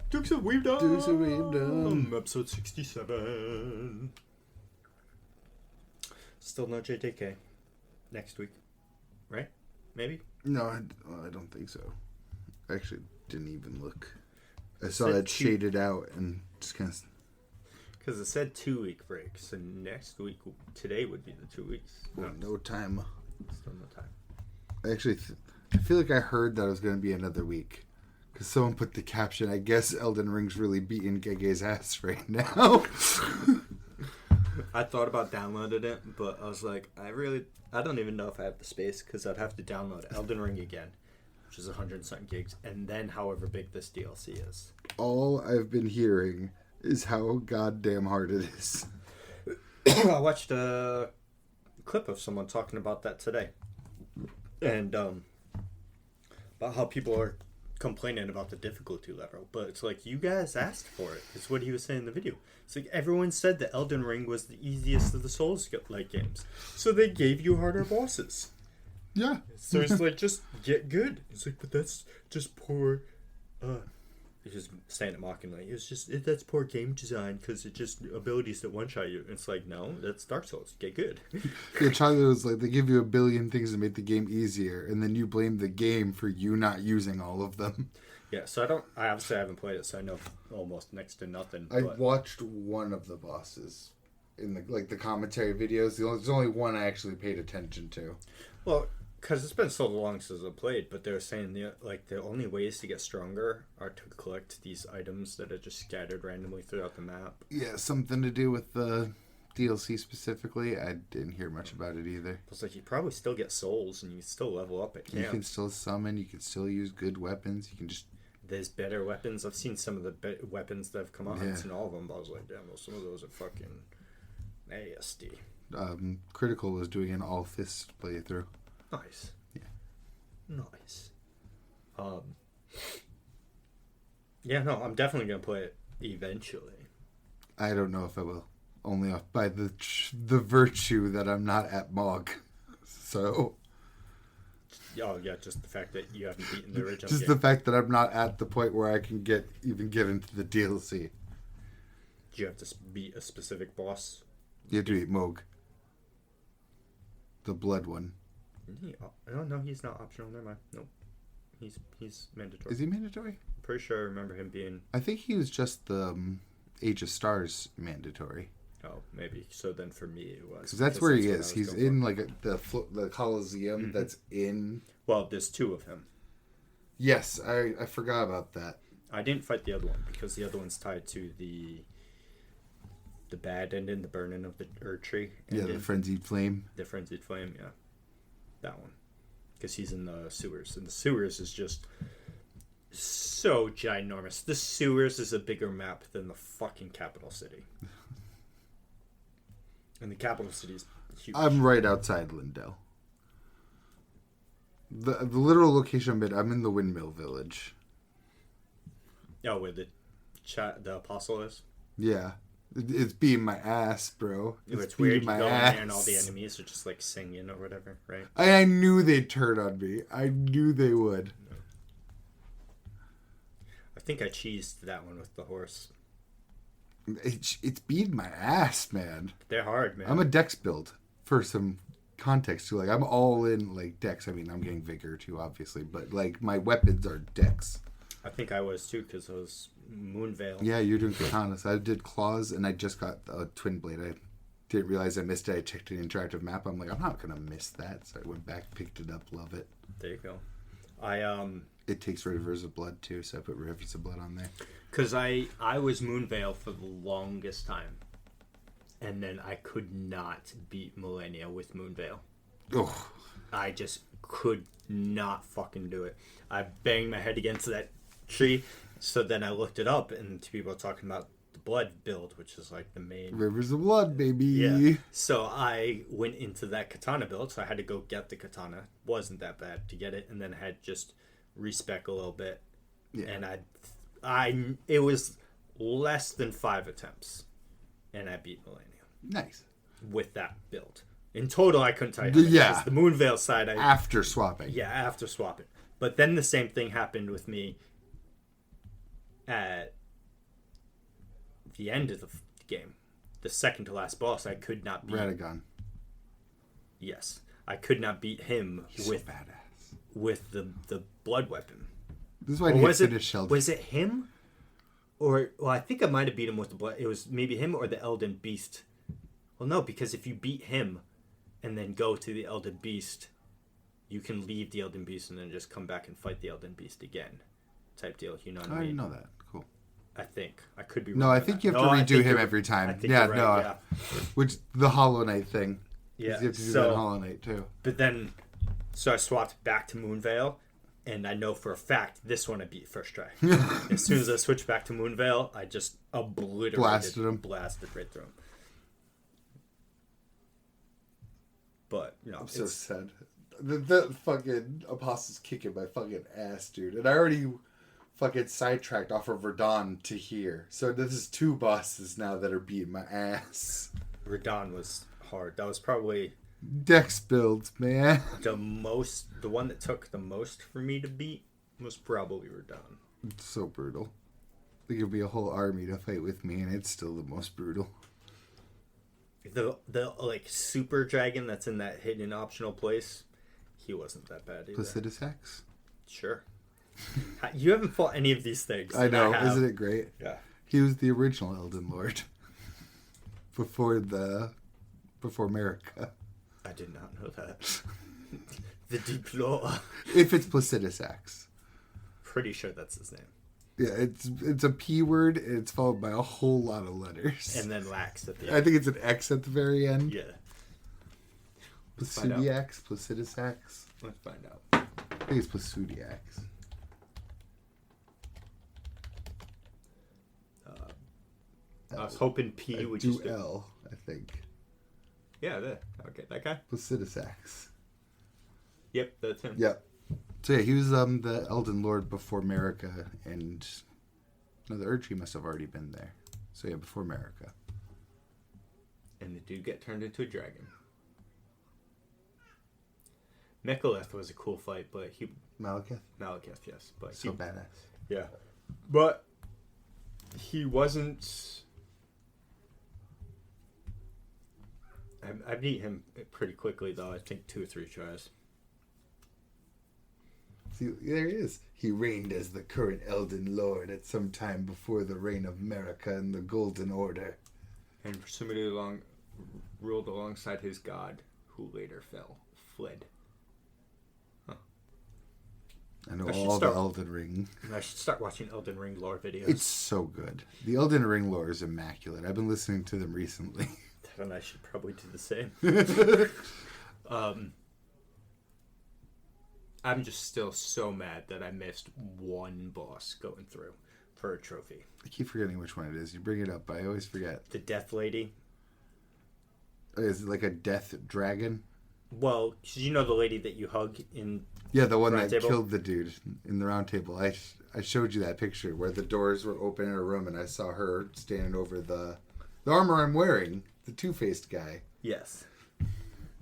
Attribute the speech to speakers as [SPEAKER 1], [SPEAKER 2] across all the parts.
[SPEAKER 1] Dukes of Weavdom.
[SPEAKER 2] Dukes of Weavdom.
[SPEAKER 1] Episode 67. Still no JJK. Next week. Right? Maybe?
[SPEAKER 2] No, I don't think so. I actually didn't even look. I saw it shaded out and just kind of...
[SPEAKER 1] Because it said 2 week break, so next week, today would be the 2 weeks.
[SPEAKER 2] No time.
[SPEAKER 1] Still no time.
[SPEAKER 2] Actually, I feel like I heard that it was going to be another week. Because someone put the caption, I guess Elden Ring's really beating Gege's ass right now.
[SPEAKER 1] I thought about downloading it, but I was like, I don't even know if I have the space, because I'd have to download Elden Ring again, which is 100-something gigs, and then however big this DLC is.
[SPEAKER 2] All I've been hearing is how goddamn hard it is.
[SPEAKER 1] I watched a clip of someone talking about that today. And about how people are complaining about the difficulty level. But it's like, you guys asked for it. It's what he was saying in the video. It's like, everyone said that Elden Ring was the easiest of the Souls-like games. So they gave you harder bosses.
[SPEAKER 2] Yeah.
[SPEAKER 1] So it's like, just get good. It's like, but that's just poor... He's just saying it mockingly. That's poor game design because it's just abilities that one-shot you. It's like, no, that's Dark Souls. Get good.
[SPEAKER 2] Yeah, Charlie was like, they give you a billion things to make the game easier, and then you blame the game for you not using all of them.
[SPEAKER 1] Yeah, so I obviously haven't played it, so I know almost next to nothing.
[SPEAKER 2] I watched one of the bosses in the commentary videos. There's only one I actually paid attention to.
[SPEAKER 1] Well, because it's been so long since I played, but they're saying the only ways to get stronger are to collect these items that are just scattered randomly throughout the map.
[SPEAKER 2] Yeah, something to do with the DLC specifically. I didn't hear much about it either.
[SPEAKER 1] It's like you probably still get souls and you still level up at camp.
[SPEAKER 2] You can still summon. You can still use good weapons. You can just...
[SPEAKER 1] There's better weapons. I've seen some of the weapons that have come out. I haven't seen all of them, but I was like, damn, well, some of those are fucking nasty.
[SPEAKER 2] Critical was doing an all-fist playthrough.
[SPEAKER 1] Nice.
[SPEAKER 2] Yeah.
[SPEAKER 1] Nice. Yeah, no, I'm definitely going to play it eventually.
[SPEAKER 2] I don't know if I will. Only off by the virtue that I'm not at Mog. So...
[SPEAKER 1] Oh, yeah, just the fact that you haven't beaten the original
[SPEAKER 2] Just
[SPEAKER 1] game.
[SPEAKER 2] the fact that I'm not at the point where I can even get into the DLC.
[SPEAKER 1] Do you have to beat a specific boss?
[SPEAKER 2] You have to beat Mog. The blood one.
[SPEAKER 1] No, he's not optional. Never mind. Nope. He's mandatory.
[SPEAKER 2] Is he mandatory?
[SPEAKER 1] I'm pretty sure I remember him being...
[SPEAKER 2] I think he was just the Age of Stars mandatory.
[SPEAKER 1] Oh, maybe. So then for me it was.
[SPEAKER 2] Because that's where he is. He's in the Coliseum that's in...
[SPEAKER 1] Well, there's 2 of him.
[SPEAKER 2] Yes, I forgot about that.
[SPEAKER 1] I didn't fight the other one because the other one's tied to the bad ending, the burning of the Earth Tree.
[SPEAKER 2] Yeah, the Frenzied Flame.
[SPEAKER 1] The Frenzied Flame, yeah. That one. Because he's in the sewers. And the sewers is just so ginormous. The sewers is a bigger map than the fucking capital city. And the capital city is huge.
[SPEAKER 2] I'm right outside Lindell. The literal location I'm in the Windmill Village.
[SPEAKER 1] Oh, where the apostle is?
[SPEAKER 2] Yeah. It's beating my ass, bro.
[SPEAKER 1] It's weird. You go in there and all the enemies are just like singing or whatever, right?
[SPEAKER 2] I knew they'd turn on me. I knew they would.
[SPEAKER 1] I think I cheesed that one with the horse.
[SPEAKER 2] It's beating my ass, man.
[SPEAKER 1] They're hard, man.
[SPEAKER 2] I'm a dex build for some context too. Like I'm all in like dex. I mean, I'm getting vigor too, obviously, but like my weapons are dex.
[SPEAKER 1] I think I was too because I was Moonveil.
[SPEAKER 2] Yeah, you're doing katanas. I did claws, and I just got a twin blade. I didn't realize I missed it. I checked an interactive map. I'm like, I'm not gonna miss that. So I went back, picked it up, love it.
[SPEAKER 1] There you go.
[SPEAKER 2] It takes Rivers of Blood too, so I put Rivers of Blood on there.
[SPEAKER 1] Because I was Moonveil for the longest time, and then I could not beat Millennia with Moonveil.
[SPEAKER 2] Oh,
[SPEAKER 1] I just could not fucking do it. I banged my head against that tree. So then I looked it up, and two people were talking about the blood build, which is like the main...
[SPEAKER 2] Rivers of Blood, baby.
[SPEAKER 1] Yeah. So I went into that katana build, so I had to go get the katana. Wasn't that bad to get it, and then I had just respec a little bit. Yeah. And it was less than 5 attempts, and I beat Millennium.
[SPEAKER 2] Nice.
[SPEAKER 1] With that build. In total, I couldn't tell you.
[SPEAKER 2] Yeah.
[SPEAKER 1] The Moonveil side...
[SPEAKER 2] After swapping.
[SPEAKER 1] Yeah, after swapping. But then the same thing happened with me the end of the game, the second to last boss, I could not beat.
[SPEAKER 2] Radagon.
[SPEAKER 1] Yes, I could not beat him
[SPEAKER 2] He's
[SPEAKER 1] with
[SPEAKER 2] so badass.
[SPEAKER 1] With the blood weapon.
[SPEAKER 2] This is why
[SPEAKER 1] Was it him? Or I think I might have beat him with the blood. It was maybe him or the Elden Beast. Well, no, because if you beat him and then go to the Elden Beast, you can leave the Elden Beast and then just come back and fight the Elden Beast again, type deal. You know what I mean?
[SPEAKER 2] I didn't know that. Cool.
[SPEAKER 1] I think I could be wrong.
[SPEAKER 2] No, I think you have to redo him every time. Yeah, right, no, yeah. Which the Hollow Knight thing.
[SPEAKER 1] Yeah,
[SPEAKER 2] you have to do that in Hollow Knight too.
[SPEAKER 1] But then, so I swapped back to Moonveil. And I know for a fact this one I beat first try. As soon as I switched back to Moonveil, I just blasted right through him. But
[SPEAKER 2] I'm so sad. The fucking Apostle's kicking my fucking ass, dude. And I already fucking sidetracked off of Verdun to here. So this is 2 bosses now that are beating my ass.
[SPEAKER 1] Verdun was hard. That was probably
[SPEAKER 2] Dex builds, man.
[SPEAKER 1] the one that took the most for me to beat was probably Verdun.
[SPEAKER 2] It's so brutal. There could be a whole army to fight with me, and it's still the most brutal.
[SPEAKER 1] The like super dragon that's in that hidden optional place, he wasn't that bad either.
[SPEAKER 2] Placidus Hex?
[SPEAKER 1] Sure. You haven't fought any of these things.
[SPEAKER 2] I know, isn't it great?
[SPEAKER 1] Yeah.
[SPEAKER 2] He was the original Elden Lord. Before America.
[SPEAKER 1] I did not know that. The Deep Lore.
[SPEAKER 2] If it's Placidus X.
[SPEAKER 1] Pretty sure that's his name.
[SPEAKER 2] Yeah, it's a P word, and it's followed by a whole lot of letters.
[SPEAKER 1] And then lax at the end.
[SPEAKER 2] I think it's an X at the very end.
[SPEAKER 1] Yeah.
[SPEAKER 2] Placidiax, Placidus X.
[SPEAKER 1] Let's find out.
[SPEAKER 2] I think it's Placidiax.
[SPEAKER 1] I was hoping P would
[SPEAKER 2] do
[SPEAKER 1] just do
[SPEAKER 2] L, I think.
[SPEAKER 1] Yeah, okay, that guy.
[SPEAKER 2] Placidus X.
[SPEAKER 1] Yep, that's him.
[SPEAKER 2] Yep. So yeah, he was the Elden Lord before America, and no, the Erdtree must have already been there. So yeah, before America.
[SPEAKER 1] And the dude get turned into a dragon. Mechalith was a cool fight, but he
[SPEAKER 2] Malekith,
[SPEAKER 1] yes, but
[SPEAKER 2] so badass.
[SPEAKER 1] Yeah, but he wasn't. I beat him pretty quickly though. I think 2 or 3 tries.
[SPEAKER 2] See, there he is. He reigned as the current Elden Lord at some time before the reign of America and the Golden Order.
[SPEAKER 1] And presumably ruled alongside his god, who later fled. Huh.
[SPEAKER 2] I know all the Elden Ring.
[SPEAKER 1] I should start watching Elden Ring lore videos.
[SPEAKER 2] It's so good. The Elden Ring lore is immaculate. I've been listening to them recently.
[SPEAKER 1] And I should probably do the same. I'm just still so mad that I missed one boss going through for a trophy.
[SPEAKER 2] I keep forgetting which one it is. You bring it up, but I always forget.
[SPEAKER 1] The Death Lady.
[SPEAKER 2] Is it like a death dragon?
[SPEAKER 1] Well, you know the lady that you hug in...
[SPEAKER 2] Yeah, the one that killed the dude in the round table. I showed you that picture where the doors were open in a room and I saw her standing over the armor I'm wearing. The two-faced guy.
[SPEAKER 1] Yes.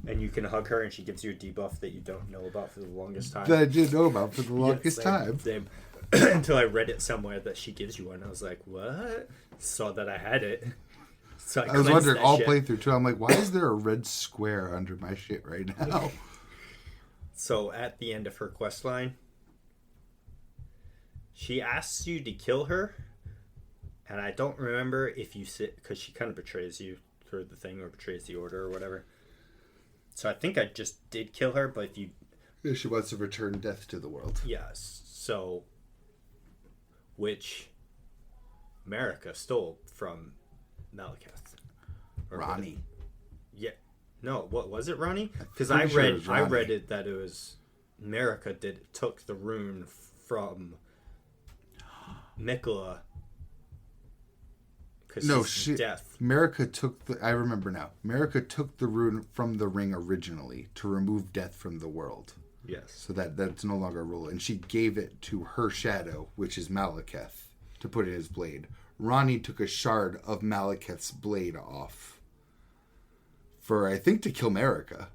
[SPEAKER 1] And you can hug her and she gives you a debuff that you don't know about for the longest time.
[SPEAKER 2] That I didn't know about for the longest time.
[SPEAKER 1] Same. Until I read it somewhere that she gives you one. I was like, what? Saw that I had it. So I
[SPEAKER 2] was wondering all playthrough too. I'm like, why is there a red square under my shit right now?
[SPEAKER 1] So at the end of her quest line, she asks you to kill her. And I don't remember if you sit, because she kind of betrays you through the thing or betrays the order or whatever. So I think I just did kill her, but if you...
[SPEAKER 2] She wants to return death to the world.
[SPEAKER 1] Yes. So, which America stole from Malekith.
[SPEAKER 2] Ronnie.
[SPEAKER 1] Yeah. No, what was it, Ronnie? Because I read it that it was America took the rune from Mikola.
[SPEAKER 2] No, America took I remember now. America took the rune from the ring originally to remove death from the world.
[SPEAKER 1] Yes.
[SPEAKER 2] So that's no longer a rule. And she gave it to her shadow, which is Malekith, to put in his blade. Ronnie took a shard of Malekith's blade off. For, I think, to kill America.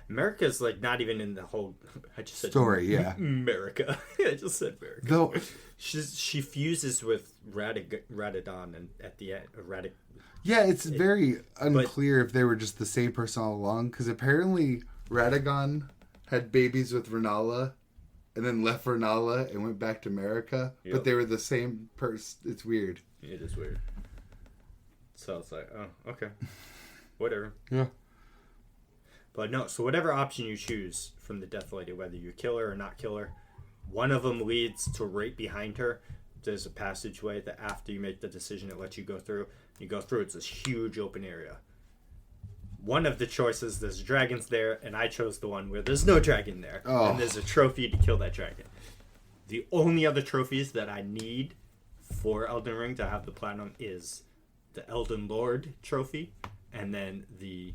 [SPEAKER 1] America's like not even in the whole. I just said
[SPEAKER 2] Story, yeah.
[SPEAKER 1] America. I just said America.
[SPEAKER 2] Though
[SPEAKER 1] She fuses with Radadon and at the end.
[SPEAKER 2] yeah, it's very unclear if they were just the same person all along. Because apparently Radagon had babies with Renala, and then left Renala and went back to America.
[SPEAKER 1] Yep.
[SPEAKER 2] But they were the same person. It's weird.
[SPEAKER 1] It is weird. So it's like, oh, okay, whatever.
[SPEAKER 2] Yeah.
[SPEAKER 1] But no, so whatever option you choose from the Death Lady, whether you kill her or not kill her, one of them leads to right behind her. There's a passageway that after you make the decision, it lets you go through. You go through, it's this huge open area. One of the choices, there's dragons there, and I chose the one where there's no dragon there.
[SPEAKER 2] Oh.
[SPEAKER 1] And there's a trophy to kill that dragon. The only other trophies that I need for Elden Ring to have the platinum is the Elden Lord trophy, and then the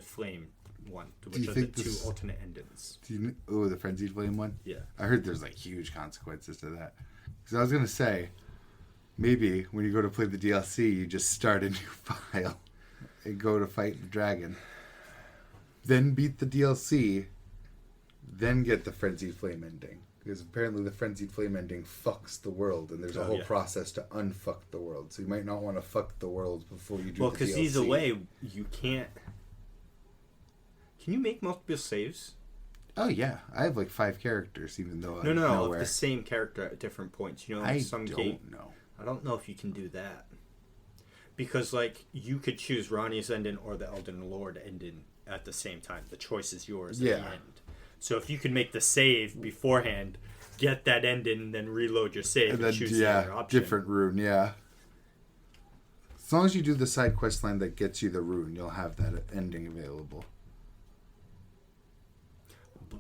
[SPEAKER 1] flame one, which are the two alternate endings.
[SPEAKER 2] The Frenzied Flame one?
[SPEAKER 1] Yeah.
[SPEAKER 2] I heard there's like huge consequences to that. Because I was going to say, maybe when you go to play the DLC, you just start a new file and go to fight the dragon. Then beat the DLC, then get the Frenzied Flame ending. Because apparently the Frenzied Flame ending fucks the world, and there's a whole process to unfuck the world. So you might not want to fuck the world before you do the DLC.
[SPEAKER 1] Well, because either way, you can't... Can you make multiple saves?
[SPEAKER 2] Oh, yeah. I have like 5 characters, even though
[SPEAKER 1] No, the same character at different points. You know,
[SPEAKER 2] I
[SPEAKER 1] some
[SPEAKER 2] don't know.
[SPEAKER 1] I don't know if you can do that. Because, like, you could choose Ronnie's ending or the Elden Lord ending at the same time. The choice is yours at the end. So if you can make the save beforehand, get that ending, and then reload your save and choose the other option.
[SPEAKER 2] Different rune, yeah. As long as you do the side quest line that gets you the rune, you'll have that ending available.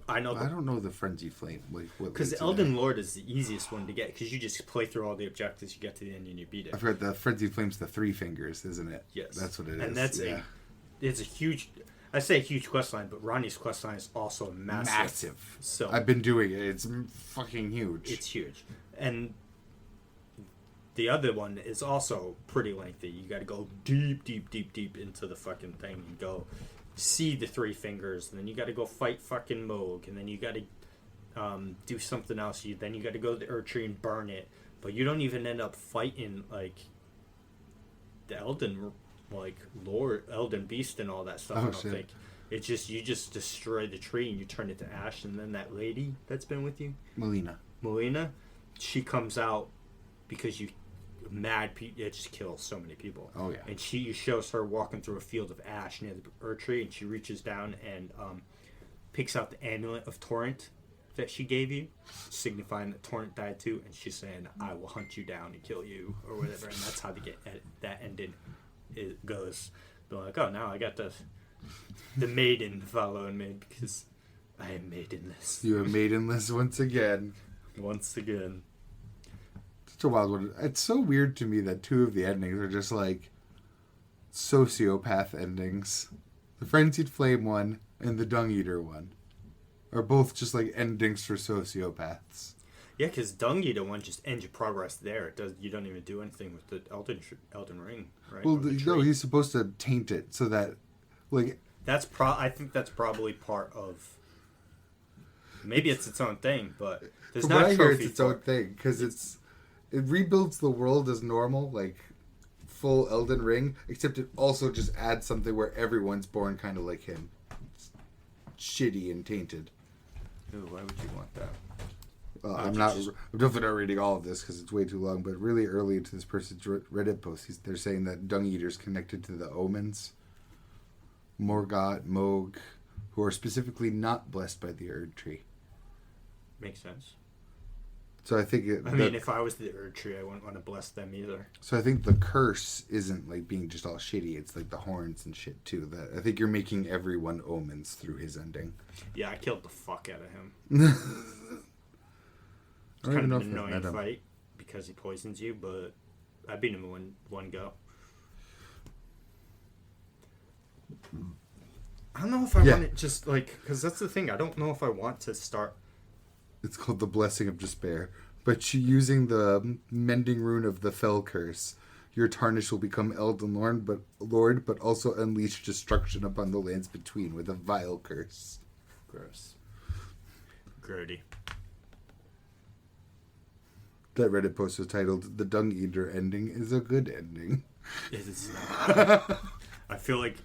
[SPEAKER 1] I don't
[SPEAKER 2] know the Frenzy Flame.
[SPEAKER 1] Because Elden Lord is the easiest one to get, because you just play through all the objectives, you get to the end, and you beat it.
[SPEAKER 2] I forgot the Frenzy Flame's the 3 fingers, isn't it?
[SPEAKER 1] Yes.
[SPEAKER 2] That's what it is.
[SPEAKER 1] And that's it's a huge... I say a huge quest line, but Ronnie's quest line is also massive. So
[SPEAKER 2] I've been doing it. It's fucking huge.
[SPEAKER 1] It's huge. And the other one is also pretty lengthy. You got to go deep into the fucking thing and go see the 3 fingers. And then you got to go fight fucking Moog. And then you got to do something else. Then you got to go to the Earth Tree and burn it. But you don't even end up fighting, like, the Elden Beast and all that stuff. I don't think it's just you just destroy the tree and you turn it to ash, and then that lady that's been with you, Melina, she comes out because it just kills so many people.
[SPEAKER 2] Oh yeah.
[SPEAKER 1] And she shows her walking through a field of ash near the Earth Tree, and she reaches down and picks out the amulet of Torrent that she gave you, signifying that Torrent died too, and she's saying, "I will hunt you down and kill you," or whatever. And that's how to get that ended. It goes. They're like, oh, now I got the maiden following me because I am maidenless.
[SPEAKER 2] You are maidenless once again.
[SPEAKER 1] Once again.
[SPEAKER 2] Such a wild one. It's so weird to me that 2 of the endings are just like sociopath endings. The Frenzied Flame one and the Dung Eater one are both just like endings for sociopaths.
[SPEAKER 1] Yeah, because Dung Eater one just ends your progress there. It does. You don't even do anything with the Elden Ring, right?
[SPEAKER 2] Well, no, he's supposed to taint it so that, like,
[SPEAKER 1] I think that's probably part of. Maybe it's its own thing, but there's not.
[SPEAKER 2] I hear it's its own thing because it rebuilds the world as normal, like full Elden Ring, except it also just adds something where everyone's born kind of like him, it's shitty and tainted.
[SPEAKER 1] Ooh, why would you want that?
[SPEAKER 2] I'm definitely not reading all of this because it's way too long, but really early into this person's Reddit post, they're saying that Dung Eater's connected to the omens, Morgoth, Moog, who are specifically not blessed by the Erd Tree.
[SPEAKER 1] Makes sense.
[SPEAKER 2] So I think...
[SPEAKER 1] if I was the Erd Tree, I wouldn't want to bless them either.
[SPEAKER 2] So I think the curse isn't like being just all shitty, it's like the horns and shit too. That I think you're making everyone omens through his ending.
[SPEAKER 1] Yeah, I killed the fuck out of him. It's kind of an annoying fight because he poisons you, but I beat him in one go. I don't know if I want it just like, because that's the thing. I don't know if I want to start.
[SPEAKER 2] It's called the Blessing of Despair. But using the mending rune of the Fell Curse, Your tarnish will become Elden Lord, but also unleash destruction upon the lands between with a vile curse.
[SPEAKER 1] Gross. Grody.
[SPEAKER 2] That Reddit post was titled, "The Dung Eater ending is a good ending."
[SPEAKER 1] It is not. I feel like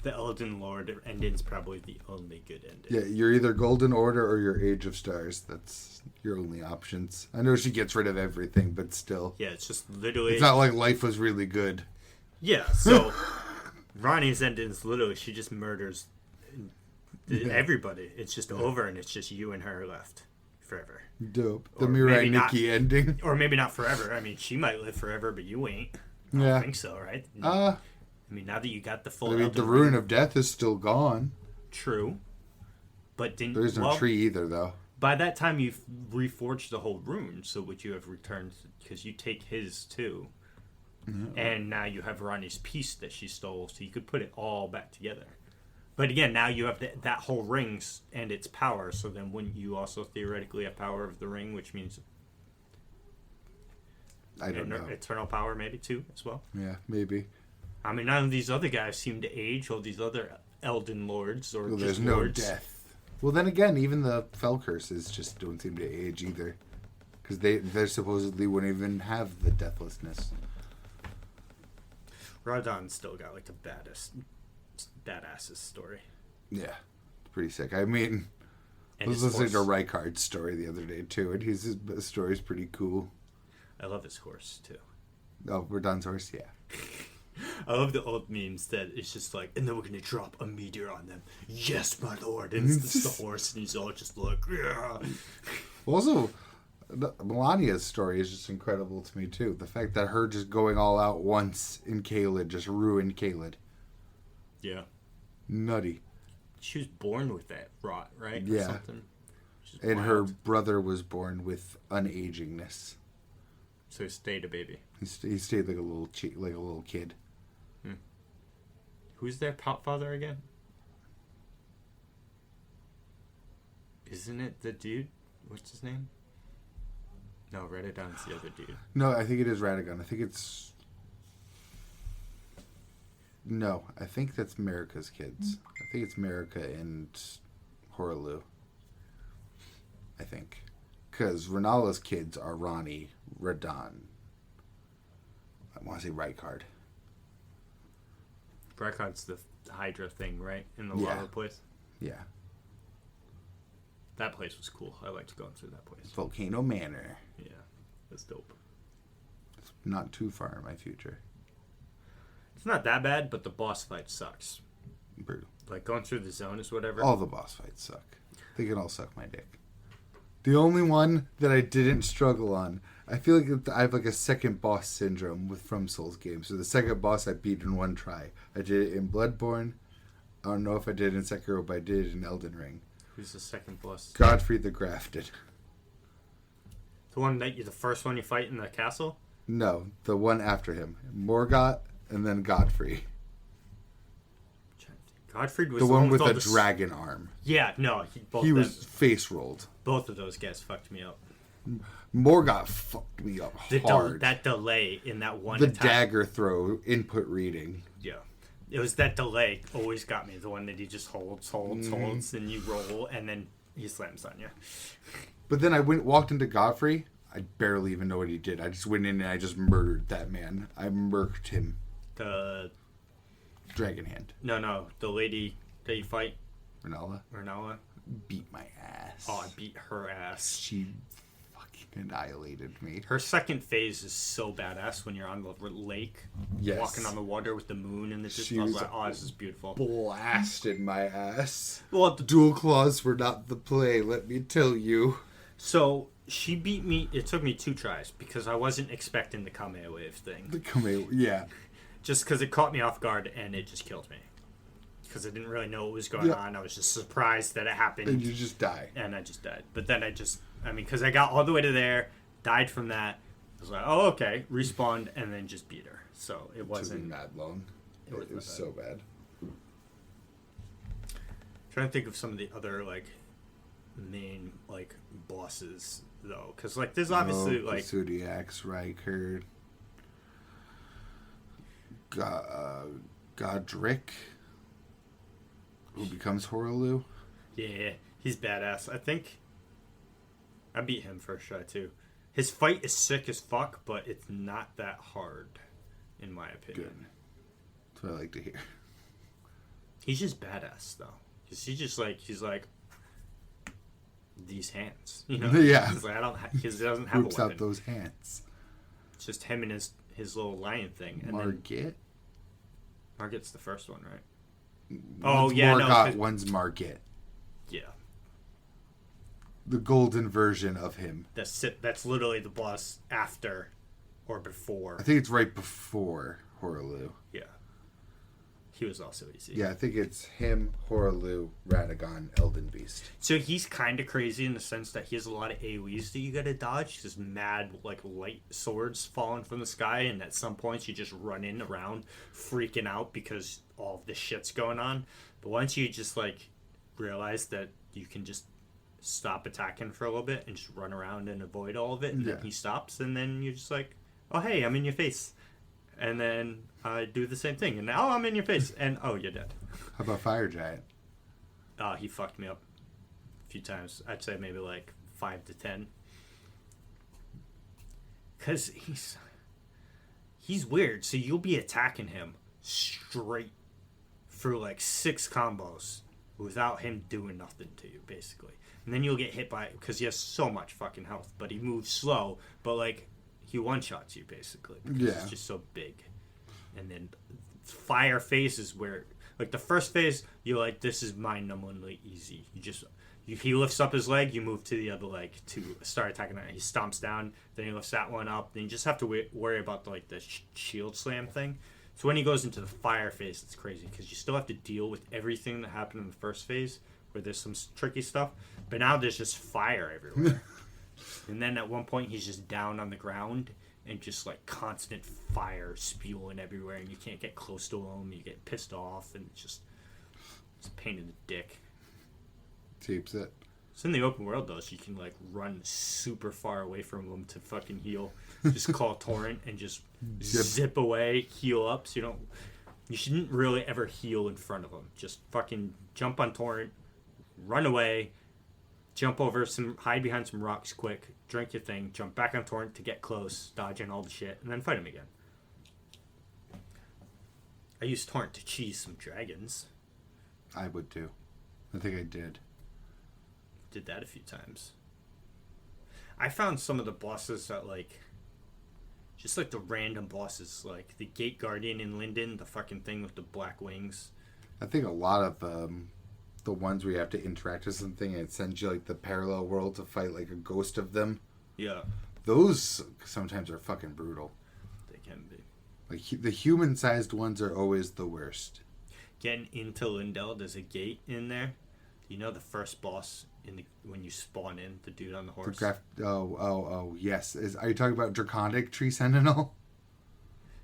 [SPEAKER 1] the Elden Lord ending's probably the only good ending.
[SPEAKER 2] Yeah, you're either Golden Order or you're Age of Stars. That's your only options. I know she gets rid of everything, but still.
[SPEAKER 1] Yeah, it's just literally...
[SPEAKER 2] It's not like life was really good.
[SPEAKER 1] Yeah, so Ronnie's ending's literally, she just murders everybody. It's just over, and it's just you and her left forever.
[SPEAKER 2] Dope. The Mirai Nikki ending.
[SPEAKER 1] Or maybe not forever. I mean, she might live forever, but you ain't. I don't think so, right? I mean, now that you got the full...
[SPEAKER 2] the Rune of Death is still gone.
[SPEAKER 1] True. But didn't...
[SPEAKER 2] There's no tree either, though.
[SPEAKER 1] By that time, you've reforged the whole rune, so would you have returned... Because you take his, too. Mm-hmm. And now you have Ronnie's piece that she stole, so you could put it all back together. But again, now you have that whole ring and its power, so then wouldn't you also theoretically have power of the ring, which means...
[SPEAKER 2] I don't know.
[SPEAKER 1] Eternal power, maybe, too, as well?
[SPEAKER 2] Yeah, maybe.
[SPEAKER 1] I mean, none of these other guys seem to age, all these other Elden Lords, or
[SPEAKER 2] there's no death. Well, then again, even the Fell Curses just don't seem to age either. Because they supposedly wouldn't even have the deathlessness.
[SPEAKER 1] Radon's still got, like, the badassest story.
[SPEAKER 2] Yeah, pretty sick. I mean, I was listening to Rijkaard's story the other day, too, and his story's pretty cool.
[SPEAKER 1] I love his horse, too.
[SPEAKER 2] Oh, Radon's horse? Yeah.
[SPEAKER 1] I love the old memes that it's just like, and then we're going to drop a meteor on them. Yes, my lord. And it's just the horse, and he's all just like, yeah.
[SPEAKER 2] Also, Melania's story is just incredible to me, too. The fact that her just going all out once in Caelid just ruined Caelid.
[SPEAKER 1] Yeah.
[SPEAKER 2] Nutty.
[SPEAKER 1] She was born with that rot, right?
[SPEAKER 2] Yeah.
[SPEAKER 1] Or something.
[SPEAKER 2] And wild. Her brother was born with unagingness.
[SPEAKER 1] So he stayed a baby.
[SPEAKER 2] He stayed like a little kid.
[SPEAKER 1] Who's their father again? Isn't it the dude? What's his name? No, Radadon's the other dude.
[SPEAKER 2] No, I think it is Radagon. I think it's... No, I think that's Marika's kids. I think it's Marika and Horaloo. I think. Because Renala's kids are Ronnie, Radon. I want to say Rijkaard.
[SPEAKER 1] Rijkaard's the Hydra thing, right? In the lava place?
[SPEAKER 2] Yeah.
[SPEAKER 1] That place was cool. I liked going through that place.
[SPEAKER 2] Volcano Manor.
[SPEAKER 1] Yeah, that's dope.
[SPEAKER 2] It's not too far in my future.
[SPEAKER 1] It's not that bad, but the boss fight sucks.
[SPEAKER 2] Brutal.
[SPEAKER 1] Like going through the zone is whatever.
[SPEAKER 2] All the boss fights suck. They can all suck my dick. The only one that I didn't struggle on, I feel like I have like a second boss syndrome with From Souls games. So the second boss I beat in one try. I did it in Bloodborne. I don't know if I did it in Sekiro, but I did it in Elden Ring.
[SPEAKER 1] Who's the second boss?
[SPEAKER 2] Godfrey the Grafted.
[SPEAKER 1] The first one you fight in the castle?
[SPEAKER 2] No, the one after him. Morgott and then Godfrey.
[SPEAKER 1] Godfrey was
[SPEAKER 2] the one with a dragon arm.
[SPEAKER 1] Yeah, no.
[SPEAKER 2] He was face rolled.
[SPEAKER 1] Both of those guys fucked me up.
[SPEAKER 2] Morgott fucked me up hard.
[SPEAKER 1] That delay in that one
[SPEAKER 2] The
[SPEAKER 1] attack.
[SPEAKER 2] dagger throw, input reading.
[SPEAKER 1] Yeah. It was that delay always got me. The one that he just holds, and you roll, and then he slams on you.
[SPEAKER 2] But then I walked into Godfrey. I barely even know what he did. I just went in and I just murdered that man. I murked him.
[SPEAKER 1] The
[SPEAKER 2] Dragon Hand.
[SPEAKER 1] No. The lady that you fight.
[SPEAKER 2] Renala. Beat my ass.
[SPEAKER 1] Oh, I beat her ass.
[SPEAKER 2] She fucking annihilated me.
[SPEAKER 1] Her second phase is so badass when you're on the lake.
[SPEAKER 2] Yes.
[SPEAKER 1] Walking on the water with the moon and the distance. I was like, oh, this is beautiful.
[SPEAKER 2] Blasted my ass.
[SPEAKER 1] Well,
[SPEAKER 2] dual claws were not the play, let me tell you.
[SPEAKER 1] So, she beat me. It took me 2 tries because I wasn't expecting the Kame wave thing.
[SPEAKER 2] The Kame, yeah.
[SPEAKER 1] Just because it caught me off guard and it just killed me. Because I didn't really know what was going on. I was just surprised that it happened.
[SPEAKER 2] And you just die.
[SPEAKER 1] And I just died. But then because I got all the way to there, died from that. I was like, oh, okay. Respawned and then just beat her. So it wasn't
[SPEAKER 2] that long. It was so bad.
[SPEAKER 1] Trying to think of some of the other, main, bosses, though. Because, there's obviously,
[SPEAKER 2] Zodiacs, Rijkaard. Godric, who becomes Horaloo.
[SPEAKER 1] Yeah, he's badass. I think I beat him first try too. His fight is sick as fuck, but it's not that hard, in my opinion.
[SPEAKER 2] Good. That's what I like to hear.
[SPEAKER 1] He's just badass though. He's like these hands, you know?
[SPEAKER 2] Yeah.
[SPEAKER 1] He's like, he doesn't have
[SPEAKER 2] Hoops
[SPEAKER 1] a weapon.
[SPEAKER 2] out those hands.
[SPEAKER 1] It's just him and his little lion thing. And
[SPEAKER 2] Margit?
[SPEAKER 1] Margit's the first one, right?
[SPEAKER 2] One's Morgott, one's Margit.
[SPEAKER 1] Yeah.
[SPEAKER 2] The golden version of him.
[SPEAKER 1] That's literally the boss after or before.
[SPEAKER 2] I think it's right before Horaloo.
[SPEAKER 1] Yeah. He was also easy.
[SPEAKER 2] Yeah, I think it's him, Horaloo, Radagon, Elden Beast.
[SPEAKER 1] So he's kind of crazy in the sense that he has a lot of AoEs that you gotta dodge. Just mad, like, light swords falling from the sky, and at some points you just run in around freaking out because all of this shit's going on. But once you just, like, realize that you can just stop attacking for a little bit and just run around and avoid all of it, and then he stops, and then you're just like, oh, hey, I'm in your face. And then I do the same thing, and now I'm in your face, and oh, you're dead.
[SPEAKER 2] How about Fire Giant?
[SPEAKER 1] He fucked me up a few times. I'd say maybe like 5 to 10. Because he's weird. So you'll be attacking him straight through like 6 combos without him doing nothing to you, basically. And then you'll get hit by it because he has so much fucking health, but he moves slow, but like he one-shots you, basically, because it's just so big. And then fire phase is where, like, the first phase, you're like, this is mind-numbingly easy. He lifts up his leg, you move to the other leg to start attacking that. He stomps down, then he lifts that one up, then you just have to worry about, the shield slam thing. So when he goes into the fire phase, it's crazy, because you still have to deal with everything that happened in the first phase, where there's some tricky stuff, but now there's just fire everywhere. And then at one point, he's just down on the ground and just, like, constant fire spewing everywhere, and you can't get close to him. You get pissed off, and it's a pain in the dick.
[SPEAKER 2] Tapes it.
[SPEAKER 1] It's in the open world, though, so you can, like, run super far away from him to fucking heal. Just call Torrent and just zip away, heal up, so you shouldn't really ever heal in front of him. Just fucking jump on Torrent, run away, jump over hide behind some rocks quick, drink your thing, jump back on Torrent to get close, dodging all the shit, and then fight him again. I used Torrent to cheese some dragons.
[SPEAKER 2] I would too. I think I did.
[SPEAKER 1] Did that a few times. I found some of the bosses that, like, just like the random bosses, like the Gate Guardian in Linden, the fucking thing with the black wings.
[SPEAKER 2] I think a lot of the ones where you have to interact with something and it sends you, like, the parallel world to fight, like, a ghost of them.
[SPEAKER 1] Yeah.
[SPEAKER 2] Those sometimes are fucking brutal.
[SPEAKER 1] They can be.
[SPEAKER 2] Like, the human-sized ones are always the worst.
[SPEAKER 1] Getting into Lindell, there's a gate in there. You know the first boss when you spawn in, the dude on the horse?
[SPEAKER 2] Yes. Are you talking about Draconic Tree Sentinel?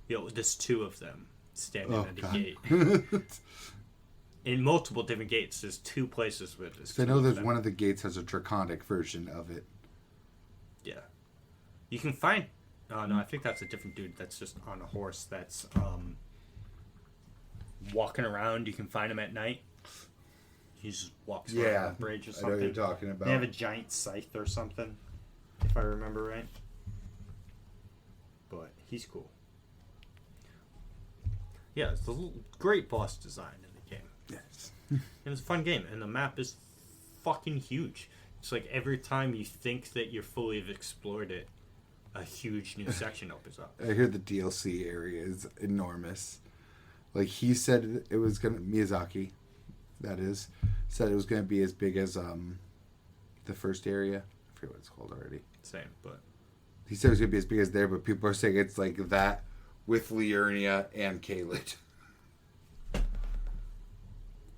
[SPEAKER 1] Yo, there's 2 of them standing at the gate. In multiple different gates, there's 2 places where there's 2
[SPEAKER 2] I know there's
[SPEAKER 1] them.
[SPEAKER 2] one of the gates has a draconic version of it.
[SPEAKER 1] Yeah. You can find... Oh, no, I think that's a different dude that's just on a horse that's walking around. You can find him at night. He just walks around a bridge or something.
[SPEAKER 2] I know what you're talking about.
[SPEAKER 1] They have a giant scythe or something, if I remember right. But he's cool. Yeah, it's a great boss design in the game.
[SPEAKER 2] Yes.
[SPEAKER 1] And it's a fun game, and the map is fucking huge. It's like every time you think that you're fully explored it, a huge new section opens up.
[SPEAKER 2] I hear the DLC area is enormous. Like, he said it was gonna... Miyazaki, that is, said it was gonna be as big as the first area. I forget what it's called already.
[SPEAKER 1] Same, but...
[SPEAKER 2] He said it was gonna be as big as there, but people are saying it's like that with Liurnia and Caelid.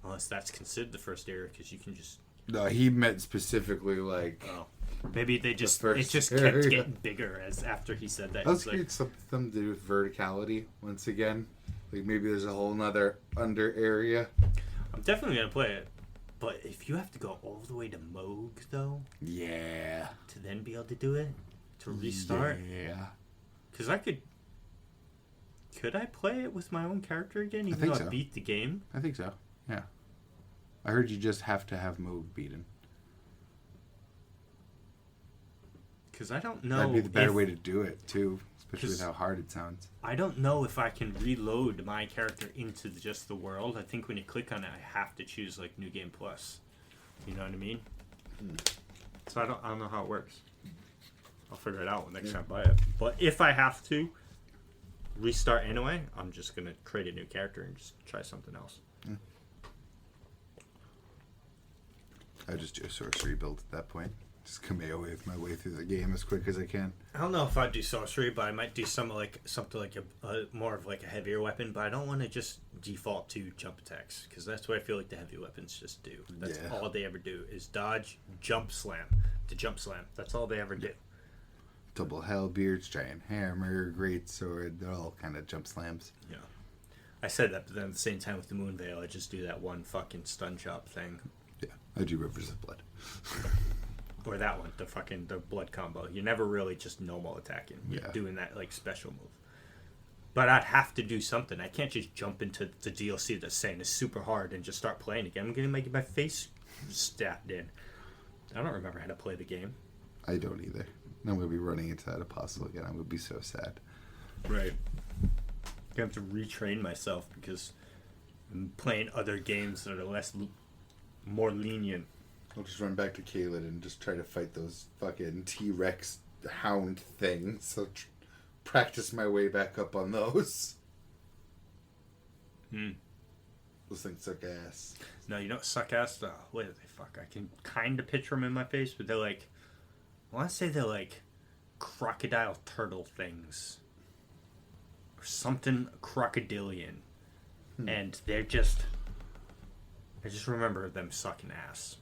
[SPEAKER 1] Unless that's considered the first area, because you can just...
[SPEAKER 2] No, he meant specifically, like...
[SPEAKER 1] Oh. Maybe they just...
[SPEAKER 2] The
[SPEAKER 1] it just
[SPEAKER 2] area.
[SPEAKER 1] kept getting bigger as after he said that.
[SPEAKER 2] Let's
[SPEAKER 1] Like,
[SPEAKER 2] get something to do with verticality once again. Like, maybe there's a whole nother under area.
[SPEAKER 1] I'm definitely going to play it. But if you have to go all the way to Moog, though...
[SPEAKER 2] Yeah.
[SPEAKER 1] To then be able to do it? To restart?
[SPEAKER 2] Yeah.
[SPEAKER 1] Because I could... Could I play it with my own character again, even
[SPEAKER 2] think
[SPEAKER 1] though
[SPEAKER 2] so.
[SPEAKER 1] I beat the game?
[SPEAKER 2] I think so. Yeah. I heard you just have to have mode beaten.
[SPEAKER 1] Because I don't know.
[SPEAKER 2] That'd be the better way to do it, too. Especially with how hard it sounds.
[SPEAKER 1] I don't know if I can reload my character into just the world. I think when you click on it, I have to choose like New Game Plus. You know what I mean? So I don't know how it works. I'll figure it out next time I buy it. But if I have to restart anyway, I'm just gonna create a new character and just try something else.
[SPEAKER 2] I just do a sorcery build at that point. Just Kameo with my way through the game as quick as I can.
[SPEAKER 1] I don't know if I'd do sorcery, but I might do something like a more of like a heavier weapon. But I don't want to just default to jump attacks because that's what I feel like the heavy weapons just do. That's all they ever do is dodge, jump, slam. To jump slam. That's all they ever do.
[SPEAKER 2] Double hellbeards, giant hammer, great sword. They're all kind of jump slams.
[SPEAKER 1] Yeah. I said that, but then at the same time with the Moonveil, I just do that one fucking stun chop thing.
[SPEAKER 2] Yeah, I do Rivers of Blood.
[SPEAKER 1] Or that one, the blood combo. You're never really just normal attacking. You're doing that like special move. But I'd have to do something. I can't just jump into the DLC that's saying it's super hard and just start playing again. I'm gonna make my face stabbed in. I don't remember how to play the game.
[SPEAKER 2] I don't either. I'm gonna be running into that apostle again. I'm gonna be so sad.
[SPEAKER 1] Right. I have to retrain myself because I'm playing other games that are more lenient.
[SPEAKER 2] I'll just run back to Caelid and just try to fight those fucking T-Rex hound things. So practice my way back up on those. Those things suck ass.
[SPEAKER 1] No, you don't suck ass. What are they? Fuck. I can kind of picture them in my face, but they're like, I want to say they're like crocodile turtle things. Or something crocodilian. And they're just, I just remember them sucking ass.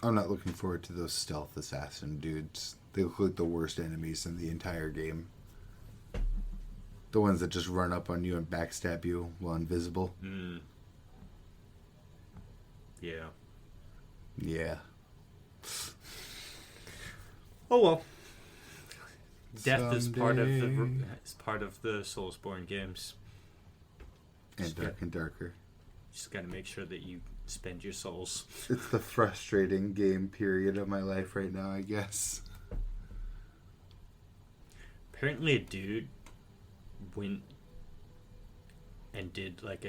[SPEAKER 2] I'm not looking forward to those stealth assassin dudes. They look like the worst enemies in the entire game. The ones that just run up on you and backstab you while invisible.
[SPEAKER 1] Yeah.
[SPEAKER 2] Yeah.
[SPEAKER 1] Oh well. Death is part of the Soulsborne games.
[SPEAKER 2] And dark and darker.
[SPEAKER 1] Just got to make sure that you spend your souls.
[SPEAKER 2] It's the frustrating game period of my life right now, I guess.
[SPEAKER 1] Apparently a dude went and did like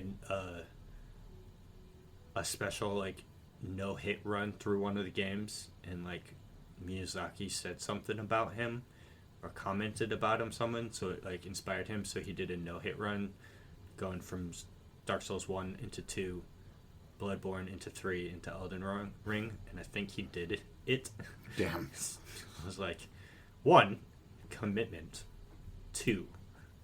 [SPEAKER 1] a special like no-hit run through one of the games, and like Miyazaki said something about him or commented about him so it like inspired him, so he did a no-hit run going from Dark Souls 1 into 2, Bloodborne into 3, into Elden Ring, and I think he did it.
[SPEAKER 2] Damn.
[SPEAKER 1] I was like, 1, commitment. 2,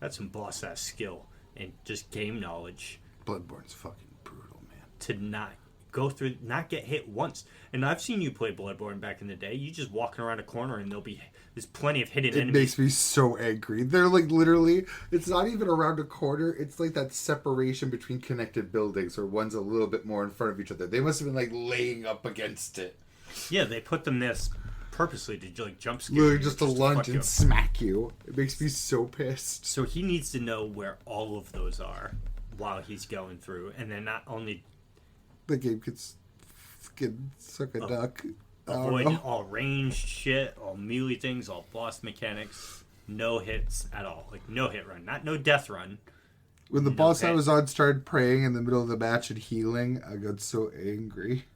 [SPEAKER 1] that's some boss-ass skill and just game knowledge.
[SPEAKER 2] Bloodborne's fucking brutal, man.
[SPEAKER 1] To not go through, not get hit once. And I've seen you play Bloodborne back in the day. You just walking around a corner and there's plenty of hidden enemies.
[SPEAKER 2] It makes me so angry. They're like literally, it's not even around a corner. It's like that separation between connected buildings, or one's a little bit more in front of each other. They must have been like laying up against it.
[SPEAKER 1] Yeah, they put them there purposely to like jump scare
[SPEAKER 2] Literally
[SPEAKER 1] you,
[SPEAKER 2] just to lunge and smack you. It makes me so pissed.
[SPEAKER 1] So he needs to know where all of those are while he's going through, and then not only
[SPEAKER 2] the game can suck a duck.
[SPEAKER 1] Avoiding all ranged shit, all melee things, all boss mechanics, no hits at all. Like no hit run, not no death run.
[SPEAKER 2] When the boss I was on started praying in the middle of the match and healing, I got so angry.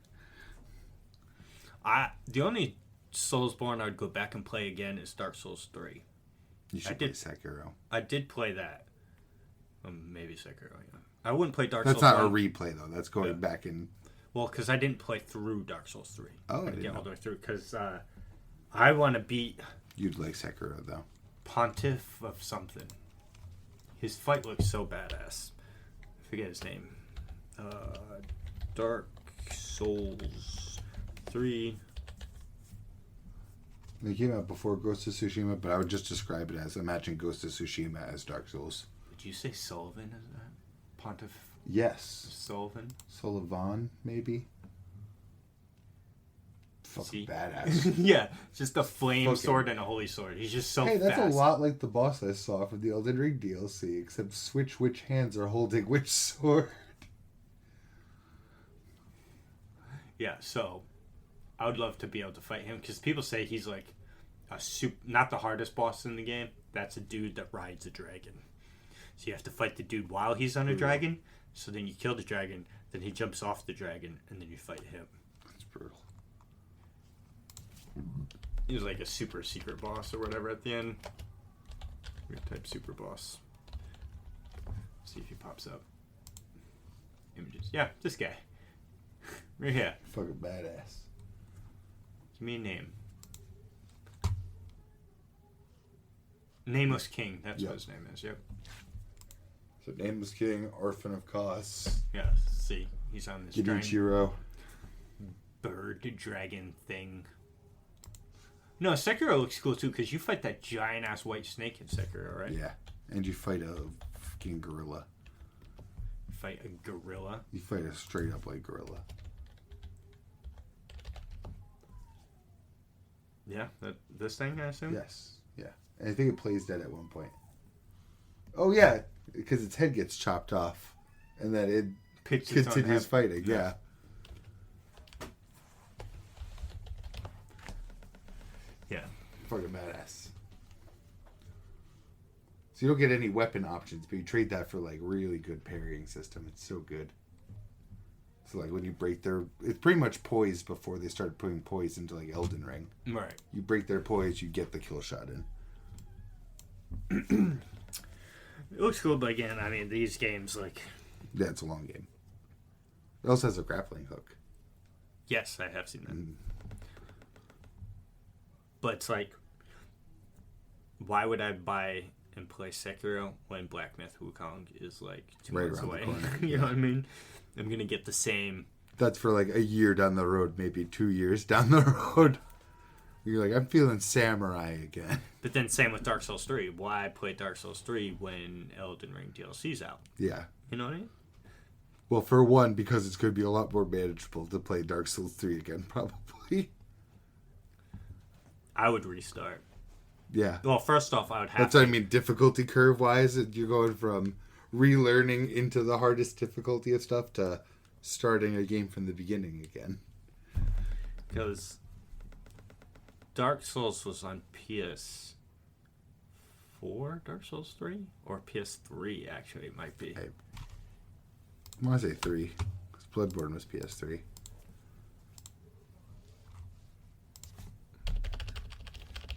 [SPEAKER 1] The only Soulsborne I'd go back and play again is Dark Souls 3.
[SPEAKER 2] You should play Sekiro.
[SPEAKER 1] I did play that. Maybe Sekiro, yeah. I wouldn't play Dark
[SPEAKER 2] Souls.
[SPEAKER 1] Souls
[SPEAKER 2] 3. That's not a replay, though. That's going back in...
[SPEAKER 1] Well, because I didn't play through Dark Souls 3.
[SPEAKER 2] Oh, I
[SPEAKER 1] didn't get
[SPEAKER 2] know.
[SPEAKER 1] all the way through, because I want to beat...
[SPEAKER 2] You'd like Sekiro, though.
[SPEAKER 1] Pontiff of something. His fight looks so badass. I forget his name. Dark Souls 3...
[SPEAKER 2] They came out before Ghost of Tsushima, but I would just describe it as, imagine Ghost of Tsushima as Dark Souls.
[SPEAKER 1] Would you say Sullivan is that? Pontiff?
[SPEAKER 2] Yes.
[SPEAKER 1] Sullivan?
[SPEAKER 2] Sullivan, maybe? Fucking badass.
[SPEAKER 1] Yeah, just a flame
[SPEAKER 2] Fucking...
[SPEAKER 1] sword and a holy sword. He's just so
[SPEAKER 2] Hey, that's
[SPEAKER 1] fast.
[SPEAKER 2] a lot like the boss I saw from the Elden Ring DLC, except switch which hands are holding which sword.
[SPEAKER 1] Yeah, so I would love to be able to fight him because people say he's like not the hardest boss in the game. That's a dude that rides a dragon. So you have to fight the dude while he's on a dragon. So then you kill the dragon, then he jumps off the dragon, and then you fight him.
[SPEAKER 2] That's brutal.
[SPEAKER 1] He was like a super secret boss or whatever at the end. Weird type super boss. See if he pops up. Images. Yeah, this guy. Right here.
[SPEAKER 2] Fucking badass.
[SPEAKER 1] Give me a name. Nameless King. That's what his name is. Yep.
[SPEAKER 2] So Nameless King, Orphan of Kos.
[SPEAKER 1] Yeah. See, he's on this
[SPEAKER 2] Genichiro.
[SPEAKER 1] Bird dragon thing. No, Sekiro looks cool too because you fight that giant ass white snake in Sekiro, right?
[SPEAKER 2] Yeah, and you fight a fucking gorilla.
[SPEAKER 1] Fight a gorilla.
[SPEAKER 2] You fight a straight up like gorilla.
[SPEAKER 1] Yeah, this thing, I assume?
[SPEAKER 2] Yes, yeah. And I think it plays dead at one point. Oh, yeah, because its head gets chopped off. And then it continues fighting, yeah.
[SPEAKER 1] Yeah.
[SPEAKER 2] Fucking badass. So you don't get any weapon options, but you trade that for, like, really good parrying system. It's so good. So, like, when you break their... It's pretty much poise before they started putting poise into, like, Elden Ring.
[SPEAKER 1] Right.
[SPEAKER 2] You break their poise, you get the kill shot
[SPEAKER 1] in. It looks cool, but again, I mean, these games, like...
[SPEAKER 2] Yeah, it's a long game. It also has a grappling hook.
[SPEAKER 1] Yes, I have seen that. But it's like... Why would I buy and play Sekiro when Black Myth Wukong is, like, 2 months away? You know what I mean? I'm going to get the same...
[SPEAKER 2] That's for like a year down the road, maybe 2 years down the road. You're like, I'm feeling samurai again.
[SPEAKER 1] But then same with Dark Souls 3. Why play Dark Souls 3 when Elden Ring DLC's out?
[SPEAKER 2] Yeah.
[SPEAKER 1] You know what I mean?
[SPEAKER 2] Well, for one, because it's going to be a lot more manageable to play Dark Souls 3 again, probably.
[SPEAKER 1] I would restart.
[SPEAKER 2] Yeah.
[SPEAKER 1] Well, first off, I would have
[SPEAKER 2] That's what I mean, difficulty curve-wise, you're going from relearning into the hardest difficulty of stuff to starting a game from the beginning again.
[SPEAKER 1] Because Dark Souls was on PS4, Dark Souls 3? Or PS3, actually, it might be.
[SPEAKER 2] I want to say 3, because Bloodborne was PS3.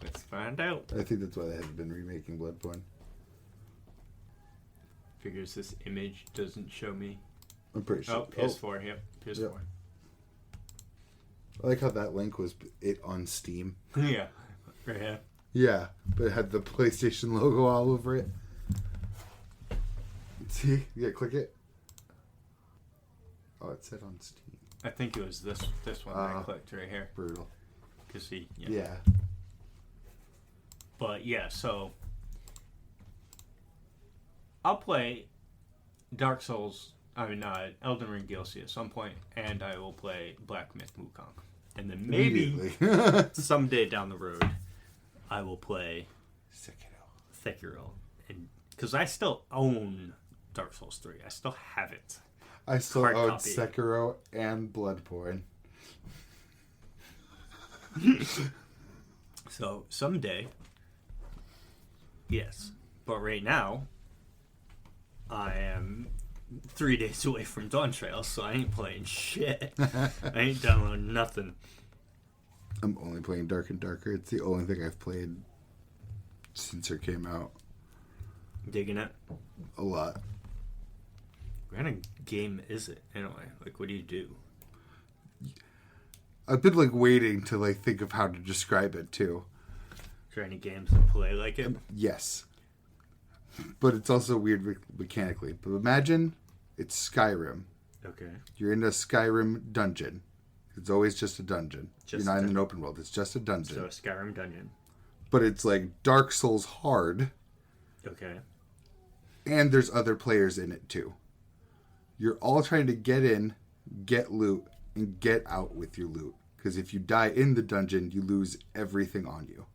[SPEAKER 1] Let's find out.
[SPEAKER 2] I think that's why they haven't been remaking Bloodborne.
[SPEAKER 1] Figures this image doesn't show me.
[SPEAKER 2] I'm pretty sure.
[SPEAKER 1] Oh, PS4, yep. PS4. Yep.
[SPEAKER 2] I like how that link was it on Steam.
[SPEAKER 1] Yeah. Right here.
[SPEAKER 2] Yeah, but it had the PlayStation logo all over it. See? Yeah, click it. Oh, it said on Steam.
[SPEAKER 1] I think it was this one that I clicked right here.
[SPEAKER 2] Brutal.
[SPEAKER 1] You see.
[SPEAKER 2] Yeah.
[SPEAKER 1] But yeah, so I'll play Dark Souls, Elden Ring DLC at some point, and I will play Black Myth Wukong. And then maybe someday down the road, I will play Sekiro. Because I still own Dark Souls 3. I still have it.
[SPEAKER 2] I still own Sekiro and Bloodborne.
[SPEAKER 1] So, someday, yes. But right now, I am 3 days away from Dawn Trail, so I ain't playing shit. I ain't downloading nothing.
[SPEAKER 2] I'm only playing Dark and Darker. It's the only thing I've played since it came out.
[SPEAKER 1] Digging it?
[SPEAKER 2] A lot.
[SPEAKER 1] What kind of game is it, anyway? Like, what do you do?
[SPEAKER 2] I've been, like, waiting to, like, think of how to describe it, too.
[SPEAKER 1] Is there any games that play like it?
[SPEAKER 2] Yes. But it's also weird mechanically. But imagine it's Skyrim.
[SPEAKER 1] Okay.
[SPEAKER 2] You're in a Skyrim dungeon. It's always just a dungeon. You're not in an open world. It's just a dungeon.
[SPEAKER 1] So a Skyrim dungeon.
[SPEAKER 2] But it's like Dark Souls hard.
[SPEAKER 1] Okay.
[SPEAKER 2] And there's other players in it too. You're all trying to get in, get loot, and get out with your loot. Because if you die in the dungeon, you lose everything on you.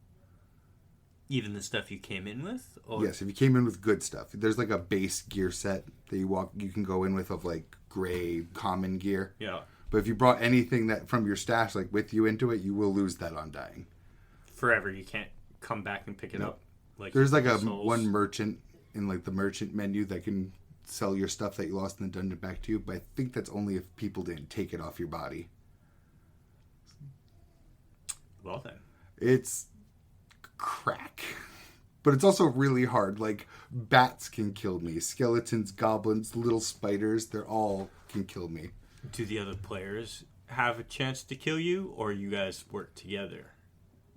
[SPEAKER 3] Even the stuff you came in with? Or...
[SPEAKER 2] Yes, if you came in with good stuff. There's like a base gear set that you can go in with of like gray common gear.
[SPEAKER 3] Yeah.
[SPEAKER 2] But if you brought anything that from your stash like with you into it, you will lose that on dying.
[SPEAKER 3] Forever, you can't come back and pick it up. Like
[SPEAKER 2] there's like
[SPEAKER 3] souls.
[SPEAKER 2] one merchant in like the merchant menu that can sell your stuff that you lost in the dungeon back to you, but I think that's only if people didn't take it off your body.
[SPEAKER 3] Well then.
[SPEAKER 2] It's crack. But it's also really hard. Like, bats can kill me. Skeletons, goblins, little spiders, they're all can kill me.
[SPEAKER 3] Do the other players have a chance to kill you, or you guys work together?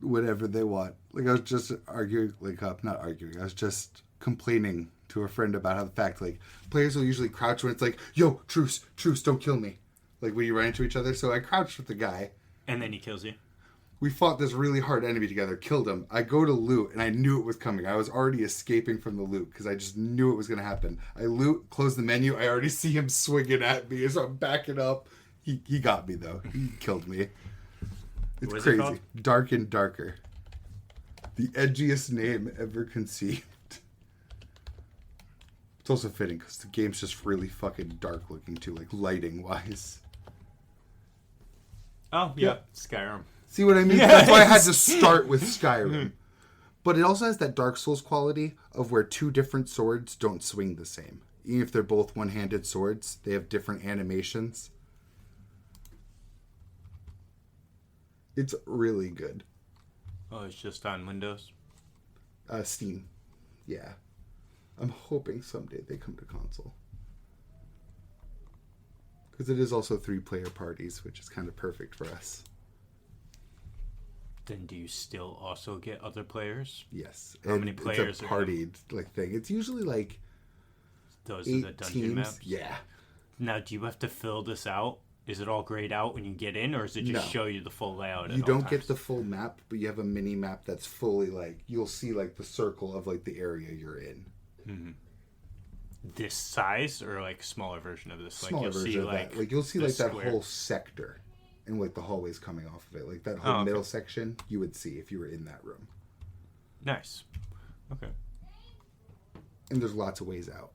[SPEAKER 2] Whatever they want. Like, I was just arguing, like, not arguing, I was just complaining to a friend about how the fact, like, players will usually crouch when it's like, yo, truce, don't kill me. Like, when you run into each other. So I crouched with the guy.
[SPEAKER 3] And then he kills you?
[SPEAKER 2] We fought this really hard enemy together, killed him. I go to loot, and I knew it was coming. I was already escaping from the loot, because I just knew it was going to happen. I loot, close the menu, I already see him swinging at me, so I'm backing up. He got me, though. He killed me. It's
[SPEAKER 3] What's
[SPEAKER 2] crazy.
[SPEAKER 3] it called?
[SPEAKER 2] Dark and Darker. The edgiest name ever conceived. It's also fitting, because the game's just really fucking dark looking, too, like, lighting-wise.
[SPEAKER 3] Oh, yeah. Skyrim.
[SPEAKER 2] See what I mean?
[SPEAKER 3] Yes.
[SPEAKER 2] That's why I had to start with Skyrim. But it also has that Dark Souls quality of where two different swords don't swing the same. Even if they're both one-handed swords, they have different animations. It's really good.
[SPEAKER 3] Oh, it's just on Windows?
[SPEAKER 2] Steam. Yeah. I'm hoping someday they come to console. Because it is also 3-player parties, which is kind of perfect for us.
[SPEAKER 3] Then do you still also get other players?
[SPEAKER 2] Yes.
[SPEAKER 3] How many players
[SPEAKER 2] it's a
[SPEAKER 3] are
[SPEAKER 2] party like thing. It's usually like
[SPEAKER 3] those are
[SPEAKER 2] 8
[SPEAKER 3] the dungeon
[SPEAKER 2] teams.
[SPEAKER 3] maps?
[SPEAKER 2] Yeah.
[SPEAKER 3] Now, do you have to fill this out? Is it all grayed out when you get in, or does it just show you the full layout?
[SPEAKER 2] You don't get the full map, but you have a mini map that's fully like you'll see like the circle of like the area you're in.
[SPEAKER 3] Mm-hmm. This size or like smaller version of this?
[SPEAKER 2] Smaller
[SPEAKER 3] like you'll
[SPEAKER 2] version
[SPEAKER 3] see
[SPEAKER 2] of
[SPEAKER 3] like
[SPEAKER 2] that. Like you'll see like that
[SPEAKER 3] square.
[SPEAKER 2] whole sector, and like the hallways coming off of it. Like that whole middle section, you would see if you were in that room.
[SPEAKER 3] Nice. Okay.
[SPEAKER 2] And there's lots of ways out.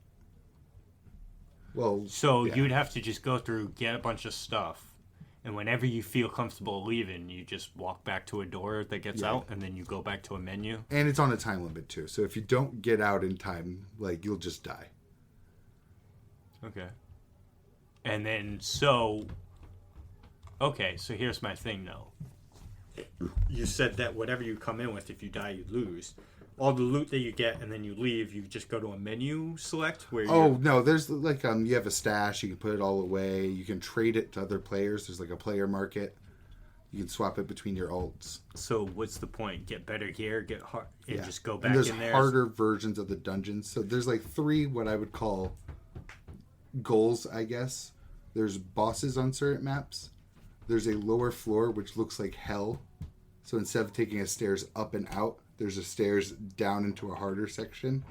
[SPEAKER 2] Well,
[SPEAKER 3] so
[SPEAKER 2] yeah.
[SPEAKER 3] you'd have to just go through, get a bunch of stuff, and whenever you feel comfortable leaving, you just walk back to a door that gets out, and then you go back to a menu.
[SPEAKER 2] And it's on a time limit too. So if you don't get out in time, like you'll just die.
[SPEAKER 3] Okay. And then so here's my thing though. You said that whatever you come in with, if you die, you lose. All the loot that you get and then you leave, you just go to a menu select where
[SPEAKER 2] no, there's like you have a stash, you can put it all away, you can trade it to other players. There's like a player market. You can swap it between your alts.
[SPEAKER 3] So what's the point? Get better gear, get hard, and just go back
[SPEAKER 2] and there's
[SPEAKER 3] in there.
[SPEAKER 2] Harder versions of the dungeons. So there's like 3 what I would call goals, I guess. There's bosses on certain maps. There's a lower floor which looks like hell. So instead of taking a stairs up and out, there's a stairs down into a harder section.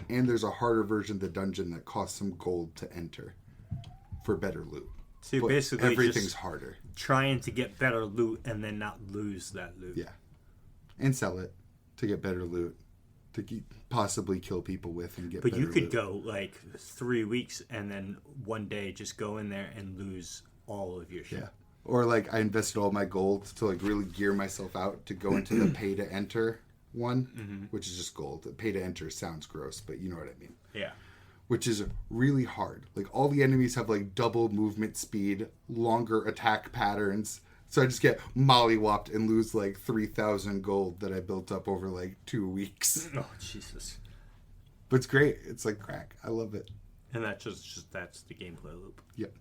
[SPEAKER 2] And there's a harder version of the dungeon that costs some gold to enter for better loot.
[SPEAKER 3] So
[SPEAKER 2] but
[SPEAKER 3] basically
[SPEAKER 2] everything's
[SPEAKER 3] just
[SPEAKER 2] harder.
[SPEAKER 3] Trying to get better loot and then not lose that loot.
[SPEAKER 2] Yeah. And sell it to get better loot. To possibly kill people with and get better loot.
[SPEAKER 3] But you could go like 3 weeks and then one day just go in there and lose all of your shit.
[SPEAKER 2] Yeah. Or like I invested all my gold to like really gear myself out to go into the pay to enter one, which is just gold. Pay to enter sounds gross, but you know what I mean.
[SPEAKER 3] Yeah.
[SPEAKER 2] Which is really hard. Like all the enemies have like double movement speed, longer attack patterns. So I just get mollywopped and lose like 3,000 gold that I built up over like 2 weeks.
[SPEAKER 3] Oh, Jesus.
[SPEAKER 2] But it's great. It's like crack. I love it.
[SPEAKER 3] And that's just that's the gameplay loop.
[SPEAKER 2] Yep.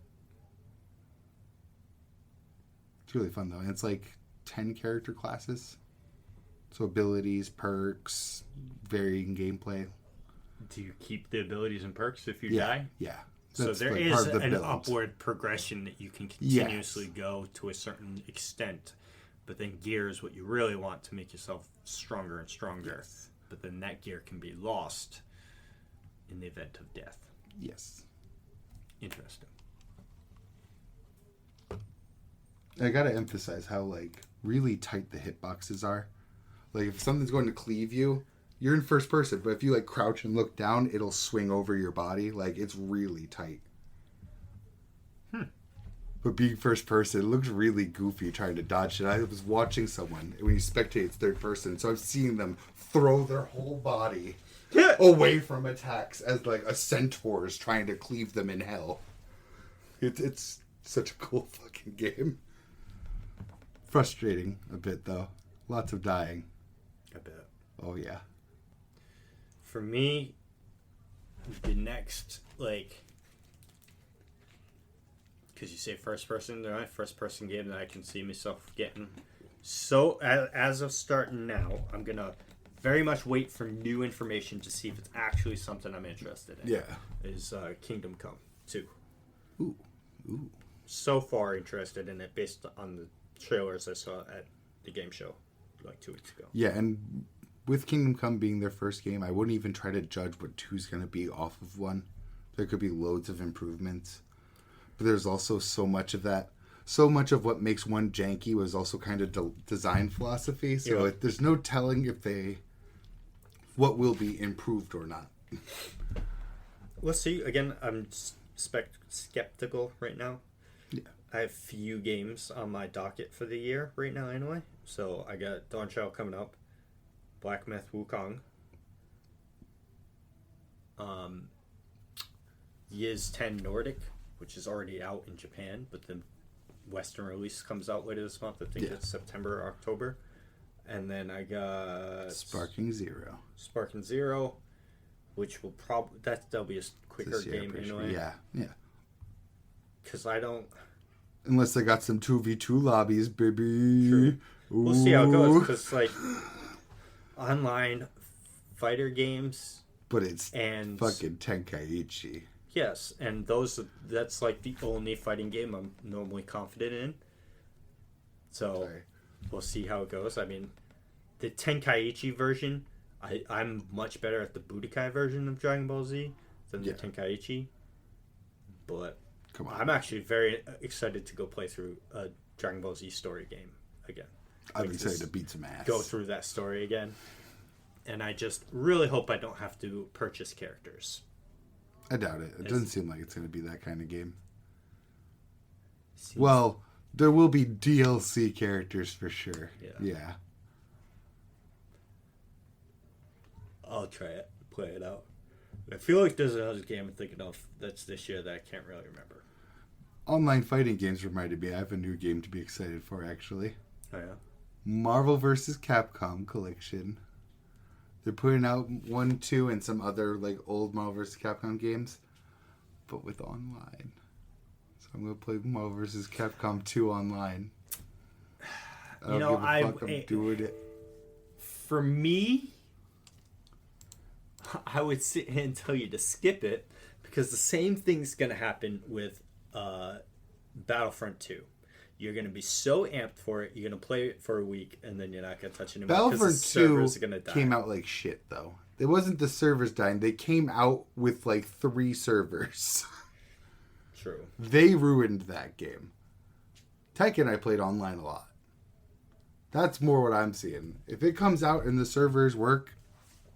[SPEAKER 2] It's really fun though. And it's like 10 character classes. So abilities, perks, varying gameplay.
[SPEAKER 3] Do you keep the abilities and perks if you
[SPEAKER 2] Yeah.
[SPEAKER 3] die?
[SPEAKER 2] Yeah.
[SPEAKER 3] So
[SPEAKER 2] That's
[SPEAKER 3] there
[SPEAKER 2] like
[SPEAKER 3] is
[SPEAKER 2] part of the
[SPEAKER 3] an
[SPEAKER 2] build.
[SPEAKER 3] upward progression that you can continuously go to a certain extent. But then gear is what you really want to make yourself stronger and stronger.
[SPEAKER 2] Yes.
[SPEAKER 3] But then that gear can be lost in the event of death.
[SPEAKER 2] Yes.
[SPEAKER 3] Interesting.
[SPEAKER 2] I gotta emphasize how like really tight the hitboxes are. Like if something's going to cleave you, you're in first person, but if you like crouch and look down, it'll swing over your body. Like it's really tight. But being first person, it looks really goofy trying to dodge it. I was watching someone, and when you spectate, it's third person, so I'm seeing them throw their whole body away from attacks as like a centaur is trying to cleave them in hell. It's such a cool fucking game. Frustrating a bit though. Lots of dying.
[SPEAKER 3] I bet.
[SPEAKER 2] Oh yeah.
[SPEAKER 3] For me, the next, like, because you say first person, the only first person game that I can see myself getting. So, as of starting now, I'm going to very much wait for new information to see if it's actually something I'm interested in.
[SPEAKER 2] Yeah.
[SPEAKER 3] Is Kingdom Come 2.
[SPEAKER 2] Ooh.
[SPEAKER 3] So far interested in it based on the trailers I saw at the game show like 2 weeks ago.
[SPEAKER 2] Yeah, and with Kingdom Come being their first game, I wouldn't even try to judge what 2's going to be off of 1. There could be loads of improvements. But there's also so much of that. So much of what makes 1 janky was also kind of design philosophy. So there's no telling if what will be improved or not.
[SPEAKER 3] Let's see. Again, I'm skeptical right now.
[SPEAKER 2] Yeah.
[SPEAKER 3] I have few games on my docket for the year right now anyway. So I got Dawn Child coming up. Black Myth Wukong. Yiz 10 Nordic, which is already out in Japan, but the Western release comes out later this month. I think it's September or October. And then I got
[SPEAKER 2] Sparking
[SPEAKER 3] Zero, which will probably that'll be a quicker game anyway.
[SPEAKER 2] Yeah.
[SPEAKER 3] Because I don't.
[SPEAKER 2] Unless they got some 2v2 lobbies, baby.
[SPEAKER 3] True. We'll see how it goes. Because like online fighter games,
[SPEAKER 2] but it's
[SPEAKER 3] and
[SPEAKER 2] fucking Tenkaichi.
[SPEAKER 3] Yes, and that's like the only fighting game I'm normally confident in. So we'll see how it goes. I mean, the Tenkaichi version, I'm much better at the Budokai version of Dragon Ball Z than the Tenkaichi. But
[SPEAKER 2] come on,
[SPEAKER 3] I'm actually very excited to go play through a Dragon Ball Z story game again.
[SPEAKER 2] I'm excited to beat some ass.
[SPEAKER 3] Go through that story again. And I just really hope I don't have to purchase characters.
[SPEAKER 2] I doubt it. It doesn't seem like it's going to be that kind of game. Well, there will be DLC characters for sure. Yeah.
[SPEAKER 3] I'll try it. Play it out. I feel like there's another game I'm thinking of that's this year that I can't really remember.
[SPEAKER 2] Online fighting games reminded me. I have a new game to be excited for, actually.
[SPEAKER 3] Oh, yeah?
[SPEAKER 2] Marvel vs. Capcom Collection. They're putting out 1, 2, and some other like old Marvel vs. Capcom games, but with online. So I'm gonna play Marvel vs. Capcom 2 online. I'm doing it.
[SPEAKER 3] For me, I would sit here and tell you to skip it because the same thing's gonna happen with Battlefront 2. You're going to be so amped for it. You're going to play it for a week, and then you're not going to touch it anymore.
[SPEAKER 2] Battlefront 2 came out like shit, though. It wasn't the servers dying. They came out with like 3 servers.
[SPEAKER 3] True.
[SPEAKER 2] They ruined that game. Tekken I played online a lot. That's more what I'm seeing. If it comes out and the servers work,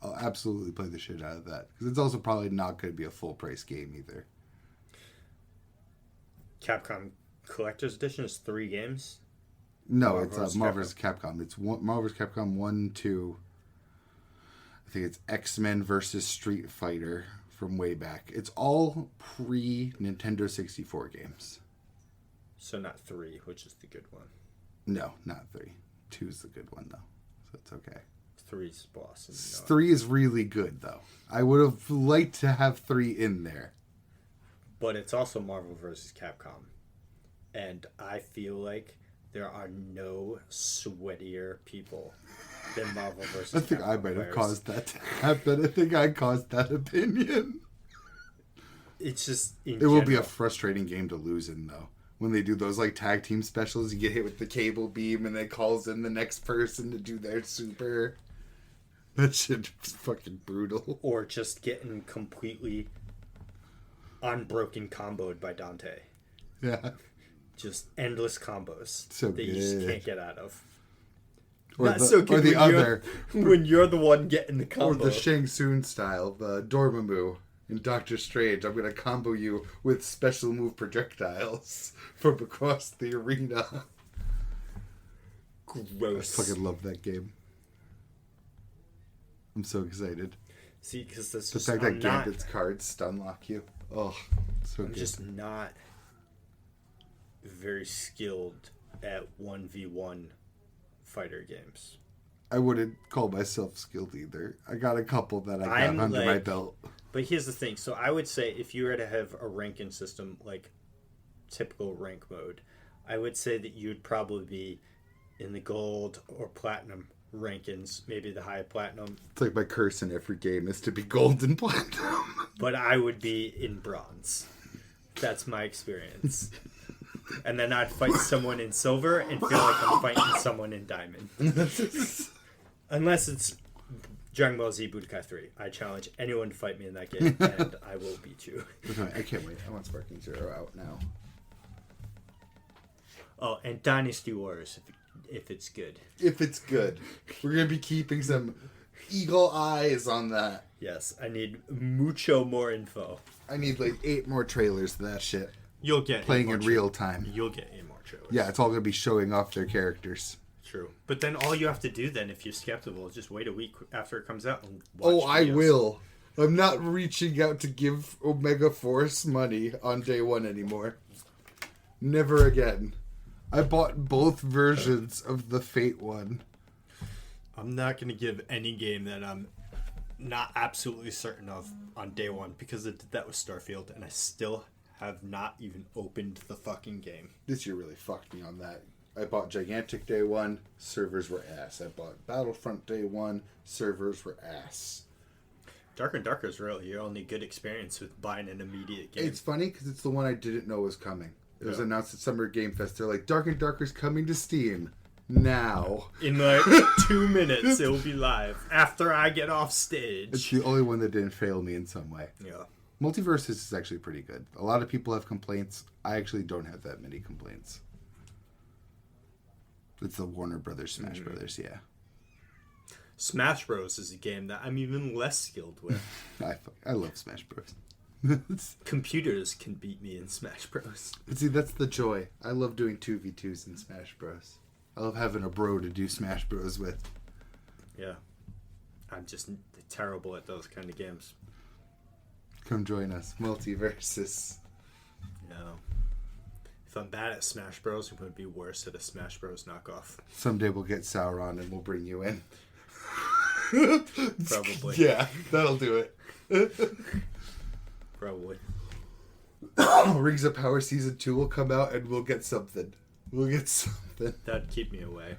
[SPEAKER 2] I'll absolutely play the shit out of that. Because it's also probably not going to be a full-price game either.
[SPEAKER 3] Capcom Collector's Edition is 3 games?
[SPEAKER 2] No, it's Marvel vs. Capcom. It's Marvel vs. Capcom 1, 2. I think it's X-Men versus Street Fighter from way back. It's all pre-Nintendo 64 games.
[SPEAKER 3] So not 3, which is the good one.
[SPEAKER 2] No, not 3. 2 is the good one, though. So it's okay.
[SPEAKER 3] 3's boss.
[SPEAKER 2] 3 is really good, though. I would have liked to have 3 in there.
[SPEAKER 3] But it's also Marvel vs. Capcom. And I feel like there are no sweatier people than Marvel vs.
[SPEAKER 2] I think
[SPEAKER 3] Capcom
[SPEAKER 2] I might have
[SPEAKER 3] players.
[SPEAKER 2] caused that to happen. I think I caused that opinion.
[SPEAKER 3] It's just...
[SPEAKER 2] It will be a frustrating game to lose in, though. When they do those like tag team specials, you get hit with the cable beam and it calls in the next person to do their super. That shit is fucking brutal.
[SPEAKER 3] Or just getting completely unbroken comboed by Dante.
[SPEAKER 2] Yeah.
[SPEAKER 3] just endless combos
[SPEAKER 2] So
[SPEAKER 3] that you just
[SPEAKER 2] good.
[SPEAKER 3] can't get out of.
[SPEAKER 2] Or
[SPEAKER 3] Not
[SPEAKER 2] the,
[SPEAKER 3] so good
[SPEAKER 2] or the
[SPEAKER 3] when
[SPEAKER 2] other.
[SPEAKER 3] when you're the one getting the
[SPEAKER 2] Or
[SPEAKER 3] combo.
[SPEAKER 2] the Shang Tsung style, the Dormammu in Doctor Strange. I'm going to combo you with special move projectiles from across the arena.
[SPEAKER 3] Gross.
[SPEAKER 2] I fucking love that game. I'm so excited.
[SPEAKER 3] See, because this
[SPEAKER 2] The
[SPEAKER 3] is
[SPEAKER 2] fact
[SPEAKER 3] I'm
[SPEAKER 2] that
[SPEAKER 3] not,
[SPEAKER 2] Gambit's cards stun lock you. Oh, so
[SPEAKER 3] I'm
[SPEAKER 2] good.
[SPEAKER 3] just not very skilled at 1v1 fighter games.
[SPEAKER 2] I wouldn't call myself skilled either. I got a couple that I got
[SPEAKER 3] I'm
[SPEAKER 2] under my
[SPEAKER 3] like-
[SPEAKER 2] belt.
[SPEAKER 3] But here's the thing. So I would say if you were to have a ranking system like typical rank mode, I would say that you'd probably be in the gold or platinum rankings, maybe the high platinum,
[SPEAKER 2] It's like my curse in every game is to be gold and platinum.
[SPEAKER 3] but I would be in bronze. That's my experience. And then I'd fight someone in silver and feel like I'm fighting someone in diamond. Unless it's Dragon Ball Z Budokai 3. I challenge anyone to fight me in that game, and I will beat you.
[SPEAKER 2] Okay, I can't wait. I want Sparking Zero out now.
[SPEAKER 3] Oh, and Dynasty Wars, if it's good.
[SPEAKER 2] If it's good. We're going to be keeping some eagle eyes on that.
[SPEAKER 3] Yes, I need mucho more info.
[SPEAKER 2] I need like 8 more trailers of that shit.
[SPEAKER 3] You'll get
[SPEAKER 2] Playing
[SPEAKER 3] more
[SPEAKER 2] in real time.
[SPEAKER 3] You'll get 8 more trailers.
[SPEAKER 2] Yeah, it's all going to be showing off their characters.
[SPEAKER 3] True. But then all you have to do then, if you're skeptical, is just wait a week after it comes out and watch
[SPEAKER 2] Oh, I
[SPEAKER 3] videos.
[SPEAKER 2] will. I'm not reaching out to give Omega Force money on day one anymore. Never again. I bought both versions of the Fate one.
[SPEAKER 3] I'm not going to give any game that I'm not absolutely certain of on day one, because I did that with Starfield, and I still have not even opened the fucking game.
[SPEAKER 2] This year really fucked me on that. I bought Gigantic day one, servers were ass. I bought Battlefront day one, servers were ass.
[SPEAKER 3] Darker and Darker is really your only good experience with buying an immediate game.
[SPEAKER 2] It's funny because it's the one I didn't know was coming. It was
[SPEAKER 3] Yeah.
[SPEAKER 2] announced at Summer Game Fest. They're like, Dark and Darker's coming to Steam now.
[SPEAKER 3] In like 2 minutes, it will be live after I get off
[SPEAKER 2] It's
[SPEAKER 3] stage.
[SPEAKER 2] the only one that didn't fail me in some way.
[SPEAKER 3] Yeah.
[SPEAKER 2] Multiverses is actually pretty good. A lot of people have complaints. I actually don't have that many complaints. It's the Warner Brothers Smash Brothers, yeah.
[SPEAKER 3] Smash Bros is a game that I'm even less skilled with.
[SPEAKER 2] I love Smash Bros.
[SPEAKER 3] Computers can beat me in Smash Bros.
[SPEAKER 2] See, that's the joy. I love doing 2v2s in Smash Bros. I love having a bro to do Smash Bros with.
[SPEAKER 3] Yeah. I'm just terrible at those kind of games.
[SPEAKER 2] Come join us. Multiverses.
[SPEAKER 3] No. If I'm bad at Smash Bros, I'm going to be worse at a Smash Bros knockoff.
[SPEAKER 2] Someday we'll get Sauron and we'll bring you in.
[SPEAKER 3] Probably.
[SPEAKER 2] Yeah, that'll do it.
[SPEAKER 3] Probably.
[SPEAKER 2] Rings of Power Season 2 will come out and we'll get something. We'll get something.
[SPEAKER 3] That'd keep me away.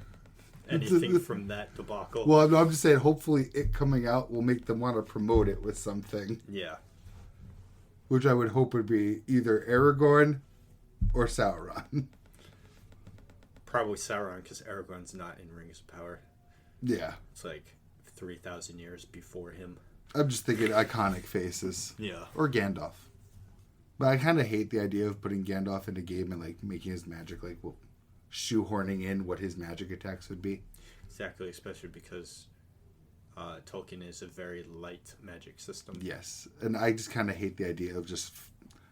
[SPEAKER 3] Anything from that debacle.
[SPEAKER 2] Well, I'm just saying, hopefully it coming out will make them want to promote it with something.
[SPEAKER 3] Yeah.
[SPEAKER 2] Which I would hope would be either Aragorn or Sauron.
[SPEAKER 3] Probably Sauron, because Aragorn's not in Rings of Power.
[SPEAKER 2] Yeah.
[SPEAKER 3] It's like 3,000 years before him.
[SPEAKER 2] I'm just thinking iconic faces.
[SPEAKER 3] Yeah.
[SPEAKER 2] Or Gandalf. But I kind of hate the idea of putting Gandalf in a game and like making his magic, like, well, shoehorning in what his magic attacks would be.
[SPEAKER 3] Exactly, especially because Tolkien is a very light magic system.
[SPEAKER 2] Yes. And I just kind of hate the idea of just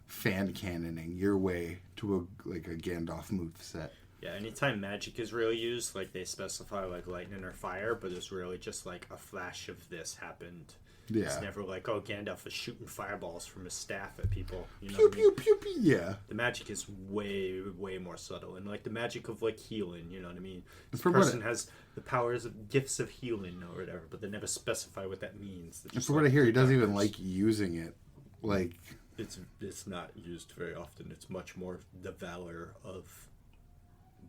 [SPEAKER 2] fan canoning your way to a Gandalf move set.
[SPEAKER 3] Yeah, anytime magic is really used, like they specify like lightning or fire, but it's really just like a flash of this happened.
[SPEAKER 2] Yeah.
[SPEAKER 3] It's never like, oh, Gandalf is shooting fireballs from his staff at people. You know
[SPEAKER 2] Pew,
[SPEAKER 3] what I mean?
[SPEAKER 2] pew, pew, pew. Yeah.
[SPEAKER 3] The magic is way, way more subtle. And like the magic of like healing, you know what I mean? This
[SPEAKER 2] For what
[SPEAKER 3] person has the powers of gifts of healing or whatever, but they never specify what that means.
[SPEAKER 2] And from what I hear, he doesn't even like using it. Like,
[SPEAKER 3] It's not used very often. It's much more the valor of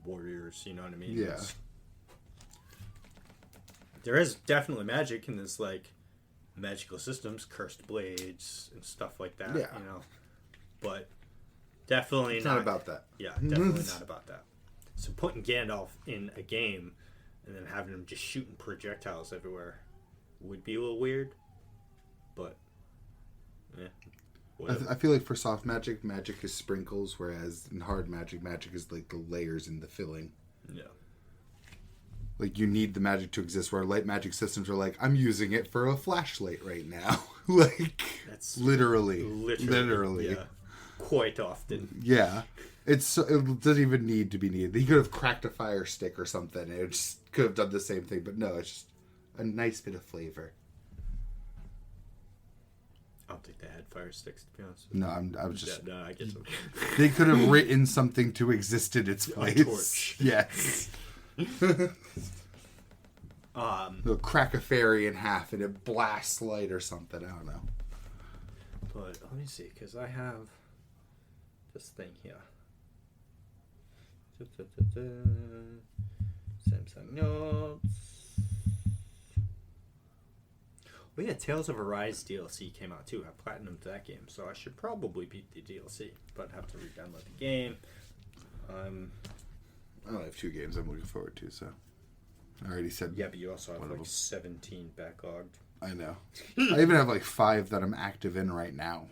[SPEAKER 3] warriors, you know what I mean?
[SPEAKER 2] yeah.
[SPEAKER 3] There is definitely magic in this, like, magical systems, cursed blades and stuff like that,
[SPEAKER 2] Yeah.
[SPEAKER 3] you know? But definitely
[SPEAKER 2] It's not about that.
[SPEAKER 3] Yeah, definitely not about that. So putting Gandalf in a game and then having him just shooting projectiles everywhere would be a little weird. But, yeah.
[SPEAKER 2] I feel like for soft magic, magic is sprinkles, whereas in hard magic, magic is like the layers and the filling.
[SPEAKER 3] Yeah.
[SPEAKER 2] Like, you need the magic to exist, where light magic systems are like, I'm using it for a flashlight right now. Like,
[SPEAKER 3] That's
[SPEAKER 2] literally.
[SPEAKER 3] Yeah. Quite often.
[SPEAKER 2] Yeah. It doesn't even need to be needed. He could have cracked a fire stick or something. It just could have done the same thing, but no, it's just a nice bit of flavor.
[SPEAKER 3] I don't think they had fire sticks, to be honest.
[SPEAKER 2] No, I was just...
[SPEAKER 3] Yeah, no, I guess okay.
[SPEAKER 2] They could have written something to exist in its place.
[SPEAKER 3] A torch.
[SPEAKER 2] Yes. They'll crack a fairy in half and it blasts light or something. I don't know.
[SPEAKER 3] But let me see, because I have this thing here. Samsung Notes. Oh yeah, Tales of Arise DLC came out too. I platinumed that game, so I should probably beat the DLC, but I have to re-download the game.
[SPEAKER 2] I only have 2 games I'm looking forward to, so I already said.
[SPEAKER 3] Yeah, but you also have like 17 backlogged.
[SPEAKER 2] I know. I even have like 5 that I'm active in right now.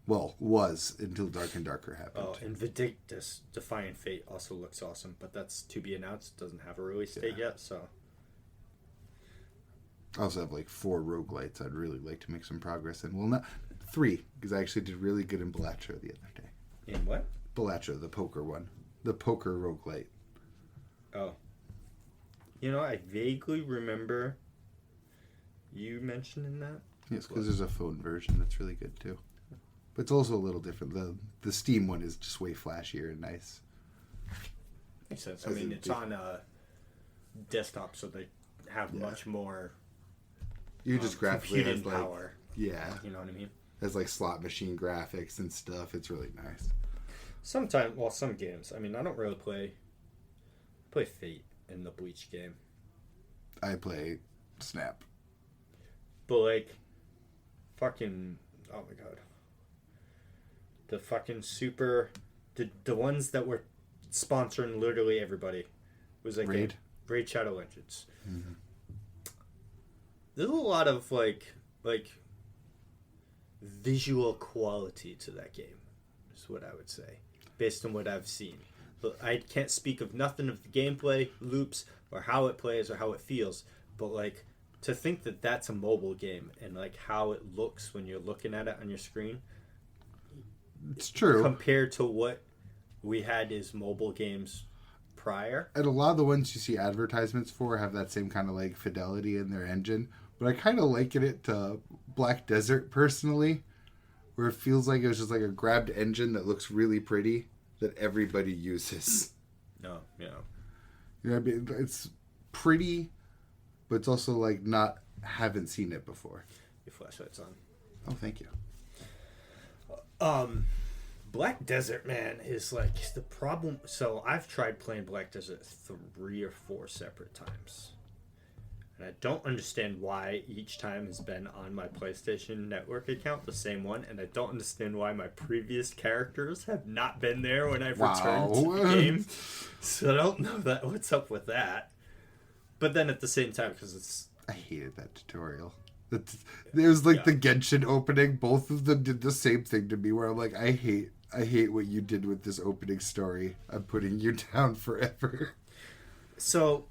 [SPEAKER 2] Well, was until Dark and Darker happened.
[SPEAKER 3] Oh, and Vindictus Defiant Fate also looks awesome, but that's to be announced. Doesn't have a release date yet, so.
[SPEAKER 2] I also have like 4 roguelites I'd really like to make some progress in. Well, not 3, because I actually did really good in Balacho the other day.
[SPEAKER 3] In what?
[SPEAKER 2] Balacho, the poker one. The poker roguelite.
[SPEAKER 3] Oh. You know, I vaguely remember you mentioning that.
[SPEAKER 2] Yes, because there's a phone version that's really good too. But it's also a little different. The Steam one is just way flashier and nice.
[SPEAKER 3] Makes sense. I mean, it's on a desktop, so they have much more.
[SPEAKER 2] You just graphically
[SPEAKER 3] computing
[SPEAKER 2] has like
[SPEAKER 3] power.
[SPEAKER 2] Yeah,
[SPEAKER 3] You know what I mean?
[SPEAKER 2] has like slot machine graphics and stuff. It's really nice.
[SPEAKER 3] Sometimes, well, some games. I mean, I don't really play Fate in the Bleach game,
[SPEAKER 2] I play Snap.
[SPEAKER 3] but like, fucking, oh my god, the fucking the ones that were sponsoring literally everybody was like
[SPEAKER 2] Raid
[SPEAKER 3] Shadow Legends.
[SPEAKER 2] Mm-hmm.
[SPEAKER 3] There's a lot of like visual quality to that game, is what I would say, based on what I've seen. But I can't speak of nothing of the gameplay loops or how it plays or how it feels, but like to think that that's a mobile game and like how it looks when you're looking at it on your screen,
[SPEAKER 2] It's true.
[SPEAKER 3] compared to what we had as mobile games prior.
[SPEAKER 2] And a lot of the ones you see advertisements for have that same kind of like fidelity in their engine. But I kind of liken it to Black Desert personally, where it feels like it was just like a grabbed engine that looks really pretty that everybody uses.
[SPEAKER 3] No, yeah.
[SPEAKER 2] You know what I mean? It's pretty, but it's also like not, haven't seen it before.
[SPEAKER 3] Your flashlight's on.
[SPEAKER 2] Oh, thank you.
[SPEAKER 3] Black Desert, man, is like the problem. So I've tried playing Black Desert 3 or 4 separate times. And I don't understand why each time has been on my PlayStation Network account, the same one. And I don't understand why my previous characters have not been there when I've returned to the game. So I don't know what's up with that. But then at the same time, because it's...
[SPEAKER 2] I hated that tutorial. It was like the Genshin opening. Both of them did the same thing to me, where I'm like, I hate what you did with this opening story. I'm putting you down forever.
[SPEAKER 3] So,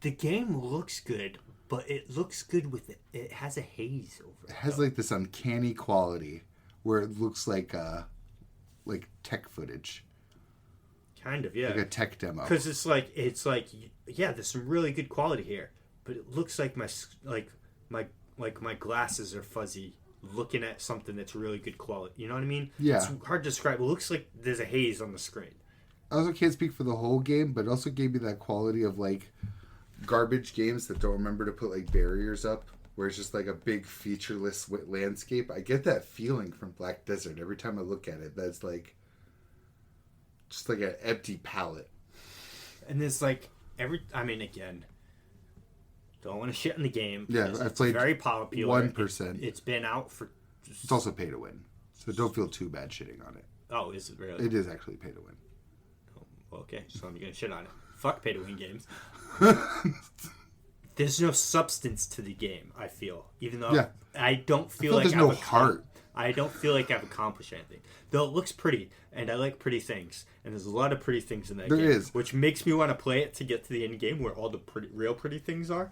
[SPEAKER 3] the game looks good, but it looks good with it. It has a haze over it.
[SPEAKER 2] It has like this uncanny quality where it looks like tech footage.
[SPEAKER 3] Kind of, yeah.
[SPEAKER 2] Like a tech demo.
[SPEAKER 3] Because it's like, yeah, there's some really good quality here, but it looks like my glasses are fuzzy looking at something that's really good quality. You know what I mean?
[SPEAKER 2] Yeah.
[SPEAKER 3] It's hard to describe. It looks like there's a haze on the screen.
[SPEAKER 2] I also can't speak for the whole game, but it also gave me that quality of like garbage games that don't remember to put like barriers up, where it's just like a big featureless landscape. I get that feeling from Black Desert every time I look at it. That's like just like an empty palette.
[SPEAKER 3] And there's like again, don't want to shit in the game.
[SPEAKER 2] Yeah, I've played
[SPEAKER 3] very popular.
[SPEAKER 2] 1%.
[SPEAKER 3] It's been out for...
[SPEAKER 2] It's also pay to win, so don't feel too bad shitting on it.
[SPEAKER 3] Oh, is it really?
[SPEAKER 2] It is actually pay to win.
[SPEAKER 3] Oh, okay, so I'm going to shit on it. Fuck pay to win games. there's no substance to the game. I feel, even though
[SPEAKER 2] Yeah.
[SPEAKER 3] I don't feel like
[SPEAKER 2] there's no heart.
[SPEAKER 3] I don't feel like I've accomplished anything. Though it looks pretty, and I like pretty things, and there's a lot of pretty things in that
[SPEAKER 2] There
[SPEAKER 3] game,
[SPEAKER 2] is.
[SPEAKER 3] which makes me want to play it to get to the end game where all the real pretty things are.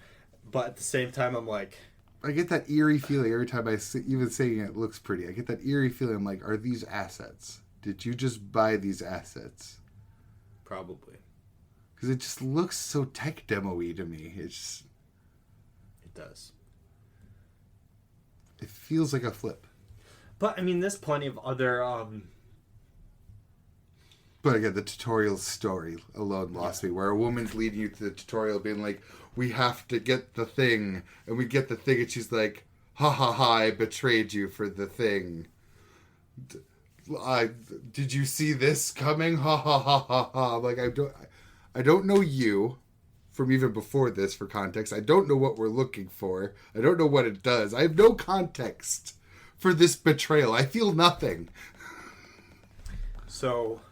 [SPEAKER 3] But at the same time, I'm like,
[SPEAKER 2] I get that eerie feeling every time even saying it looks pretty. I get that eerie feeling. I'm like, are these assets? Did you just buy these assets?
[SPEAKER 3] probably
[SPEAKER 2] Because it just looks so tech demo-y to me. It
[SPEAKER 3] does.
[SPEAKER 2] It feels like a flip.
[SPEAKER 3] But I mean, there's plenty of other.
[SPEAKER 2] But again, the tutorial story alone lost me. Where a woman's leading you to the tutorial, being like, "We have to get the thing," and we get the thing, and she's like, "Ha ha ha! I betrayed you for the thing. Did you see this coming? Ha ha ha ha ha!" Like I don't know you from even before this. For context, I don't know what we're looking for. I don't know what it does. I have no context for this betrayal. I feel nothing.
[SPEAKER 3] So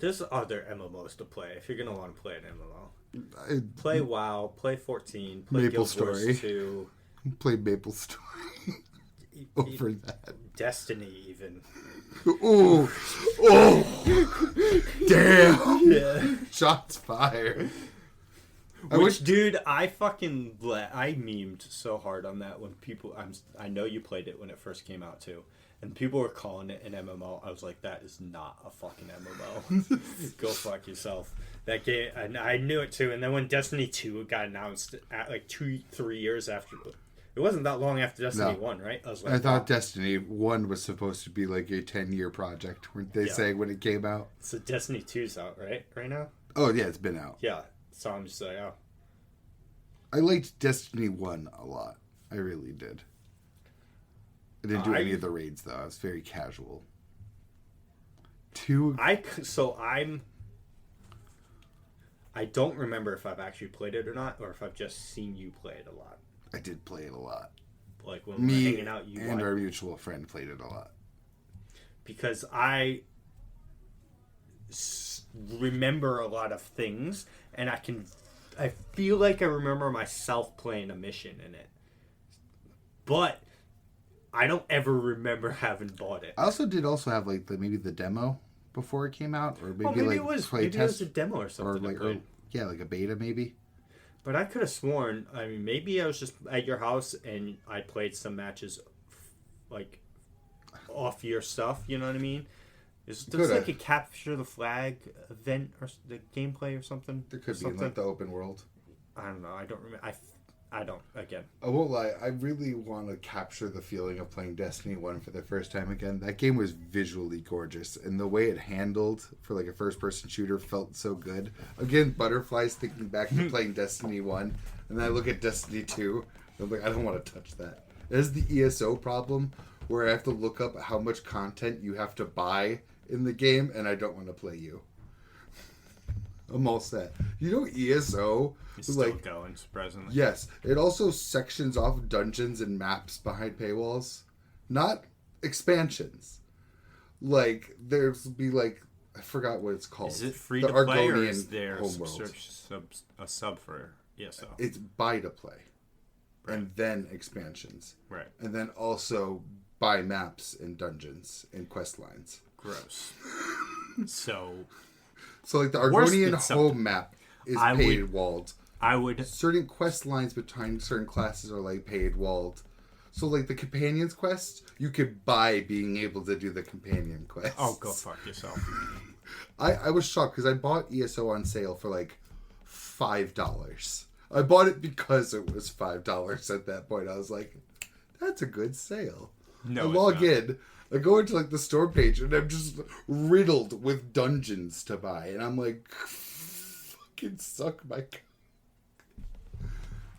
[SPEAKER 3] there's other MMOs to play if you're gonna want to play an MMO. Play WoW, play 14, play
[SPEAKER 2] Maple
[SPEAKER 3] Guild Wars
[SPEAKER 2] Story.
[SPEAKER 3] 2.
[SPEAKER 2] Play Maple Story over that.
[SPEAKER 3] Destiny even.
[SPEAKER 2] Ooh. Oh. Damn.
[SPEAKER 3] Yeah.
[SPEAKER 2] Shots fired.
[SPEAKER 3] Dude, I memed so hard on that when people. I know you played it when it first came out too, and people were calling it an MMO. I was like, that is not a fucking MMO. Go fuck yourself. That game, and I knew it too. And then when Destiny 2 got announced at like 2-3 years after. It wasn't that long after Destiny 1, right? I was like,
[SPEAKER 2] I thought Destiny 1 was supposed to be like a 10-year project. Weren't they saying when it came out?
[SPEAKER 3] So Destiny 2's out, right now?
[SPEAKER 2] Oh, yeah, it's been out.
[SPEAKER 3] Yeah. So I'm just like, oh.
[SPEAKER 2] I liked Destiny 1 a lot. I really did. I didn't do any of the raids, though. I was very casual. 2...
[SPEAKER 3] I don't remember if I've actually played it or not, or if I've just seen you play it a lot.
[SPEAKER 2] I did play it a lot.
[SPEAKER 3] Like when we were hanging out,
[SPEAKER 2] our mutual friend played it a lot.
[SPEAKER 3] Because I remember a lot of things, and I feel like I remember myself playing a mission in it. But I don't ever remember having bought it.
[SPEAKER 2] I also have like maybe the demo before it came out, or maybe like
[SPEAKER 3] it was a demo or something.
[SPEAKER 2] Or like like a beta maybe.
[SPEAKER 3] But I could have sworn, I mean, maybe I was just at your house and I played some matches, like, off your stuff, you know what I mean? There's like a capture the flag event or the gameplay or something.
[SPEAKER 2] There could be in like the open world.
[SPEAKER 3] I don't know. I don't remember. I don't, again.
[SPEAKER 2] I won't lie. I really want to capture the feeling of playing Destiny 1 for the first time again. That game was visually gorgeous, and the way it handled for like a first-person shooter felt so good. Again, butterflies thinking back to playing Destiny 1, and then I look at Destiny 2, and I'm like, I don't want to touch that. There's the ESO problem, where I have to look up how much content you have to buy in the game, and I don't want to play you. I'm all set. You know ESO?
[SPEAKER 3] It's still going, surprisingly.
[SPEAKER 2] Yes. It also sections off dungeons and maps behind paywalls. Not expansions. Like, there's be like, I forgot what it's called.
[SPEAKER 3] Is it free to play, or is there a sub for ESO?
[SPEAKER 2] It's buy to play. Right. And then expansions.
[SPEAKER 3] Right.
[SPEAKER 2] And then also buy maps and dungeons and quest lines.
[SPEAKER 3] Gross. So
[SPEAKER 2] like the Argonian home map is paid walled. Certain quest lines between certain classes are like paid walled. So like the companions quest, you could buy being able to do the companion quest.
[SPEAKER 3] Oh, go fuck yourself.
[SPEAKER 2] I was shocked because I bought ESO on sale for like $5. I bought it because it was $5 at that point. I was like, that's a good sale.
[SPEAKER 3] No,
[SPEAKER 2] I log in. I go into like the store page and I'm just riddled with dungeons to buy, and I'm like, fucking suck my.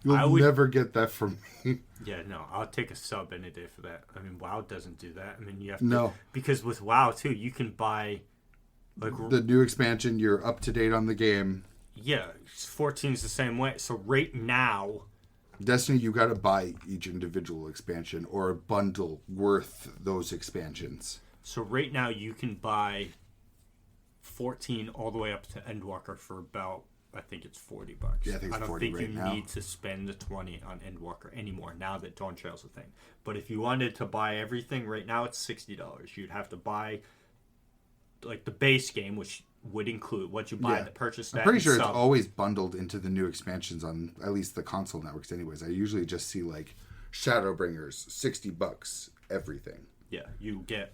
[SPEAKER 2] You'll never get that from me.
[SPEAKER 3] Yeah, no, I'll take a sub any day for that. I mean, WoW doesn't do that. I mean, you have to because with WoW too, you can buy like
[SPEAKER 2] the new expansion. You're up to date on the game.
[SPEAKER 3] Yeah, 14's the same way. So right now.
[SPEAKER 2] Destiny, you got to buy each individual expansion or a bundle worth those expansions.
[SPEAKER 3] So right now you can buy 14 all the way up to Endwalker for about I think it's $40.
[SPEAKER 2] Yeah, I think it's
[SPEAKER 3] don't
[SPEAKER 2] 40
[SPEAKER 3] think
[SPEAKER 2] right
[SPEAKER 3] you
[SPEAKER 2] now.
[SPEAKER 3] need to spend the 20 on Endwalker anymore now that Dawn Trail's a thing. But if you wanted to buy everything right now, it's $60. You'd have to buy like the base game, which would include what you buy, the purchase that.
[SPEAKER 2] I'm pretty sure
[SPEAKER 3] it's
[SPEAKER 2] it's always bundled into the new expansions on at least the console networks. Anyways, I usually just see like Shadowbringers, $60, everything.
[SPEAKER 3] Yeah, you get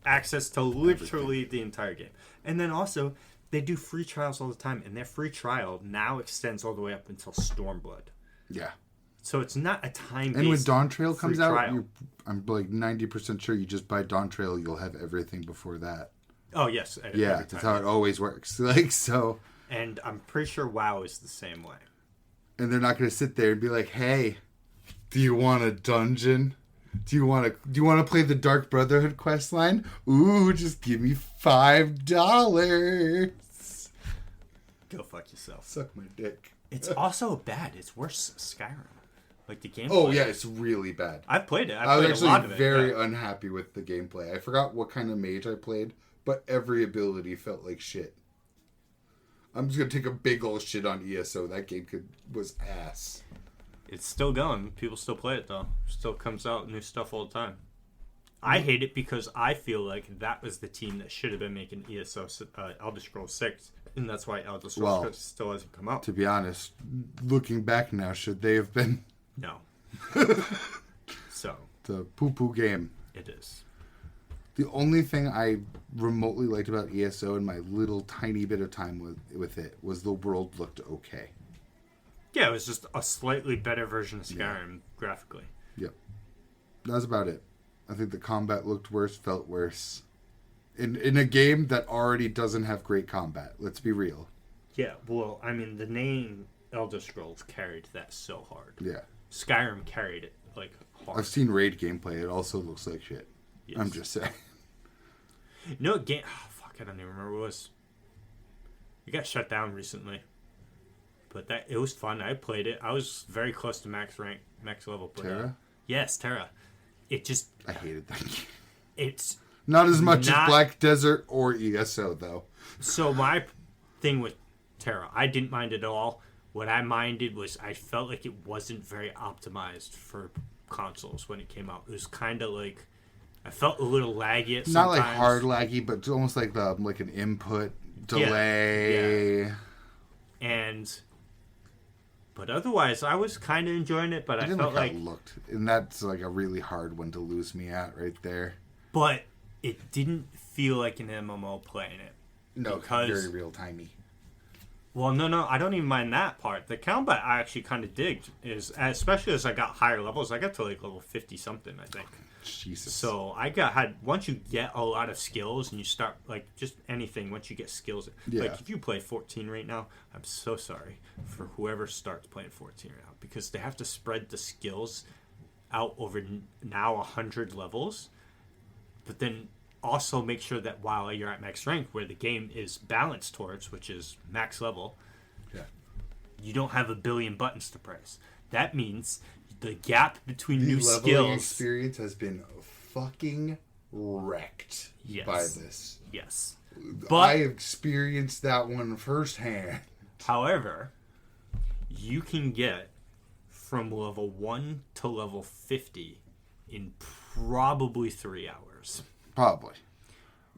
[SPEAKER 3] access to literally the entire game, and then also they do free trials all the time, and their free trial now extends all the way up until Stormblood.
[SPEAKER 2] Yeah.
[SPEAKER 3] So it's not a time-based.
[SPEAKER 2] And when Dawn Trail comes out,
[SPEAKER 3] trial.
[SPEAKER 2] I'm like 90% sure you just buy Dawn Trail, you'll have everything before that.
[SPEAKER 3] Oh yes,
[SPEAKER 2] Yeah, that's how it always works. Like so.
[SPEAKER 3] And I'm pretty sure WoW is the same way.
[SPEAKER 2] And they're not going to sit there and be like, "Hey, do you want a dungeon? Do you want to play the Dark Brotherhood quest line? Ooh, just give me $5."
[SPEAKER 3] Go fuck yourself.
[SPEAKER 2] Suck my dick.
[SPEAKER 3] It's also bad. It's worse than Skyrim. Like the gameplay.
[SPEAKER 2] Oh yeah, it's really bad.
[SPEAKER 3] I've played it.
[SPEAKER 2] I was
[SPEAKER 3] played a lot of
[SPEAKER 2] actually
[SPEAKER 3] it.
[SPEAKER 2] very unhappy with the gameplay. I forgot what kind of mage I played, but every ability felt like shit. I'm just gonna take a big old shit on ESO. That game was ass.
[SPEAKER 3] It's still going. People still play it though. Still comes out new stuff all the time. I hate it because I feel like that was the team that should have been making ESO Elder Scrolls 6, and that's why Elder Scrolls 6 still hasn't come out.
[SPEAKER 2] To be honest, looking back now, should they have been?
[SPEAKER 3] No. So.
[SPEAKER 2] The poo-poo game.
[SPEAKER 3] It is.
[SPEAKER 2] The only thing I remotely liked about ESO in my little tiny bit of time with it was the world looked okay.
[SPEAKER 3] Yeah, it was just a slightly better version of Skyrim graphically.
[SPEAKER 2] Yep. That's about it. I think the combat looked worse, felt worse. In a game that already doesn't have great combat. Let's be real.
[SPEAKER 3] Yeah, well, I mean, the name Elder Scrolls carried that so hard.
[SPEAKER 2] Yeah.
[SPEAKER 3] Skyrim carried it, like, hard.
[SPEAKER 2] I've seen raid gameplay. It also looks like shit. Yes. I'm just saying.
[SPEAKER 3] You know what game... Oh, fuck, I don't even remember what it was. It got shut down recently. But it was fun. I played it. I was very close to max level. But,
[SPEAKER 2] Terra?
[SPEAKER 3] Yes, Terra. It just...
[SPEAKER 2] I hated that game.
[SPEAKER 3] It's...
[SPEAKER 2] Not as much as Black Desert or ESO, though.
[SPEAKER 3] So my thing with Terra, I didn't mind it at all. What I minded was I felt like it wasn't very optimized for consoles when it came out. It was kind of like... I felt a little laggy at
[SPEAKER 2] Not
[SPEAKER 3] sometimes.
[SPEAKER 2] like hard laggy, but almost like an input delay.
[SPEAKER 3] Yeah. But otherwise, I was kind of enjoying it, but I felt like...
[SPEAKER 2] it looked. And that's like a really hard one to lose me at right there.
[SPEAKER 3] But it didn't feel like an MMO playing it.
[SPEAKER 2] No,
[SPEAKER 3] because,
[SPEAKER 2] very real-timey.
[SPEAKER 3] Well, no, I don't even mind that part. The combat I actually kind of digged, especially as I got higher levels. I got to like level 50-something, I think.
[SPEAKER 2] Jesus.
[SPEAKER 3] So once you get a lot of skills and you start, like, just anything, once you get skills.
[SPEAKER 2] Yeah.
[SPEAKER 3] Like, if you play 14 right now, I'm so sorry for whoever starts playing 14 right now. Because they have to spread the skills out over now 100 levels. But then also make sure that while you're at max rank, where the game is balanced towards, which is max level, you don't have a billion buttons to press. That means the gap between new skills... The leveling
[SPEAKER 2] experience has been fucking wrecked by this.
[SPEAKER 3] Yes.
[SPEAKER 2] But I experienced that one firsthand.
[SPEAKER 3] However, you can get from level 1 to level 50 in probably 3 hours.
[SPEAKER 2] Probably.